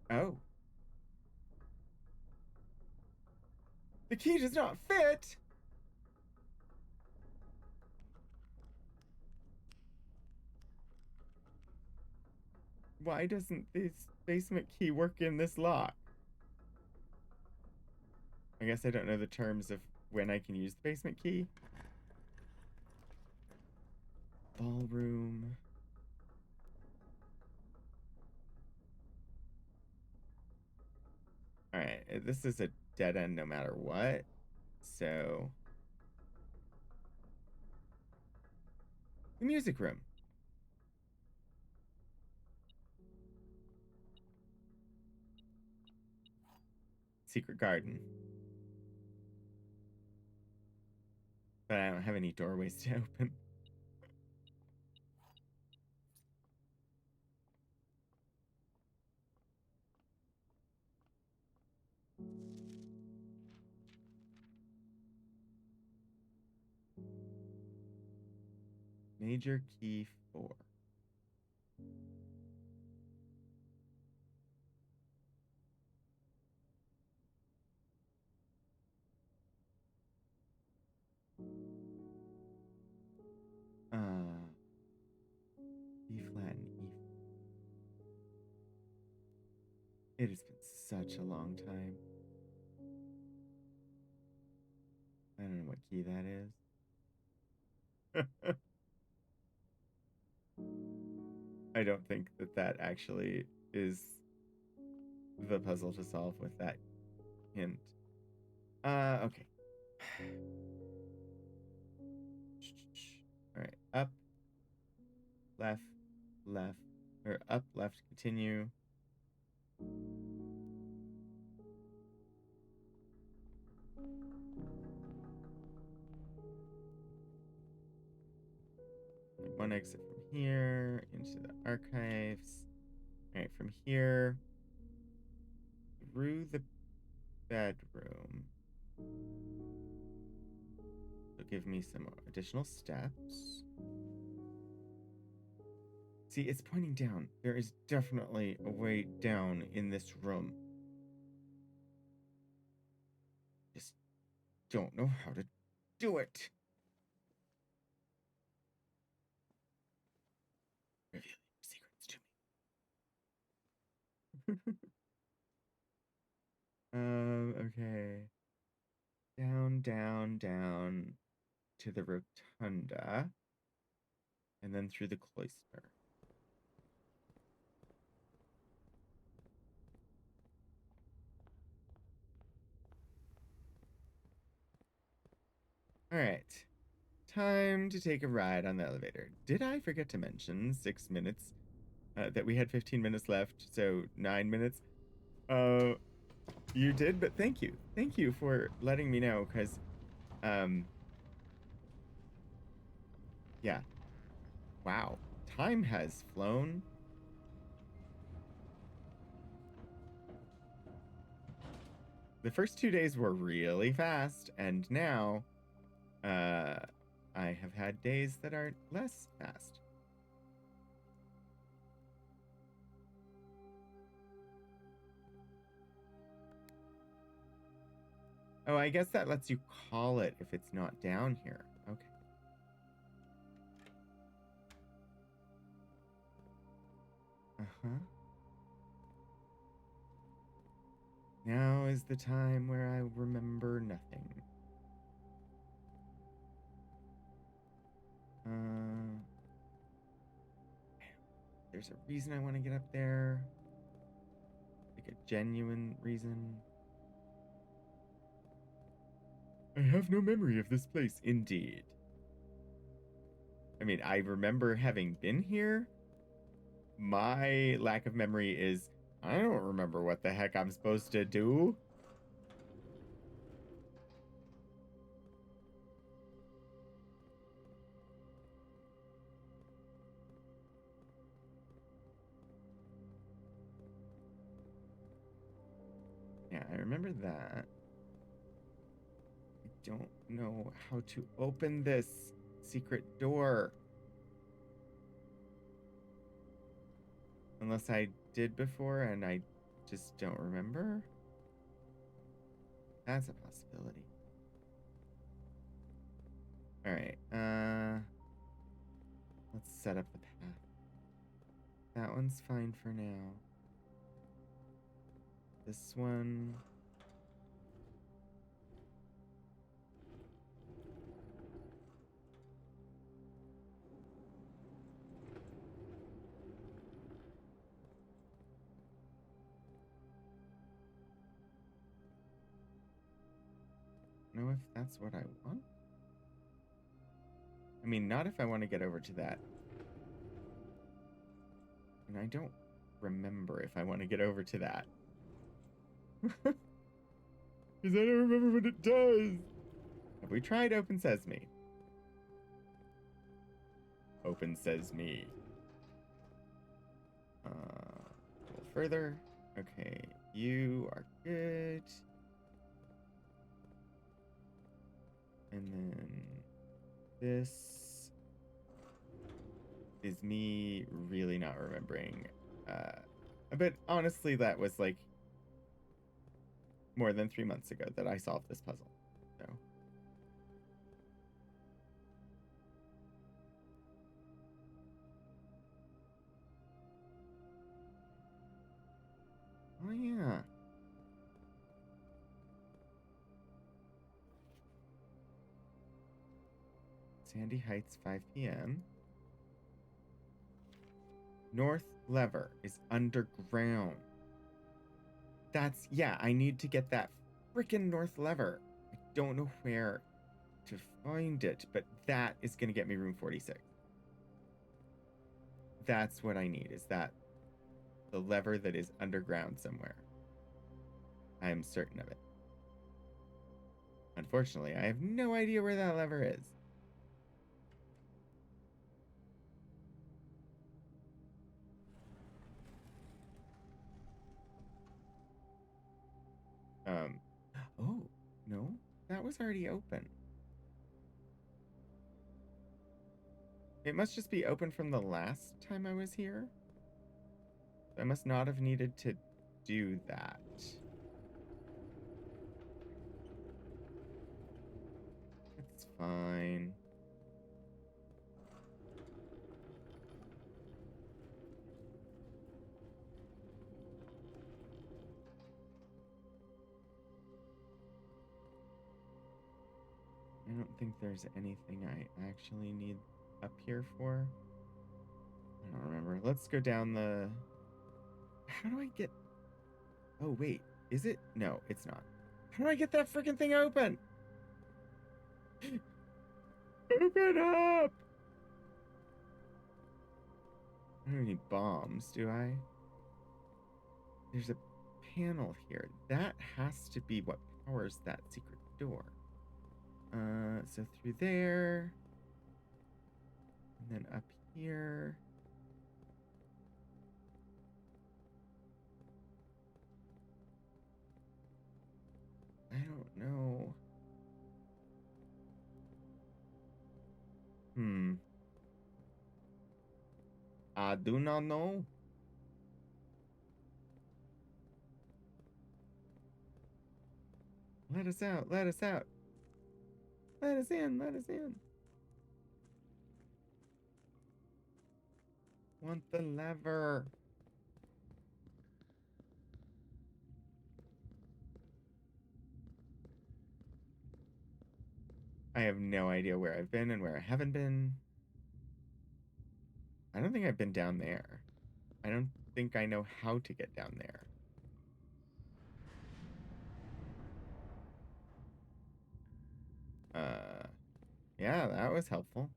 [SPEAKER 1] Oh. The key does not fit! Why doesn't this basement key work in this lock? I guess I don't know the terms of when I can use the basement key. Ballroom. Alright, this is a dead end no matter what. So. The music room. Secret garden. But I don't have any doorways to open. Major key 4. E flat and E. It has been such a long time. I don't know what key that is. I don't think that that actually is the puzzle to solve with that hint. Okay. All right. Up, left, left, or up, left, continue. One exit from here into the archives. All right, from here through the bedroom. So give me some additional steps. See, it's pointing down. There is definitely a way down in this room. Just don't know how to do it. Reveal your secrets to me. Okay. Down, down, down to the rotunda. And then through the cloister. All right. Time to take a ride on the elevator. Did I forget to mention 6 minutes? That we had 15 minutes left, so 9 minutes. You did, but thank you. Thank you for letting me know, because, yeah. Wow. Time has flown. The first 2 days were really fast, and now, I have had days that are less fast. Oh, I guess that lets you call it if it's not down here. Okay. Uh-huh. Now is the time where I remember nothing. There's a reason I want to get up there. Like a genuine reason. I have no memory of this place, indeed. I mean, I remember having been here. My lack of memory is, I don't remember what the heck I'm supposed to do. Yeah, I remember that. I don't know how to open this secret door. Unless I did before and I just don't remember. That's a possibility. All right. Let's set up the path. That one's fine for now. This one. Know if that's what I want. I mean, not if I want to get over to that. And I don't remember if I want to get over to that. Because I don't remember what it does. Have we tried Open Sesame? Open Sesame. A little further. Okay, you are good. And then this. is me really not remembering. But honestly, that was like more than 3 months ago that I solved this puzzle. So. Oh, yeah. Sandy Heights, 5 p.m. North lever is underground. That's, yeah, I need to get that freaking north lever. I don't know where to find it, but that is going to get me room 46. That's what I need, is that the lever that is underground somewhere. I am certain of it. Unfortunately, I have no idea where that lever is. Oh, no, that was already open. It must just be open from the last time I was here. I must not have needed to do that. It's fine. I don't think there's anything I actually need up here for. I don't remember. Let's go down the... How do I get... Oh, wait. Is it? No, it's not. How do I get that freaking thing open? Open up! I don't need bombs, do I? There's a panel here. That has to be what powers that secret door. So through there. And then up here. I don't know. I do not know. Let us out. Let us out. Let us in. Let us in. Want the lever. I have no idea where I've been and where I haven't been. I don't think I've been down there. I don't think I know how to get down there. Yeah, that was helpful.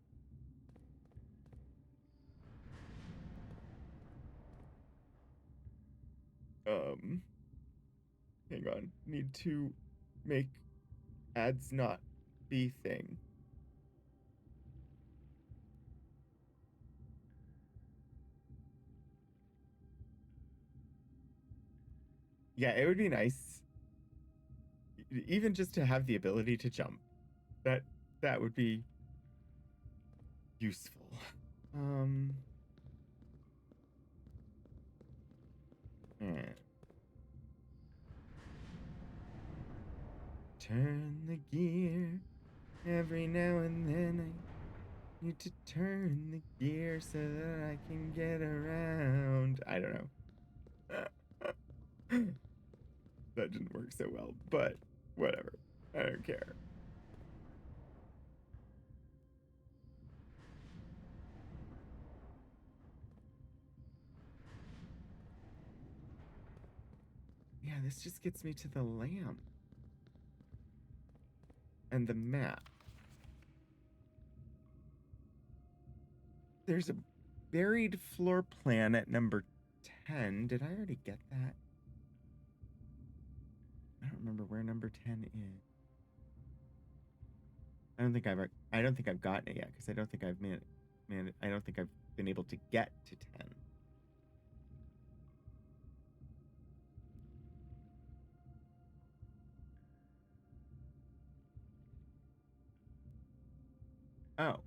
[SPEAKER 1] Hang on. Need to make ads not be thing. Yeah, it would be nice even just to have the ability to jump. That would be useful. Yeah. Turn the gear every now and then. I need to turn the gear so that I can get around. I don't know. That didn't work so well, but whatever. I don't care. Yeah, this just gets me to the lamp. And the map. There's a buried floor plan at number 10. Did I already get that? I don't remember where number 10 is. I don't think I've gotten it yet because I don't think I've I don't think I've been able to get to 10. Oh.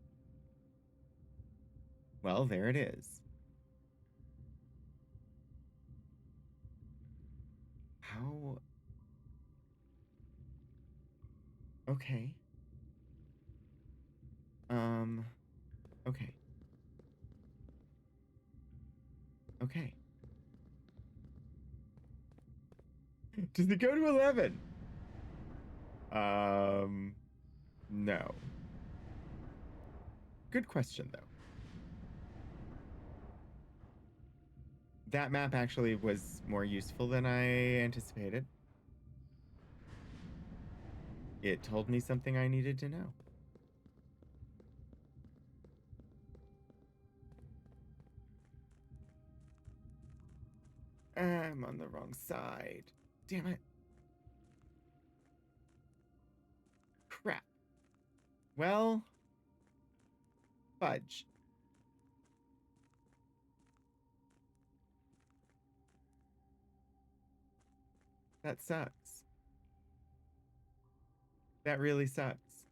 [SPEAKER 1] Well, there it is. How? Okay. Um, okay. Okay. Does it go to 11? No. Good question, though. That map actually was more useful than I anticipated. It told me something I needed to know. I'm on the wrong side. Damn it. Crap. Well, fudge. That sucks. That really sucks.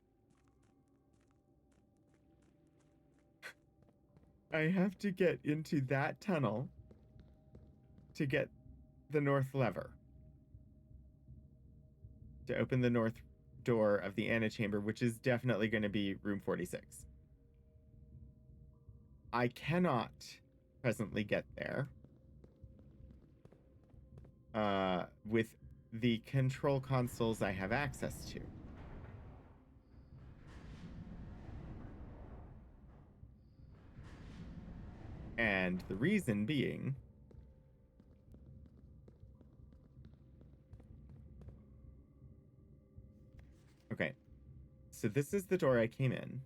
[SPEAKER 1] I have to get into that tunnel to get the north lever. To open the north door of the antechamber, which is definitely going to be room 46. I cannot presently get there with the control consoles I have access to. And the reason being, okay, so this is the door I came in,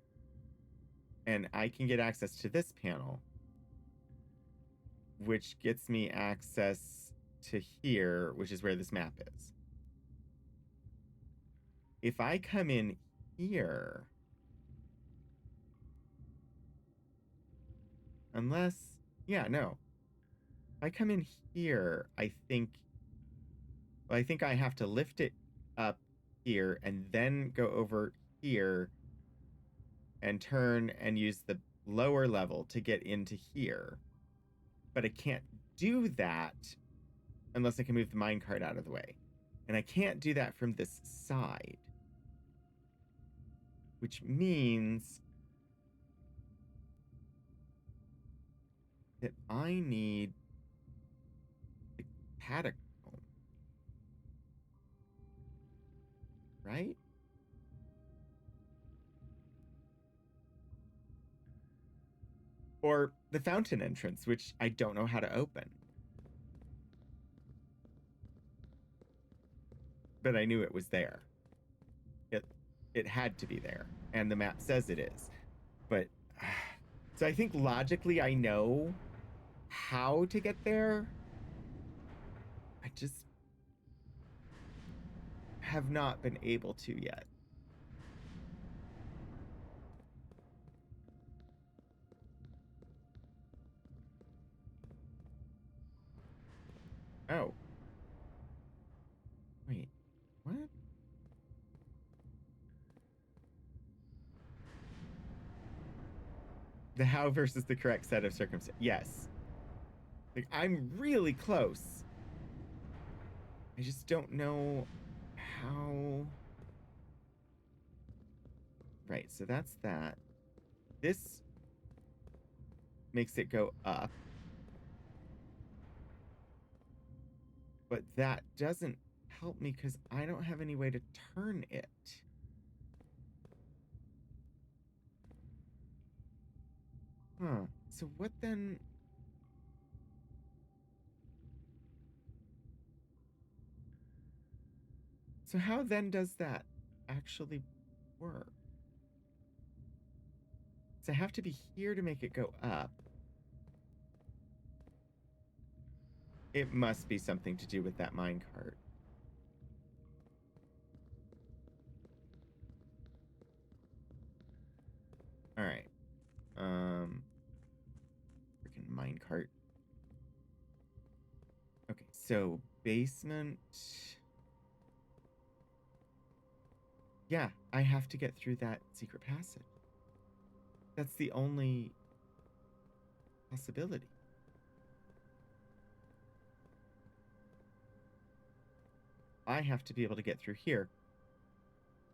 [SPEAKER 1] and I can get access to this panel, which gets me access to here, which is where this map is. If I come in here, unless, yeah, no. If I come in here, I think I have to lift it up here and then go over here and turn and use the lower level to get into here. But I can't do that unless I can move the minecart out of the way. And I can't do that from this side. Which means that I need the catacomb. Right? Or the fountain entrance, which I don't know how to open. But I knew it was there. It had to be there. And the map says it is. But so I think logically I know how to get there. I just have not been able to yet. Oh. Wait. What? The how versus the correct set of circumstances. Yes. Like, I'm really close. I just don't know how. Right, so that's that. This makes it go up. But that doesn't help me because I don't have any way to turn it. Huh. So what then? So how then does that actually work? So I have to be here to make it go up. It must be something to do with that minecart. All right. Freaking minecart. Okay, so basement. Yeah, I have to get through that secret passage. That's the only possibility. I have to be able to get through here.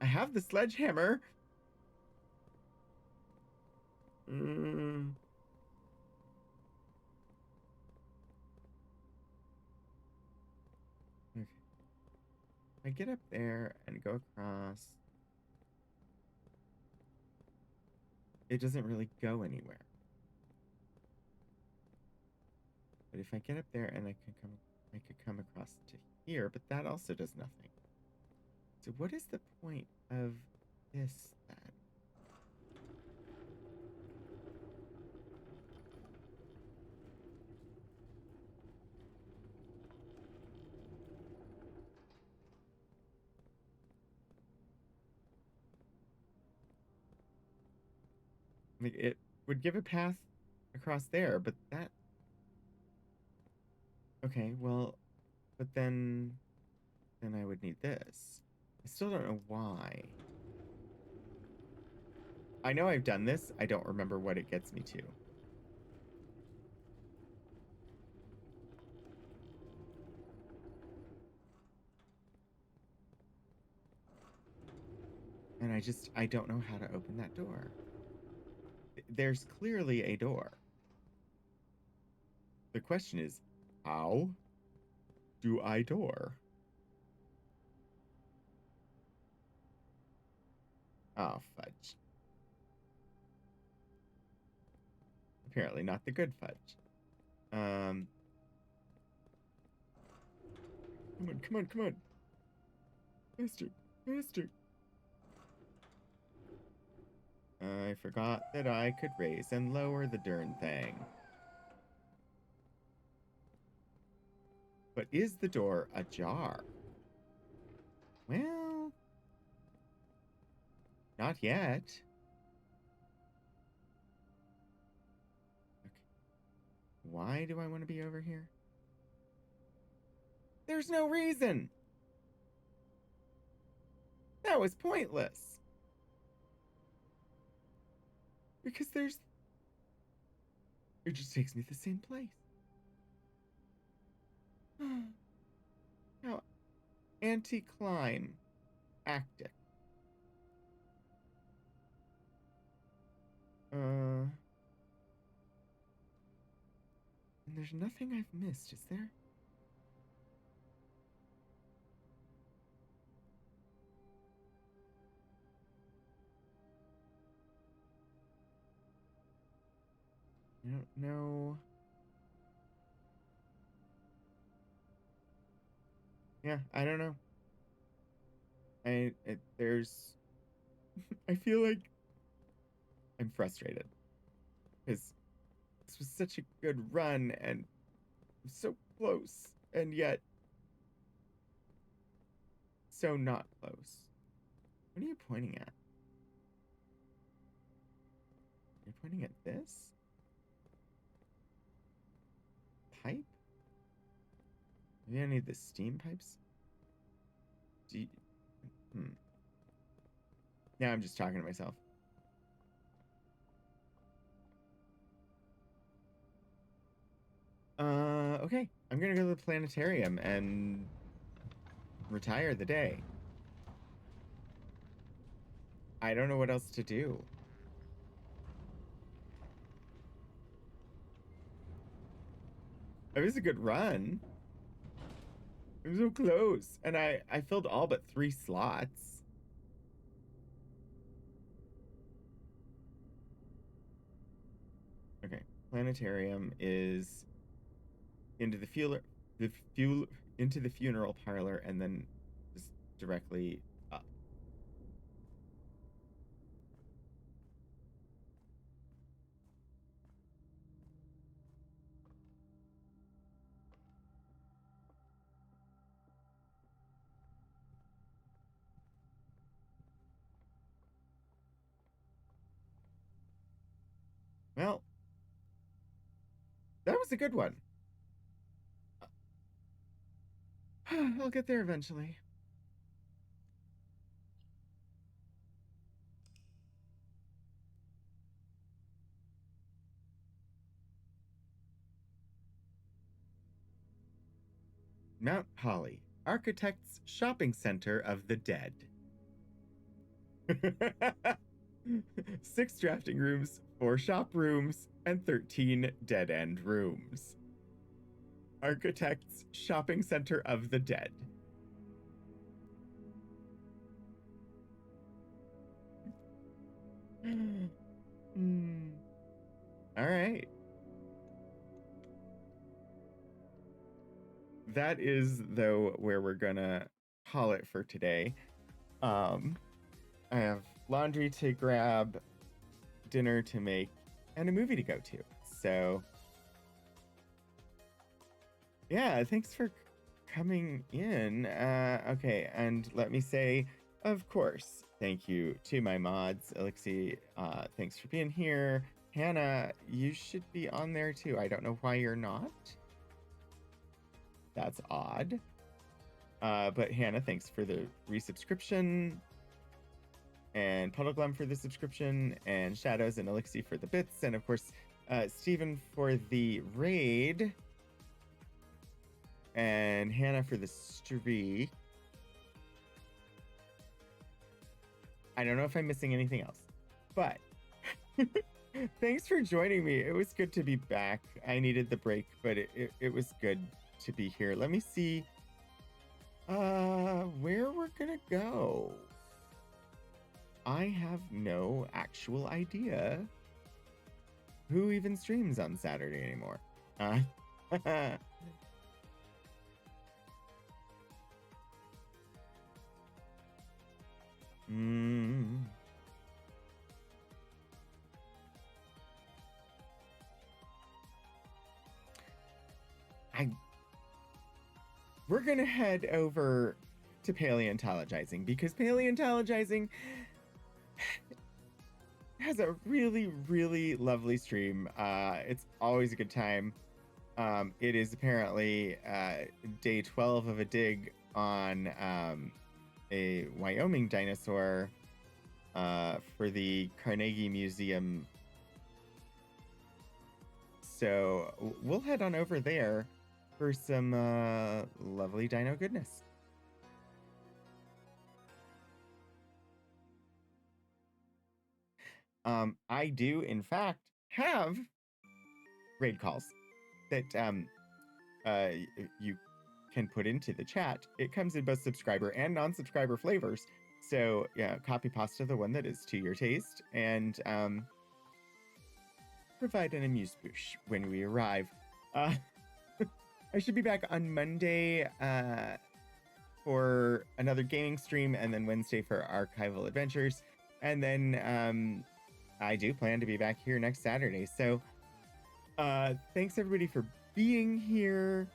[SPEAKER 1] I have the sledgehammer. Mm. Okay. I get up there and go across. It doesn't really go anywhere. But if I get up there and I could come across to here, but that also does nothing. So what is the point of this then? Like, it would give a path across there, but that... Okay, well, but then I would need this. I still don't know why. I know I've done this. I don't remember what it gets me to. And I don't know how to open that door. There's clearly a door. The question is, how do I door? Oh, fudge. Apparently not the good fudge. Come on, come on, come on. Faster, faster. I forgot that I could raise and lower the darn thing. But is the door ajar? Well, not yet. Okay. Why do I want to be over here? There's no reason. That was pointless. Because it just takes me to the same place. How anti-climactic. And there's nothing I've missed, is there? I don't know. Yeah, I don't know. There's... I feel like I'm frustrated. Because this was such a good run and so close, and yet so not close. What are you pointing at? You're pointing at this? Pipe? Maybe I need the steam pipes? Now I'm just talking to myself. Okay. I'm gonna go to the planetarium and retire the day. I don't know what else to do. It was a good run. It was so close. And I filled all but 3 slots. Okay. Planetarium is into the into the funeral parlor and then just directly up. Well, that was a good one. I'll get there eventually. Mount Holly, Architects Shopping Center of the Dead. 6 drafting rooms, 4 shop rooms, and 13 dead end rooms. Architects Shopping Center of the Dead. All right. That is, though, where we're gonna call it for today. I have laundry to grab, dinner to make, and a movie to go to. So, yeah, thanks for coming in. Okay, and let me say, of course, thank you to my mods. Elixir, thanks for being here. Hannah, you should be on there too. I don't know why you're not. That's odd. But Hannah, thanks for the resubscription. And Puddleglum for the subscription. And Shadows and Elixir for the bits. And of course, Stephen for the raid. And Hannah for the streak. I don't know if I'm missing anything else. But thanks for joining me. It was good to be back. I needed the break, but it was good to be here. Let me see where we're gonna go. I have no actual idea who even streams on Saturday anymore. We're gonna head over to paleontologizing because paleontologizing has a really, really lovely stream. It's always a good time. It is apparently day 12 of a dig on a Wyoming dinosaur for the Carnegie Museum. So we'll head on over there for some lovely dino goodness. I do, in fact, have raid calls that you can put into the chat. It comes in both subscriber and non-subscriber flavors. So yeah, copy pasta the one that is to your taste, and provide an amuse-bouche when we arrive. I should be back on Monday for another gaming stream, and then Wednesday for Archival Adventures. And then I do plan to be back here next Saturday. So thanks everybody for being here.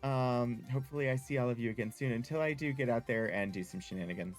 [SPEAKER 1] Hopefully I see all of you again soon until I do get out there and do some shenanigans.